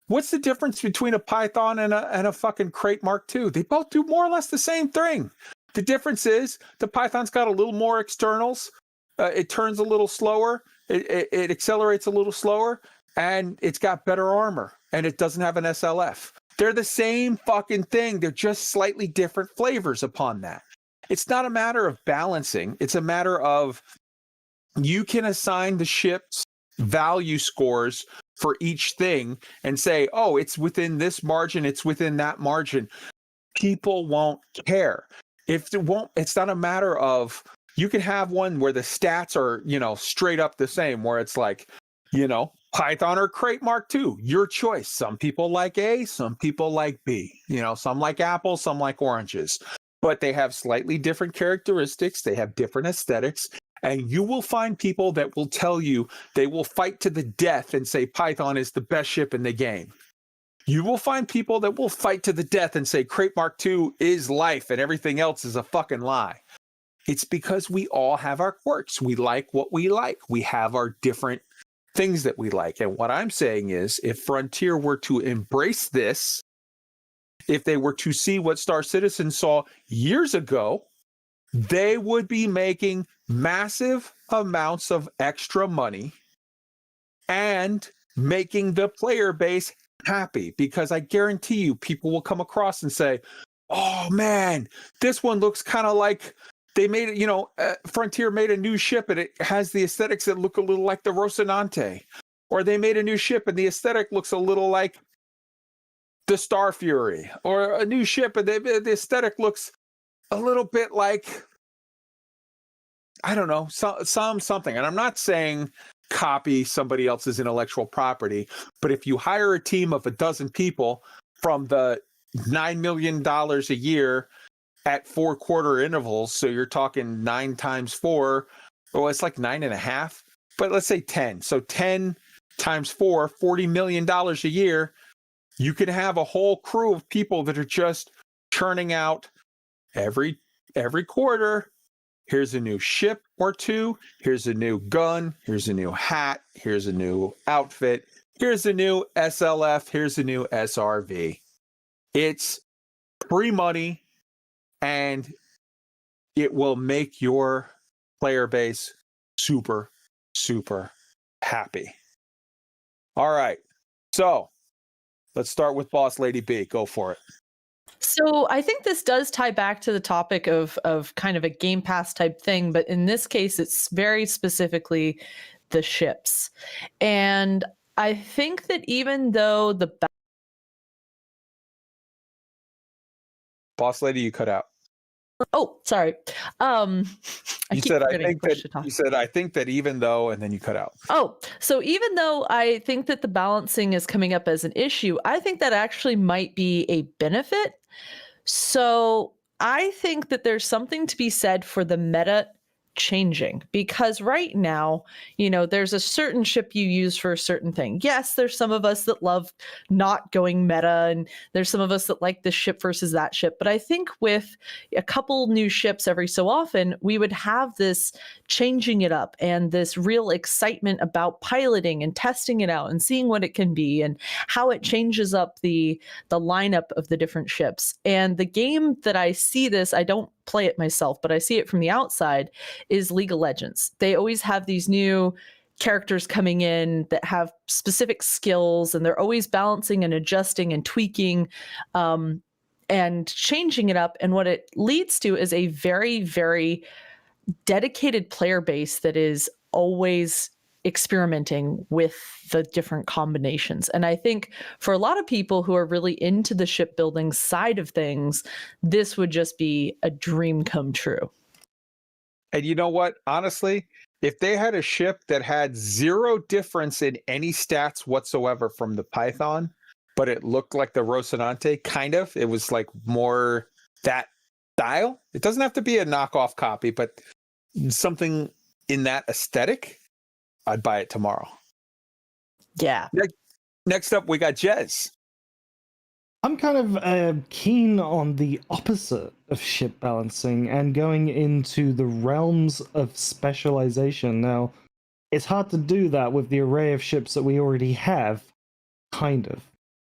what's the difference between a Python and a fucking Crate Mark II? They both do more or less the same thing. The difference is the Python's got a little more externals. It turns a little slower. It accelerates a little slower, and it's got better armor, and it doesn't have an SLF. They're the same fucking thing. They're just slightly different flavors upon that. It's not a matter of balancing. It's a matter of you can assign the ship's value scores for each thing and say, oh, it's within this margin, it's within that margin. People won't care. If it won't, it's not a matter of, you can have one where the stats are, straight up the same, where it's like, Python or Crate Mark II, your choice. Some people like A, some people like B. Some like apples, some like oranges. But they have slightly different characteristics. They have different aesthetics. And you will find people that will tell you they will fight to the death and say Python is the best ship in the game. You will find people that will fight to the death and say Crate Mark II is life and everything else is a fucking lie. It's because we all have our quirks. We like what we like. We have our different things that we like. And what I'm saying is, if Frontier were to embrace this, if they were to see what Star Citizen saw years ago, they would be making massive amounts of extra money and making the player base happy, because I guarantee you people will come across and say, oh man, this one looks kind of like they made it, Frontier made a new ship and it has the aesthetics that look a little like the Rocinante, or they made a new ship and the aesthetic looks a little like the Star Fury, or a new ship and the aesthetic looks a little bit like, I don't know, something. And I'm not saying copy somebody else's intellectual property, but if you hire a team of a dozen people from the $9 million a year at 4-quarter intervals, so you're talking 9 times 4, well, it's like 9.5, but let's say 10. So 10 times 4, $40 million a year. You can have a whole crew of people that are just churning out every quarter. Here's a new ship or two. Here's a new gun. Here's a new hat. Here's a new outfit. Here's a new SLF. Here's a new SRV. It's free money, and it will make your player base super, super happy. All right. So let's start with Boss Lady B. Go for it. So I think this does tie back to the topic of kind of a Game Pass type thing, but in this case, it's very specifically the ships. And I think that even though the Boss Lady, you cut out. Oh, sorry. You said I think that even though, and then you cut out. Oh, so even though I think that the balancing is coming up as an issue, I think that actually might be a benefit. So I think that there's something to be said for the meta changing, because right now, you know, there's a certain ship you use for a certain thing. Yes, there's some of us that love not going meta, and there's some of us that like this ship versus that ship. But I think with a couple new ships every so often, we would have this changing it up and this real excitement about piloting and testing it out and seeing what it can be and how it changes up the lineup of the different ships. And the game that I see this, I don't play it myself, but I see it from the outside, is League of Legends. They always have these new characters coming in that have specific skills, and they're always balancing and adjusting and tweaking and changing it up. And what it leads to is a very, very dedicated player base that is always experimenting with the different combinations. And I think for a lot of people who are really into the shipbuilding side of things, this would just be a dream come true. And you know what? Honestly, if they had a ship that had zero difference in any stats whatsoever from the Python, but it looked like the Rocinante, kind of, it was like more that style. It doesn't have to be a knockoff copy, but something in that aesthetic, I'd buy it tomorrow. Yeah. Next up, we got Jez. I'm kind of keen on the opposite of ship balancing and going into the realms of specialization. Now, it's hard to do that with the array of ships that we already have, kind of.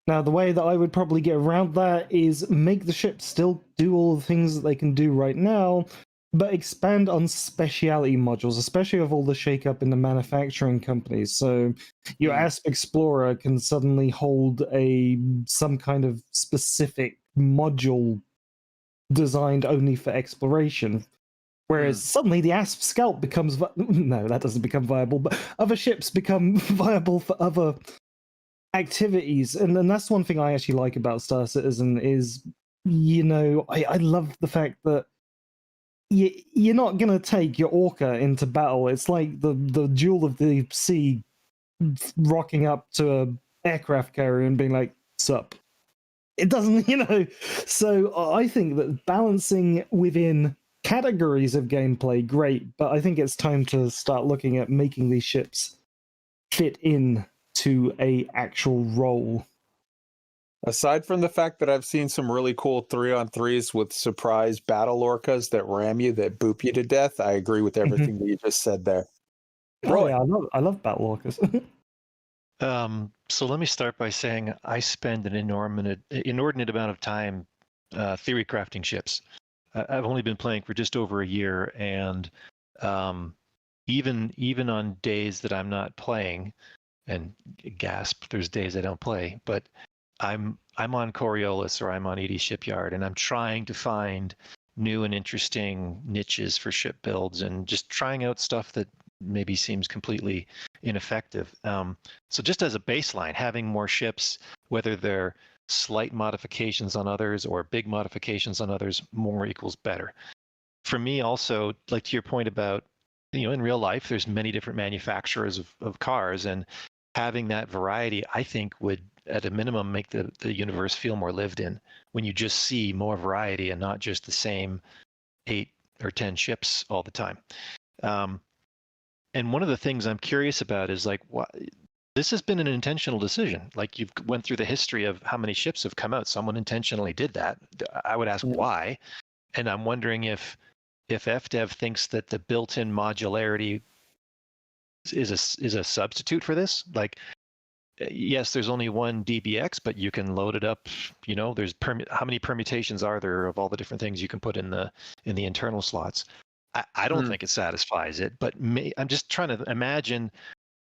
Now, the way that I would probably get around that is make the ships still do all the things that they can do right now, but expand on speciality modules, especially with all the shakeup in the manufacturing companies. So your Asp Explorer can suddenly hold some kind of specific module designed only for exploration. Whereas suddenly the Asp Scout becomes... No, that doesn't become viable, but other ships become viable for other activities. And that's one thing I actually like about Star Citizen is, you know, I love the fact that you're not going to take your Orca into battle. It's like the Jewel of the Sea rocking up to a aircraft carrier and being like, sup. It doesn't, you know. So I think that balancing within categories of gameplay, great, but I think it's time to start looking at making these ships fit in to a actual role. Aside from the fact that I've seen some really cool 3-on-3s with surprise battle orcas that ram you, that boop you to death, I agree with everything that you just said there. Oh, yeah, I love battle orcas. So let me start by saying I spend an inordinate amount of time theory crafting ships. I've only been playing for just over a year, and even on days that I'm not playing, and gasp, there's days I don't play, but I'm on Coriolis or I'm on Edie Shipyard, and I'm trying to find new and interesting niches for ship builds and just trying out stuff that maybe seems completely ineffective. So just as a baseline, having more ships, whether they're slight modifications on others or big modifications on others, more equals better. For me also, like to your point about, you know, in real life, there's many different manufacturers of cars, and having that variety, I think, would at a minimum make the universe feel more lived in when you just see more variety and not just the same 8 or 10 ships all the time. And one of the things I'm curious about is like, this has been an intentional decision. Like, you've went through the history of how many ships have come out. Someone intentionally did that. I would ask why. And I'm wondering if FDev thinks that the built-in modularity is a substitute for this. Like, yes, there's only one DBX, but you can load it up. You know, there's how many permutations are there of all the different things you can put in the internal slots? I don't think it satisfies it, but I'm just trying to imagine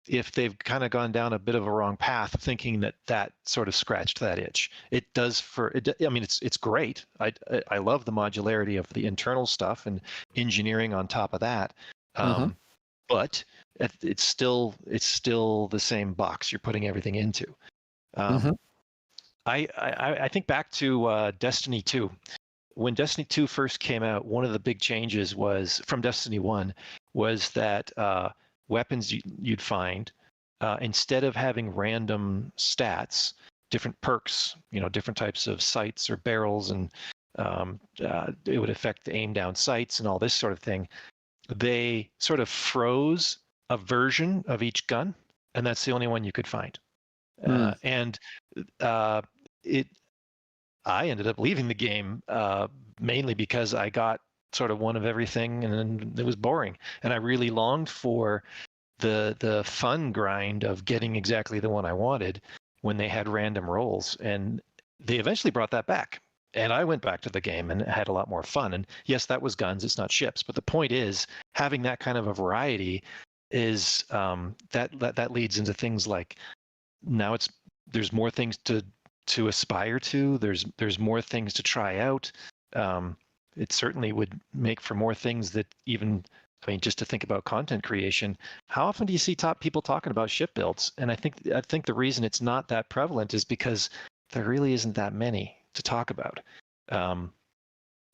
if they've kind of gone down a bit of a wrong path, thinking that sort of scratched that itch. It does I mean, it's great. I love the modularity of the internal stuff and engineering on top of that. But it's still the same box you're putting everything into. I think back to Destiny 2. When Destiny 2 first came out, one of the big changes was from Destiny 1 was that weapons you'd find, instead of having random stats, different perks, you know, different types of sights or barrels, and it would affect the aim down sights and all this sort of thing. they sort of froze a version of each gun, and that's the only one you could find. And I ended up leaving the game mainly because I got sort of one of everything, and it was boring. And I really longed for the fun grind of getting exactly the one I wanted when they had random rolls, and they eventually brought that back. And I went back to the game and had a lot more fun. And yes, that was guns, it's not ships. But the point is, having that kind of a variety is that leads into things like now there's more things to aspire to. There's more things to try out. It certainly would make for more things that even, I mean, just to think about content creation, how often do you see people talking about ship builds? And I think the reason it's not that prevalent is because there really isn't that many to talk about.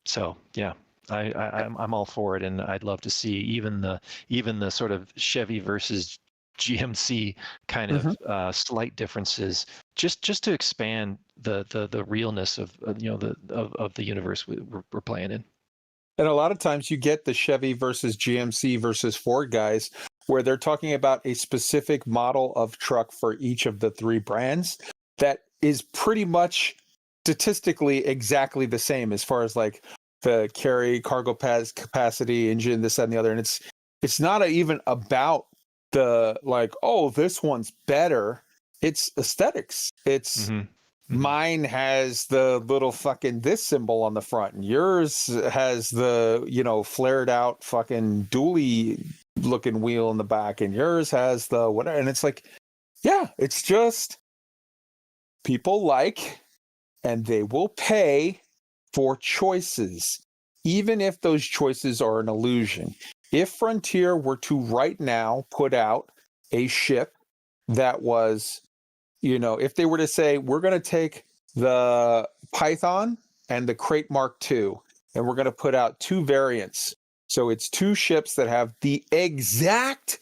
So yeah, I'm all for it, and I'd love to see even the sort of Chevy versus GMC kind of slight differences, just to expand the realness of the universe we're playing in. And a lot of times you get the Chevy versus GMC versus Ford guys where they're talking about a specific model of truck for each of the three brands that is pretty much statistically exactly the same as far as like the cargo capacity, engine, this, that, and the other. And it's not even about the like, oh, this one's better. It's aesthetics. It's mine has the little fucking this symbol on the front, and yours has the, flared out fucking dually looking wheel in the back, and yours has the whatever. And it's like, yeah, it's just people like, and they will pay for choices, even if those choices are an illusion. If Frontier were to right now put out a ship that was, if they were to say, we're going to take the Python and the Crate Mark II, and we're going to put out two variants. So it's two ships that have the exact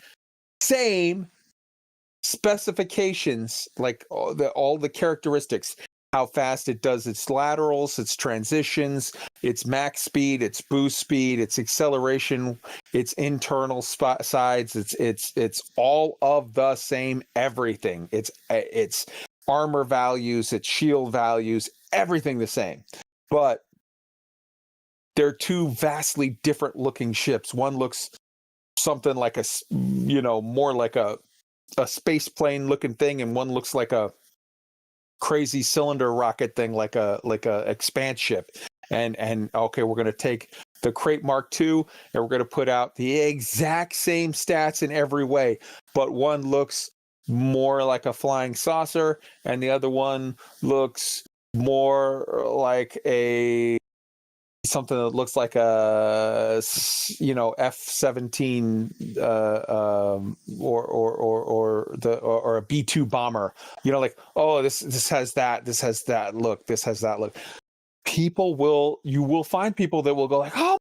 same specifications, like all the characteristics, how fast it does its laterals, its transitions, its max speed, its boost speed, its acceleration, its internal sides, it's all of the same everything. It's armor values, its shield values, everything the same. But they're two vastly different looking ships. One looks something like more like a space plane looking thing, and one looks like a crazy cylinder rocket thing, like a Expanse ship. And okay, we're going to take the Crate Mark II and we're going to put out the exact same stats in every way, but one looks more like a flying saucer and the other one looks more like something that looks like a F-17 or a B-2 bomber, like, oh, this has that look, this has that look. You will find people that will go like, oh,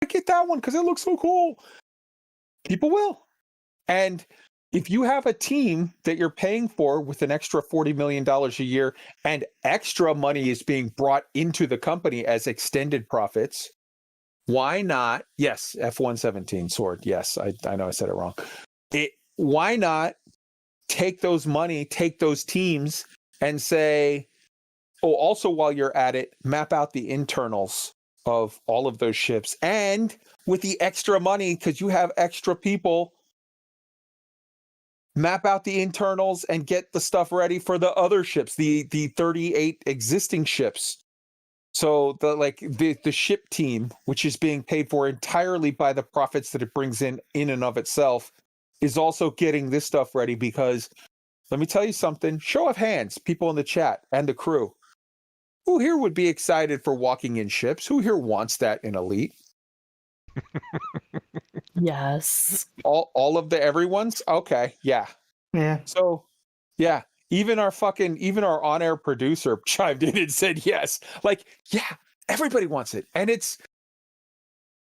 I get that one because it looks so cool. People will. And if you have a team that you're paying for with an extra $40 million a year and extra money is being brought into the company as extended profits, why not? Yes, F-117 sword. Yes, I know I said it wrong. Why not take those teams and say, oh, also while you're at it, map out the internals of all of those ships. And with the extra money, because you have extra people, map out the internals and get the stuff ready for the other ships, the 38 existing ships. So the ship team, which is being paid for entirely by the profits that it brings in and of itself, is also getting this stuff ready. Because let me tell you something, show of hands, people in the chat and the crew, who here would be excited for walking in ships? Who here wants that in Elite? Yes. All of everyone's okay. Yeah. So yeah, even our on-air producer chimed in and said yes. Like, yeah, everybody wants it. And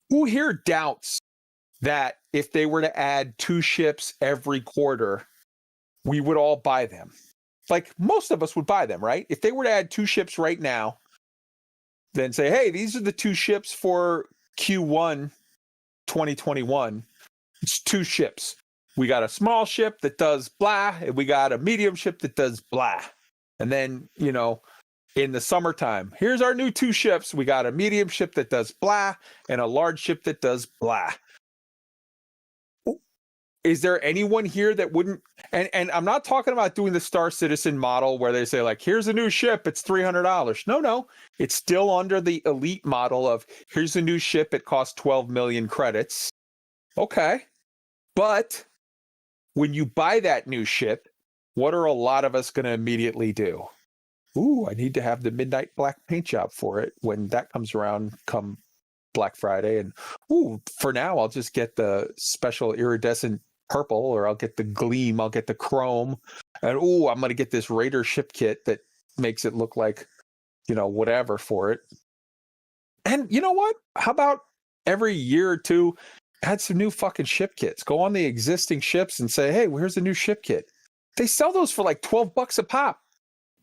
who here doubts that if they were to add 2 ships every quarter, we would all buy them? Like, most of us would buy them, right? If they were to add 2 ships right now, then say, hey, these are the 2 ships for Q1 2021, it's 2 ships. We got a small ship that does blah, and we got a medium ship that does blah. And then, you know, in the summertime, here's our new 2 ships. We got a medium ship that does blah and a large ship that does blah. Is there anyone here that wouldn't? And I'm not talking about doing the Star Citizen model where they say, like, here's a new ship, it's $300. No. It's still under the elite model of here's a new ship, it costs 12 million credits. Okay. But when you buy that new ship, what are a lot of us going to immediately do? Ooh, I need to have the midnight black paint job for it when that comes around come Black Friday. And ooh, for now, I'll just get the special iridescent purple, or I'll get the gleam, I'll get the chrome. And ooh, I'm going to get this Raider ship kit that makes it look like, you know, whatever for it. And you know what? How about every year or two, add some new fucking ship kits. Go on the existing ships and say, hey, here's a new ship kit. They sell those for like $12 a pop.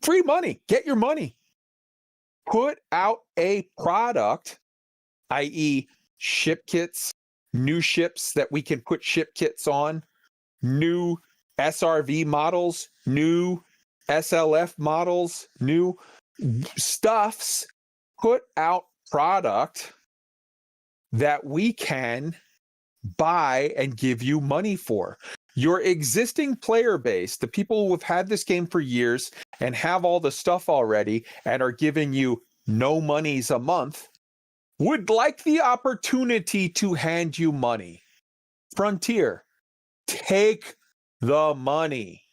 Free money. Get your money. Put out a product, i.e. ship kits, new ships that we can put ship kits on, new SRV models, new SLF models, new stuffs. Put out product that we can buy and give you money for. Your existing player base, the people who have had this game for years and have all the stuff already and are giving you no monies a month, would like the opportunity to hand you money. Frontier, take the money.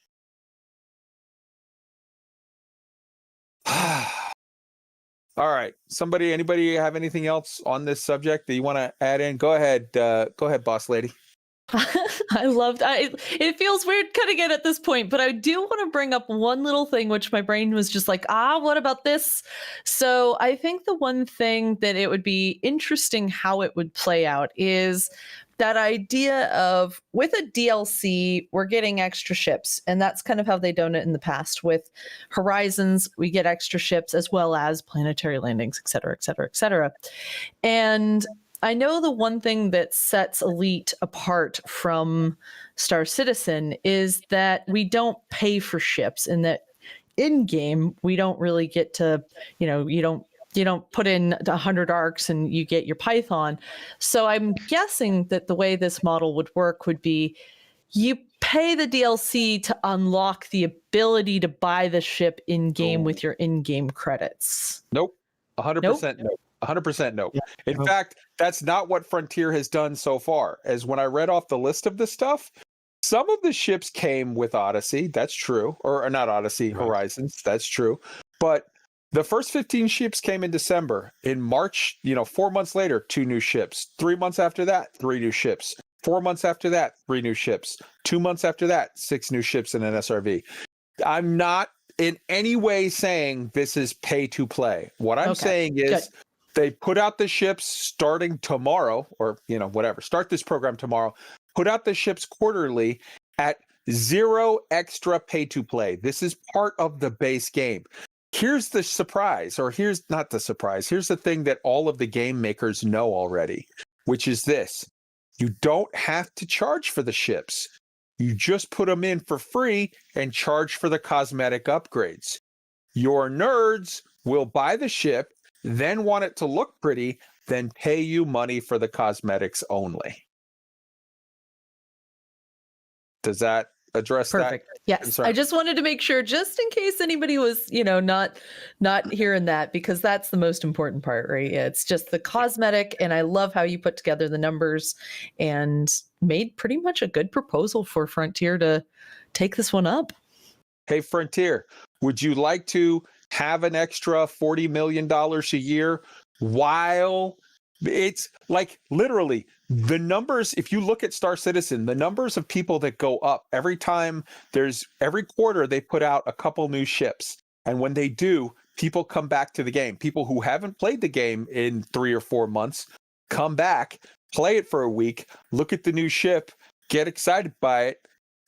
All right. Anybody have anything else on this subject that you want to add in? Go ahead, boss lady. It feels weird cutting it at this point, but I do want to bring up one little thing, which my brain was just like, what about this? So I think the one thing that it would be interesting how it would play out is that idea of, with a DLC, we're getting extra ships. And that's kind of how they've done it in the past. With Horizons, we get extra ships as well as planetary landings, et cetera, et cetera, et cetera. And I know the one thing that sets Elite apart from Star Citizen is that we don't pay for ships, and that in game we don't really get to, you don't put in 100 arcs and you get your Python. So I'm guessing that the way this model would work would be you pay the DLC to unlock the ability to buy the ship in game with your in-game credits. Nope. 100% no. 100% no. In fact, that's not what Frontier has done so far. As when I read off the list of this stuff, some of the ships came with Odyssey. That's true. Or not Odyssey, right. Horizons. That's true. But the first 15 ships came in December. In March, 4 months later, 2 new ships. 3 months after that, 3 new ships. 4 months after that, 3 new ships. 2 months after that, 6 new ships in an SRV. I'm not in any way saying this is pay to play. What I'm saying is they put out the ships starting tomorrow, or, whatever. Start this program tomorrow. Put out the ships quarterly at 0 extra pay to play. This is part of the base game. Here's the surprise, or here's not the surprise. Here's the thing that all of the game makers know already, which is this. You don't have to charge for the ships. You just put them in for free and charge for the cosmetic upgrades. Your nerds will buy the ship, then want it to look pretty, then pay you money for the cosmetics only. Does that address Perfect. that? Yes. I just wanted to make sure, just in case anybody was, not hearing that, because that's the most important part, right? It's just the cosmetic, and I love how you put together the numbers and made pretty much a good proposal for Frontier to take this one up. Hey, Frontier, would you like to have an extra $40 million a year while it's like literally the numbers? If you look at Star Citizen, the numbers of people that go up every quarter, they put out a couple new ships. And when they do, people come back to the game. People who haven't played the game in 3 or 4 months come back, play it for a week, look at the new ship, get excited by it,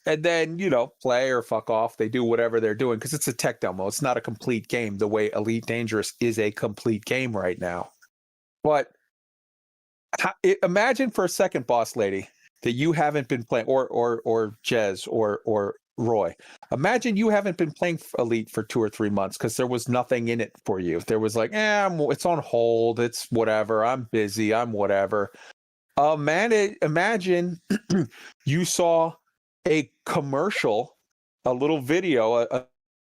and then, play or fuck off. They do whatever they're doing because it's a tech demo. It's not a complete game the way Elite Dangerous is a complete game right now. But Imagine for a second, Boss Lady, that you haven't been playing, or Jez, or Roy. Imagine you haven't been playing Elite for 2 or 3 months because there was nothing in it for you. There was like, it's on hold. It's whatever. I'm busy. I'm whatever. Imagine you saw a commercial, a little video, a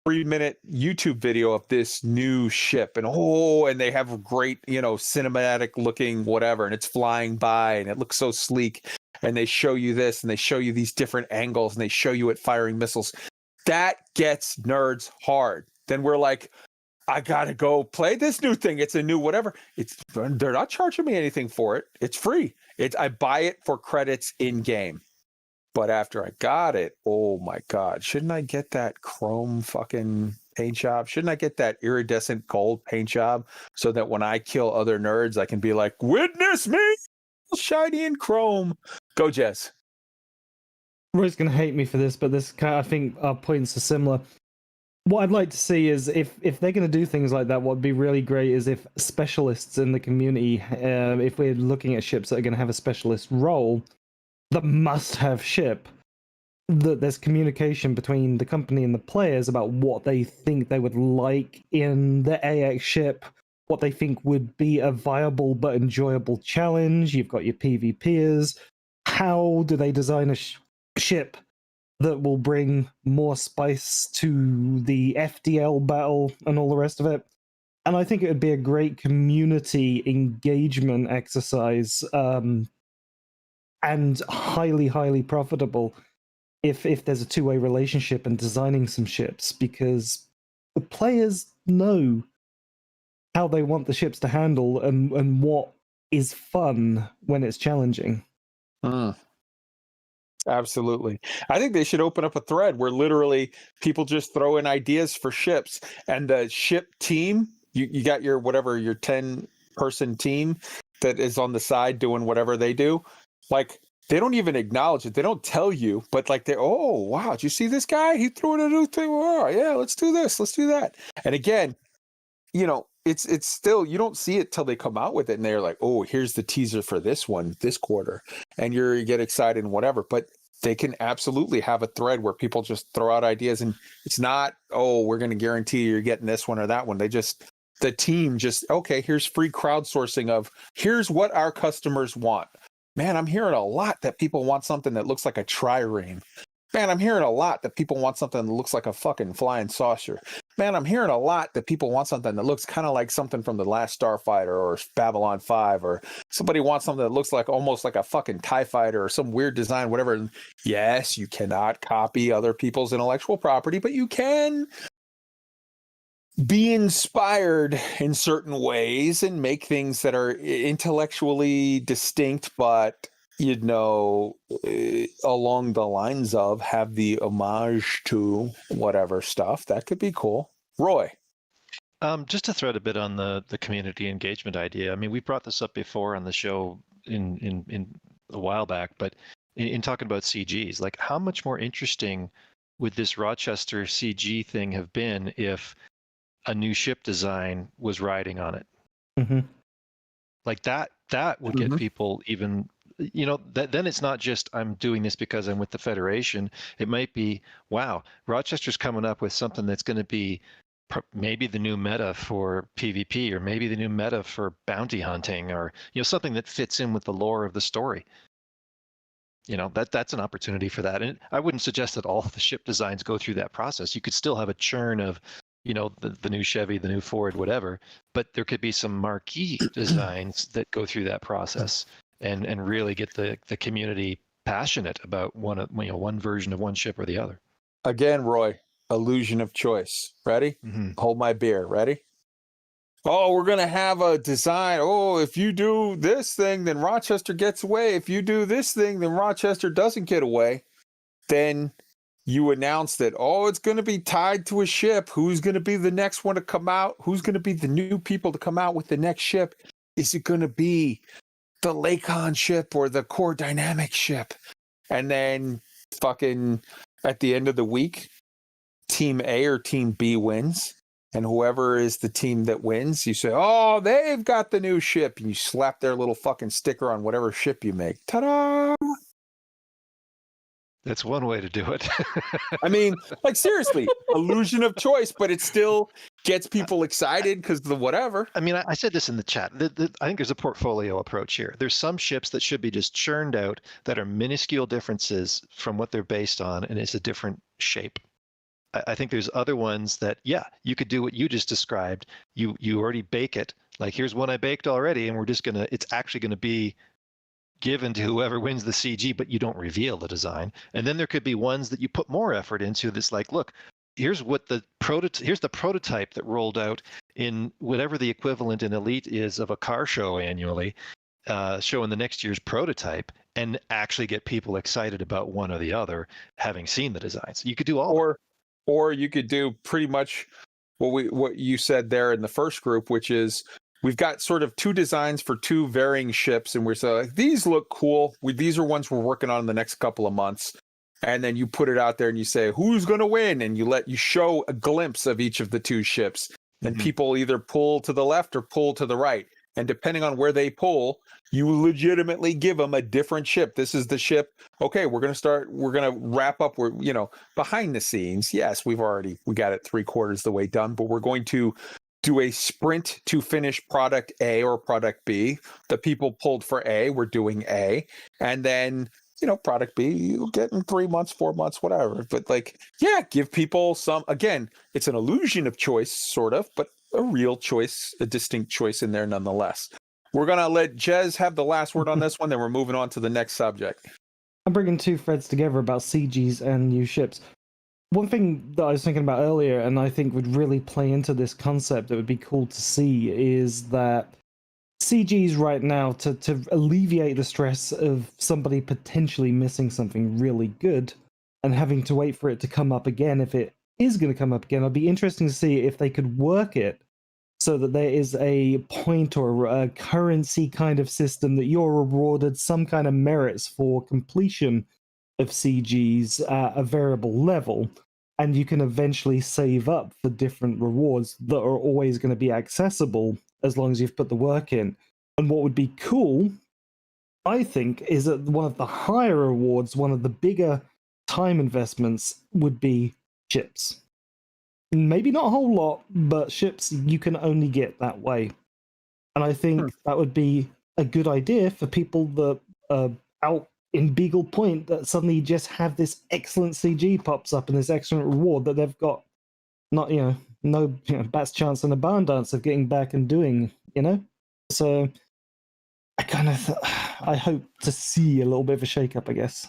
3-minute YouTube video of this new ship, and they have great, cinematic looking whatever, and it's flying by and it looks so sleek, and they show you this and they show you these different angles and they show you it firing missiles. That gets nerds hard. Then we're like, I gotta go play this new thing. It's a new whatever. They're not charging me anything for it. It's free. I buy it for credits in game. But after I got it, oh my God, shouldn't I get that chrome fucking paint job? Shouldn't I get that iridescent gold paint job so that when I kill other nerds, I can be like, witness me, shiny and chrome. Go, Jez. Roy's going to hate me for this, but I think our points are similar. What I'd like to see is if they're going to do things like that, what would be really great is if specialists in the community, if we're looking at ships that are going to have a specialist role, the must-have ship, that there's communication between the company and the players about what they think they would like in the AX ship, what they think would be a viable but enjoyable challenge. You've got your PvPers. How do they design a ship that will bring more spice to the FDL battle and all the rest of it? And I think it would be a great community engagement exercise, and highly, highly profitable if there's a two-way relationship and designing some ships, because the players know how they want the ships to handle and what is fun when it's challenging. Absolutely. I think they should open up a thread where literally people just throw in ideas for ships, and the ship team, you got your 10-person team that is on the side doing whatever they do. Like, they don't even acknowledge it. They don't tell you, but like oh, wow, did you see this guy? He threw in a new thing. Oh, yeah, let's do this. Let's do that. And again, it's still, you don't see it till they come out with it and they're like, oh, here's the teaser for this one, this quarter. And you get excited and whatever, but they can absolutely have a thread where people just throw out ideas, and it's not, oh, we're going to guarantee you're getting this one or that one. The team just, okay, here's free crowdsourcing of, here's what our customers want. Man, I'm hearing a lot that people want something that looks like a trireme. Man, I'm hearing a lot that people want something that looks like a fucking flying saucer. Man, I'm hearing a lot that people want something that looks kind of like something from The Last Starfighter or Babylon 5, or somebody wants something that looks like almost like a fucking TIE fighter or some weird design, whatever. And yes, you cannot copy other people's intellectual property, but you can be inspired in certain ways and make things that are intellectually distinct, but along the lines of have the homage to whatever stuff. That could be cool. Roy. Just to thread a bit on the community engagement idea. I mean, we brought this up before on the show in a while back, but in talking about CGs, like, how much more interesting would this Rochester CG thing have been if a new ship design was riding on it? Mm-hmm. Like that would get people even, then it's not just I'm doing this because I'm with the Federation. It might be, wow, Rochester's coming up with something that's going to be maybe the new meta for PvP, or maybe the new meta for bounty hunting, or something that fits in with the lore of the story. That's an opportunity for that. And I wouldn't suggest that all of the ship designs go through that process. You could still have a churn of the new Chevy, the new Ford, whatever, but there could be some marquee designs that go through that process and really get the community passionate about one version of one ship or the other. Again, Roy, illusion of choice. Ready? Mm-hmm. Hold my beer. Ready? Oh, we're going to have a design. Oh, if you do this thing, then Rochester gets away. If you do this thing, then Rochester doesn't get away. Then you announce that, oh, it's going to be tied to a ship. Who's going to be the next one to come out? Who's going to be the new people to come out with the next ship? Is it going to be the Lakon ship or the Core Dynamic ship? And then fucking at the end of the week, Team A or Team B wins. and whoever is the team that wins, you say, oh, they've got the new ship, and you slap their little fucking sticker on whatever ship you make. Ta-da! That's one way to do it. I mean, like, seriously, illusion of choice, but it still gets people excited because the whatever. I mean, I said this in the chat. I think there's a portfolio approach here. There's some ships that should be just churned out that are minuscule differences from what they're based on, and it's a different shape. I think there's other ones that, yeah, you could do what you just described. You already bake it. Like, here's one I baked already, and we're just it's actually gonna be given to whoever wins the CG, but you don't reveal the design. And then there could be ones that you put more effort into. That's like, look, here's what here's the prototype that rolled out in whatever the equivalent in Elite is of a car show annually, showing the next year's prototype, and actually get people excited about one or the other, having seen the designs. You could do all. Or you could do pretty much what you said there in the first group, which is we've got sort of two designs for two varying ships, and we're saying, like, these look cool. These are ones we're working on in the next couple of months. And then you put it out there and you say, who's going to win? And you show a glimpse of each of the two ships. And people either pull to the left or pull to the right. And depending on where they pull, you legitimately give them a different ship. This is the ship. Okay, we're going to wrap up. We're, behind the scenes. Yes, we got it 3/4 the way done, but we're going to do a sprint to finish product A or product B. The people pulled for A, we're doing A. And then, product B, you'll get in 3 months, 4 months, whatever. But give people some, again, it's an illusion of choice, sort of, but a real choice, a distinct choice in there nonetheless. We're going to let Jez have the last word on this one, then we're moving on to the next subject. I'm bringing two threads together about CGs and new ships. One thing that I was thinking about earlier, and I think would really play into this concept that would be cool to see, is that CGs right now, to alleviate the stress of somebody potentially missing something really good and having to wait for it to come up again, if it is going to come up again, it'd be interesting to see if they could work it so that there is a point or a currency kind of system that you're rewarded some kind of merits for completion of CGs at a variable level, and you can eventually save up for different rewards that are always going to be accessible as long as you've put the work in. And what would be cool, I think, is that one of the higher rewards, one of the bigger time investments, would be ships. Maybe not a whole lot, but ships you can only get that way. And I think that would be a good idea for people that are out in Beagle Point, that suddenly just have this excellent CG pops up and this excellent reward that they've got not, no bat's chance in a barn dance of getting back and doing, So I hope to see a little bit of a shake-up, I guess.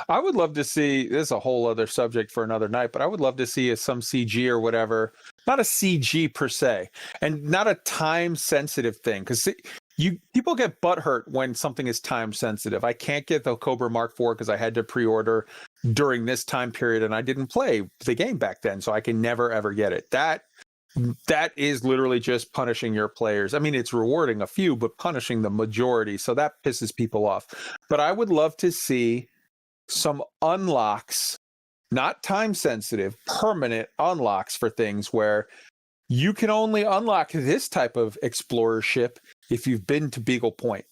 I would love to see, this is a whole other subject for another night, but I would love to see some CG or whatever, not a CG per se, and not a time-sensitive thing, because people get butthurt when something is time-sensitive. I can't get the Cobra Mark IV because I had to pre-order during this time period, and I didn't play the game back then, so I can never, ever get it. That is literally just punishing your players. I mean, it's rewarding a few, but punishing the majority, so that pisses people off. But I would love to see some unlocks, not time sensitive, permanent unlocks for things where you can only unlock this type of explorer ship if you've been to Beagle Point.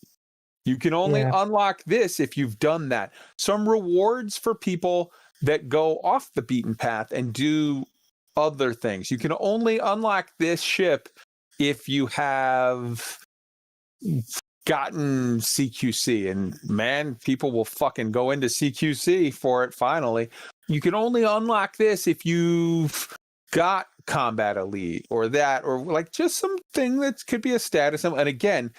You can only unlock this if you've done that. Some rewards for people that go off the beaten path and do other things. You can only unlock this ship if you have gotten CQC, and man, people will fucking go into CQC for it finally. You can only unlock this if you've got Combat Elite or that, or like just something that could be a status. And again,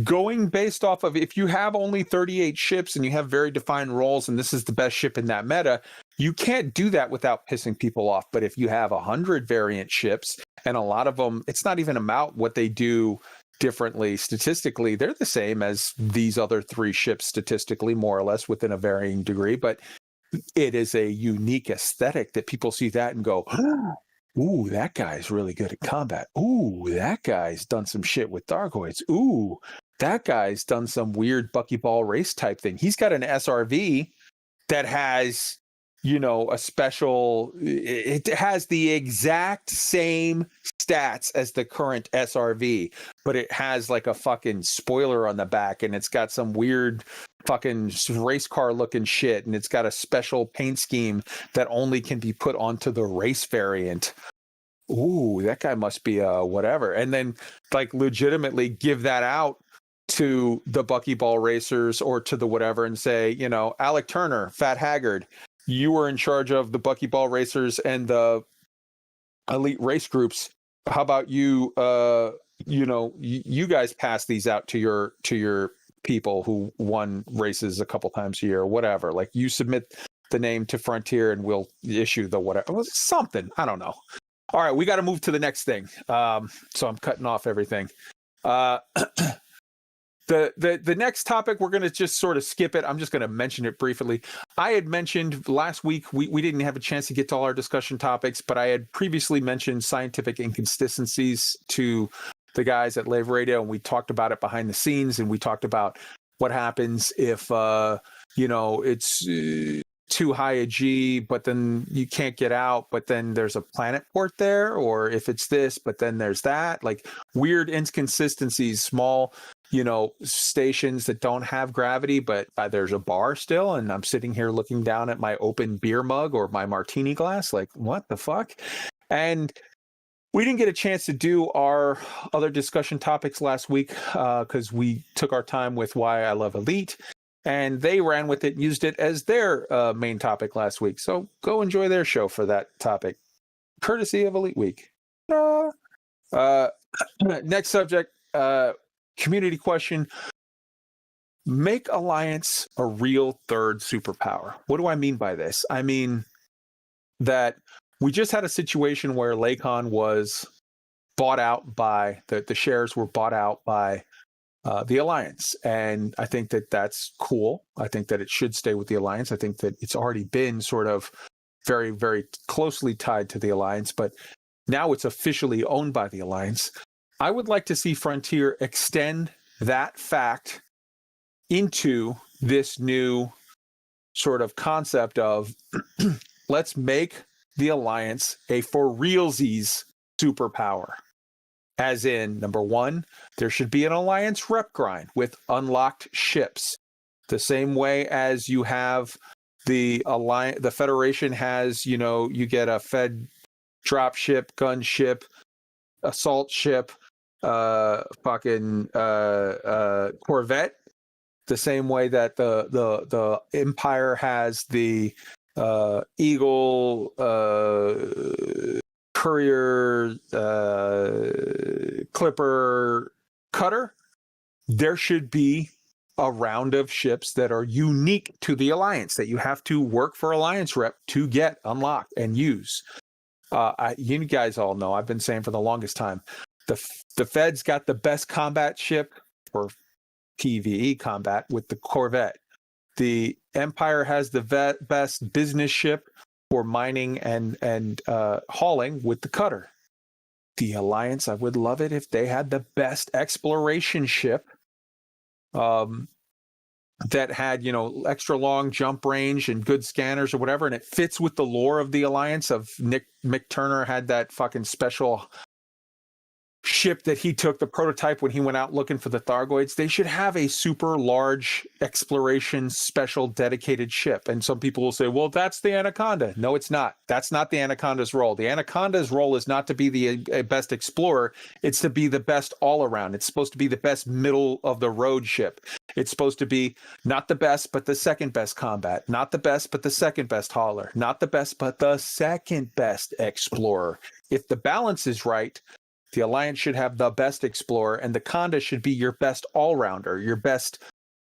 going based off of, if you have only 38 ships and you have very defined roles and this is the best ship in that meta, you can't do that without pissing people off. But if you have 100 variant ships, and a lot of them, it's not even about what they do differently statistically, they're the same as these other 3 ships statistically, more or less, within a varying degree, but it is a unique aesthetic that people see that and go, ooh, that guy's really good at combat. Ooh, that guy's done some shit with Dargoids. Ooh, that guy's done some weird buckyball race type thing. He's got an SRV that has, a special, it has the exact same stats as the current SRV, but it has like a fucking spoiler on the back, and it's got some weird fucking race car looking shit, and it's got a special paint scheme that only can be put onto the race variant. Ooh, that guy must be whatever. And then like legitimately give that out to the Buckyball racers or to the whatever and say, Alec Turner, Fat Haggard, you were in charge of the Buckyball racers and the elite race groups. How about you you guys pass these out to your people who won races a couple times a year or whatever. Like you submit the name to Frontier and we'll issue the whatever. Something. I don't know. All right, we got to move to the next thing. So I'm cutting off everything. The next topic, we're going to just sort of skip it. I'm just going to mention it briefly. I had mentioned last week, we didn't have a chance to get to all our discussion topics, but I had previously mentioned scientific inconsistencies to the guys at Live Radio, and we talked about it behind the scenes, and we talked about what happens if, it's too high a G, but then you can't get out, but then there's a planet port there, or if it's this, but then there's that, like weird inconsistencies, small, stations that don't have gravity, but there's a bar still, and I'm sitting here looking down at my open beer mug or my martini glass, like what the fuck? And we didn't get a chance to do our other discussion topics last week because we took our time with Why I Love Elite. And they ran with it and used it as their main topic last week. So go enjoy their show for that topic, courtesy of Elite Week. Next subject, community question. Make Alliance a real third superpower. What do I mean by this? I mean that we just had a situation where Lakon was bought out by, the shares were bought out by the Alliance. And I think that that's cool. I think that it should stay with the Alliance. I think that it's already been sort of very, very closely tied to the Alliance, but now it's officially owned by the Alliance. I would like to see Frontier extend that fact into this new sort of concept of let's make the Alliance a for realsies superpower. As in, number one, there should be an Alliance rep grind with unlocked ships. The same way as you have the Federation has, you get a Fed drop ship, gun ship, assault ship, Corvette. The same way that the Empire has the Eagle, Courier, Clipper, Cutter. There should be a round of ships that are unique to the Alliance that you have to work for Alliance rep to get unlocked and use. You guys all know, I've been saying for the longest time, the Fed's got the best combat ship for PvE combat with the Corvette. The Empire has the best business ship for mining and hauling with the Cutter. The Alliance, I would love it if they had the best exploration ship that had, extra long jump range and good scanners or whatever, and it fits with the lore of the Alliance of Mick Turner had that fucking special ship that he took, the prototype, when he went out looking for the Thargoids. They should have a super large exploration special dedicated ship. And some people will say, well, that's the Anaconda. No, it's not. That's not the Anaconda's role. The Anaconda's role is not to be the best explorer. It's to be the best all around. It's supposed to be the best middle of the road ship. It's supposed to be not the best, but the second best combat. Not the best, but the second best hauler. Not the best, but the second best explorer. If the balance is right, the Alliance should have the best explorer, and the Conda should be your best all-rounder, your best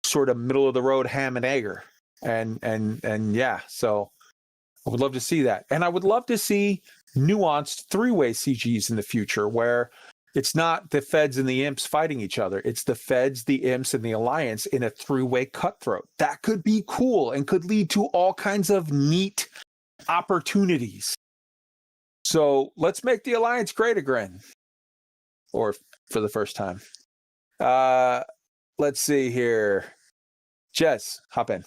sort of middle-of-the-road ham and egger. And yeah, so I would love to see that. And I would love to see nuanced three-way CGs in the future where it's not the Feds and the Imps fighting each other. It's the Feds, the Imps, and the Alliance in a three-way cutthroat. That could be cool and could lead to all kinds of neat opportunities. So let's make the Alliance great again. Or for the first time. Let's see here. Jez, hop in.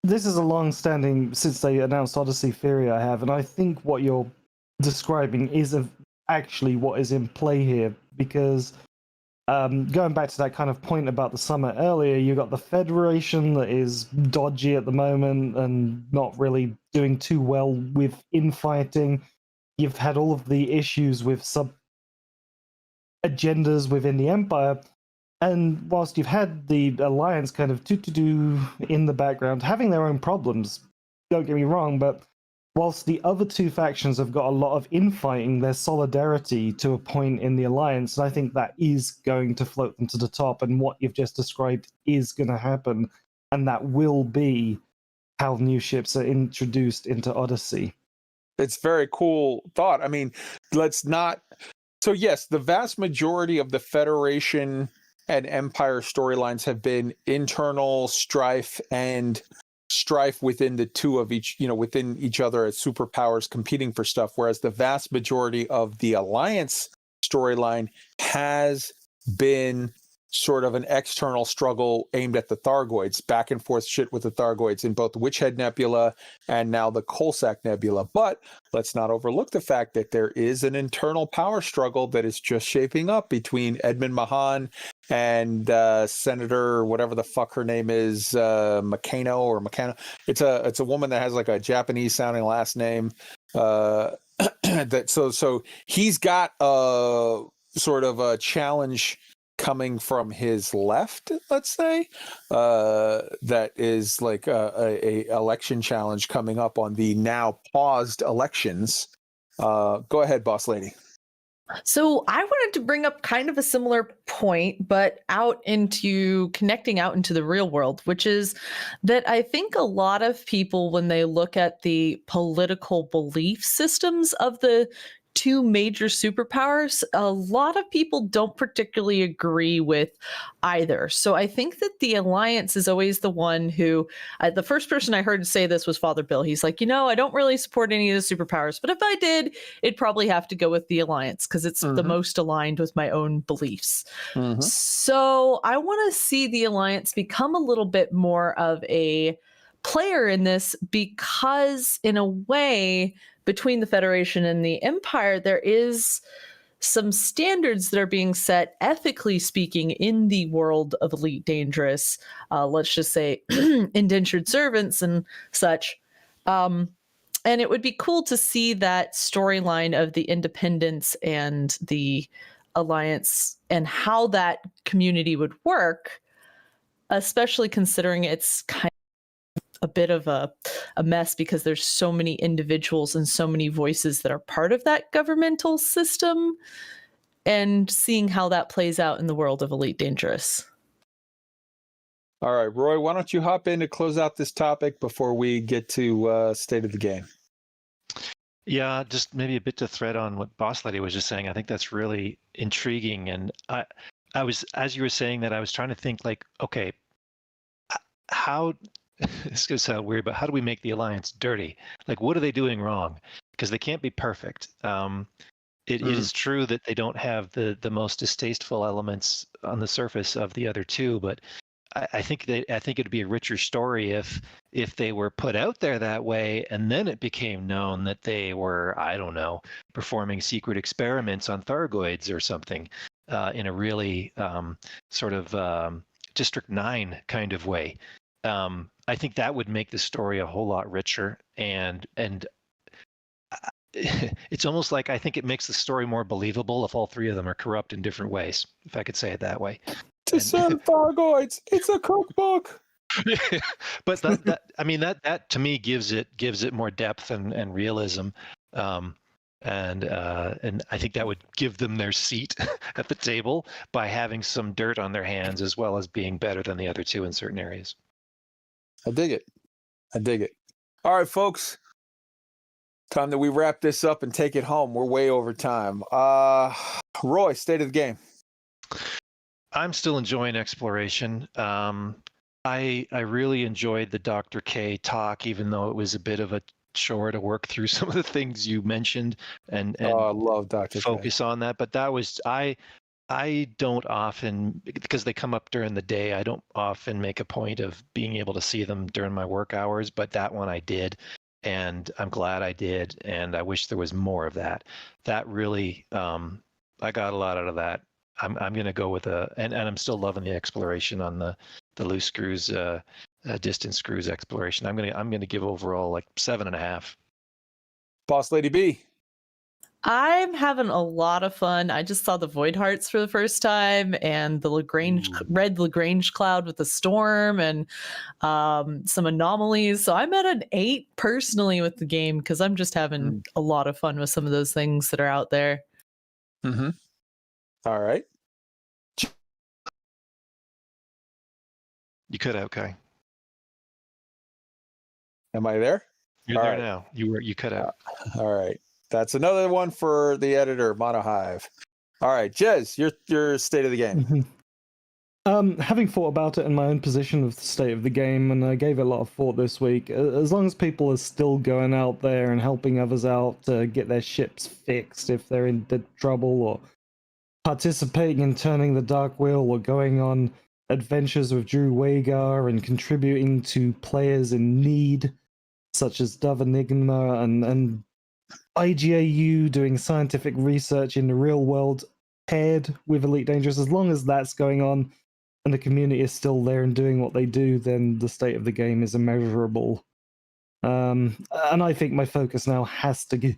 this is a long-standing, since they announced Odyssey theory I have, and I think what you're describing is actually what is in play here, because going back to that kind of point about the summit earlier, you got the Federation that is dodgy at the moment and not really doing too well with infighting. You've had all of the issues with sub-agendas within the Empire. And whilst you've had the Alliance kind of do in the background, having their own problems, don't get me wrong, but whilst the other two factions have got a lot of infighting, there's solidarity to a point in the Alliance, and I think that is going to float them to the top, and what you've just described is going to happen, and that will be how new ships are introduced into Odyssey. It's very cool thought. I mean, let's not... So yes, the vast majority of the Federation and Empire storylines have been internal strife and strife within the two of each, within each other as superpowers competing for stuff, whereas the vast majority of the Alliance storyline has been sort of an external struggle aimed at the Thargoids, back and forth shit with the Thargoids in both Witchhead Nebula and now the Coalsack Nebula. But let's not overlook the fact that there is an internal power struggle that is just shaping up between Edmund Mahan and Senator, whatever the fuck her name is, Makano. It's a woman that has like a Japanese sounding last name. So he's got a sort of a challenge coming from his left, let's say, that is like a election challenge coming up on the now paused elections. Go ahead, boss lady. So I wanted to bring up kind of a similar point, but connecting out into the real world, which is that I think a lot of people, when they look at the political belief systems of the two major superpowers, a lot of people don't particularly agree with either. So I think that the Alliance is always the one who, the first person I heard say this was Father Bill. He's like, I don't really support any of the superpowers, but if I did, it'd probably have to go with the Alliance because it's the most aligned with my own beliefs. So I want to see the Alliance become a little bit more of a player in this, because in a way, between the Federation and the Empire, there is some standards that are being set, ethically speaking, in the world of Elite Dangerous. Let's just say indentured servants and such. And it would be cool to see that storyline of the Independence and the Alliance and how that community would work, especially considering it's kind of a bit of a mess because there's so many individuals and so many voices that are part of that governmental system, and seeing how that plays out in the world of Elite Dangerous. All right, Roy, why don't you hop in to close out this topic before we get to State of the Game? Yeah, just maybe a bit to thread on what Boss Lady was just saying. I think that's really intriguing. And I was, as you were saying that, I was trying to think like, okay, how... This is going to sound weird, but how do we make the Alliance dirty? Like, what are they doing wrong? Because they can't be perfect. It is true that they don't have the most distasteful elements on the surface of the other two, but I think it'd be a richer story if they were put out there that way, and then it became known that they were, I don't know, performing secret experiments on Thargoids or something in a really sort of District 9 kind of way. I think that would make the story a whole lot richer, and it's almost like I think it makes the story more believable if all three of them are corrupt in different ways, if I could say it that way. To serve Thargoids, it's a cookbook. But that to me gives it more depth and realism, and I think that would give them their seat at the table by having some dirt on their hands, as well as being better than the other two in certain areas. I dig it. All right, folks. Time that we wrap this up and take it home. We're way over time. Roy, State of the Game. I'm still enjoying exploration. I really enjoyed the Dr. K talk, even though it was a bit of a chore to work through some of the things you mentioned and I love Dr. focus K. on that. But that was I don't often, because they come up during the day, I don't often make a point of being able to see them during my work hours, but that one I did, and I'm glad I did, and I wish there was more of that. That really, I got a lot out of that. I'm going to go with and I'm still loving the exploration on the loose screws, distance screws exploration. I'm going to give overall like 7.5. Boss Lady B. I'm having a lot of fun. I just saw the Void Hearts for the first time, and the red Lagrange cloud with the storm, and some anomalies. So I'm at an 8 personally with the game because I'm just having a lot of fun with some of those things that are out there. Mm-hmm. All right. You cut out, Kai. Am I there? You're there now. You cut out. All right. That's another one for the editor, Monohive. All right, Jez, your state of the game. Having thought about it in my own position of the state of the game, and I gave it a lot of thought this week, as long as people are still going out there and helping others out to get their ships fixed if they're in trouble, or participating in turning the Dark Wheel, or going on adventures with Drew Wagar and contributing to players in need, such as Dove Enigma and IGAU doing scientific research in the real world paired with Elite Dangerous, as long as that's going on and the community is still there and doing what they do, then the state of the game is immeasurable. And I think my focus now has to go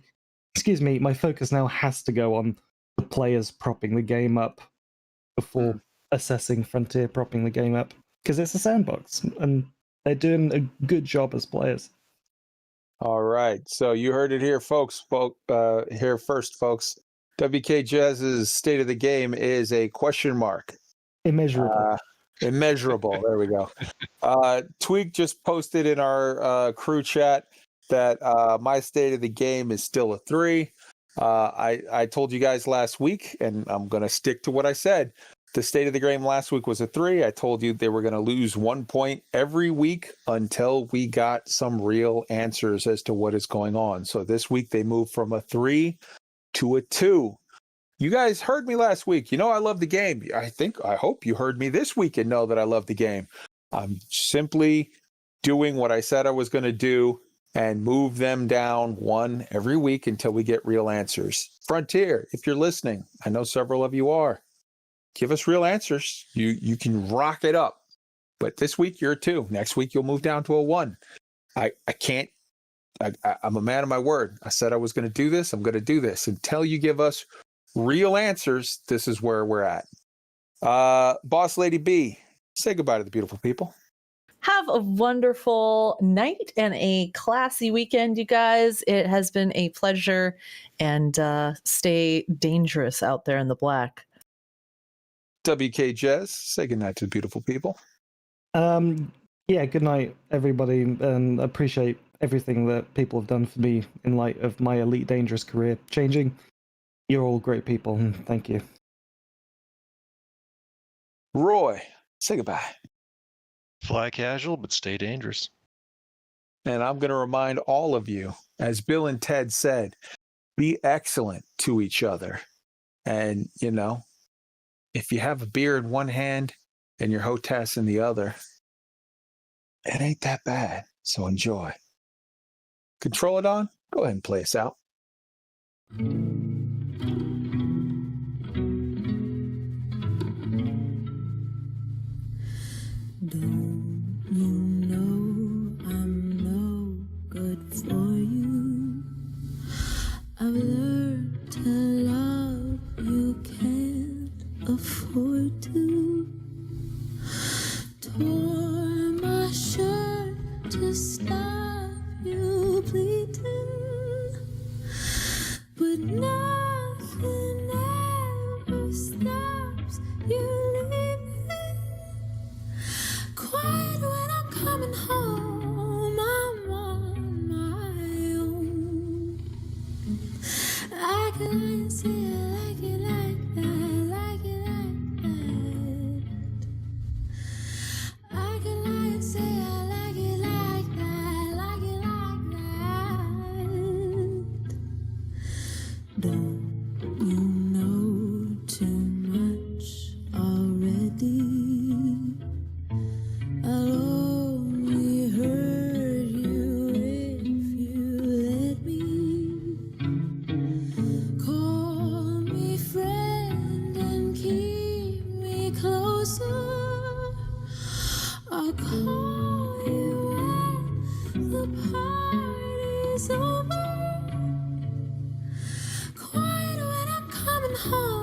on the players propping the game up before assessing Frontier propping the game up, because it's a sandbox and they're doing a good job as players. All right, so you heard it here, folks. Here first, folks. WKJEZZ's state of the game is a question mark. Immeasurable. Immeasurable. There we go. Tweak just posted in our crew chat that my state of the game is still a 3. I told you guys last week, and I'm going to stick to what I said. The state of the game last week was a 3. I told you they were going to lose 1 point every week until we got some real answers as to what is going on. So this week they moved from a 3 to a 2. You guys heard me last week. You know I love the game. I hope you heard me this week and know that I love the game. I'm simply doing what I said I was going to do and move them down 1 every week until we get real answers. Frontier, if you're listening, I know several of you are. Give us real answers. You can rock it up. But this week you're a 2. Next week you'll move down to a 1. I'm a man of my word. I said I was going to do this. I'm going to do this. Until you give us real answers, this is where we're at. Boss Lady B, say goodbye to the beautiful people. Have a wonderful night and a classy weekend, you guys. It has been a pleasure, and stay dangerous out there in the black. WKJEZZ, say goodnight to the beautiful people. Yeah, good night, everybody, and appreciate everything that people have done for me in light of my Elite Dangerous career changing. You're all great people, and thank you. Roy, say goodbye. Fly casual, but stay dangerous. And I'm going to remind all of you, as Bill and Ted said, be excellent to each other. And, you know, if you have a beer in one hand and your hostess in the other, it ain't that bad. So enjoy. Kontrolldon, go ahead and play us out. Don't you know I'm no good for you? I've learned to love you can't afford to. Tore my shirt to stop you bleeding, but nothing ever stops you leaving. Quiet when I'm coming home, I'm on my own. I can lie and say I like it like that, like it like that. I can lie and say I like it like that, like it like that. Don't you know too much home.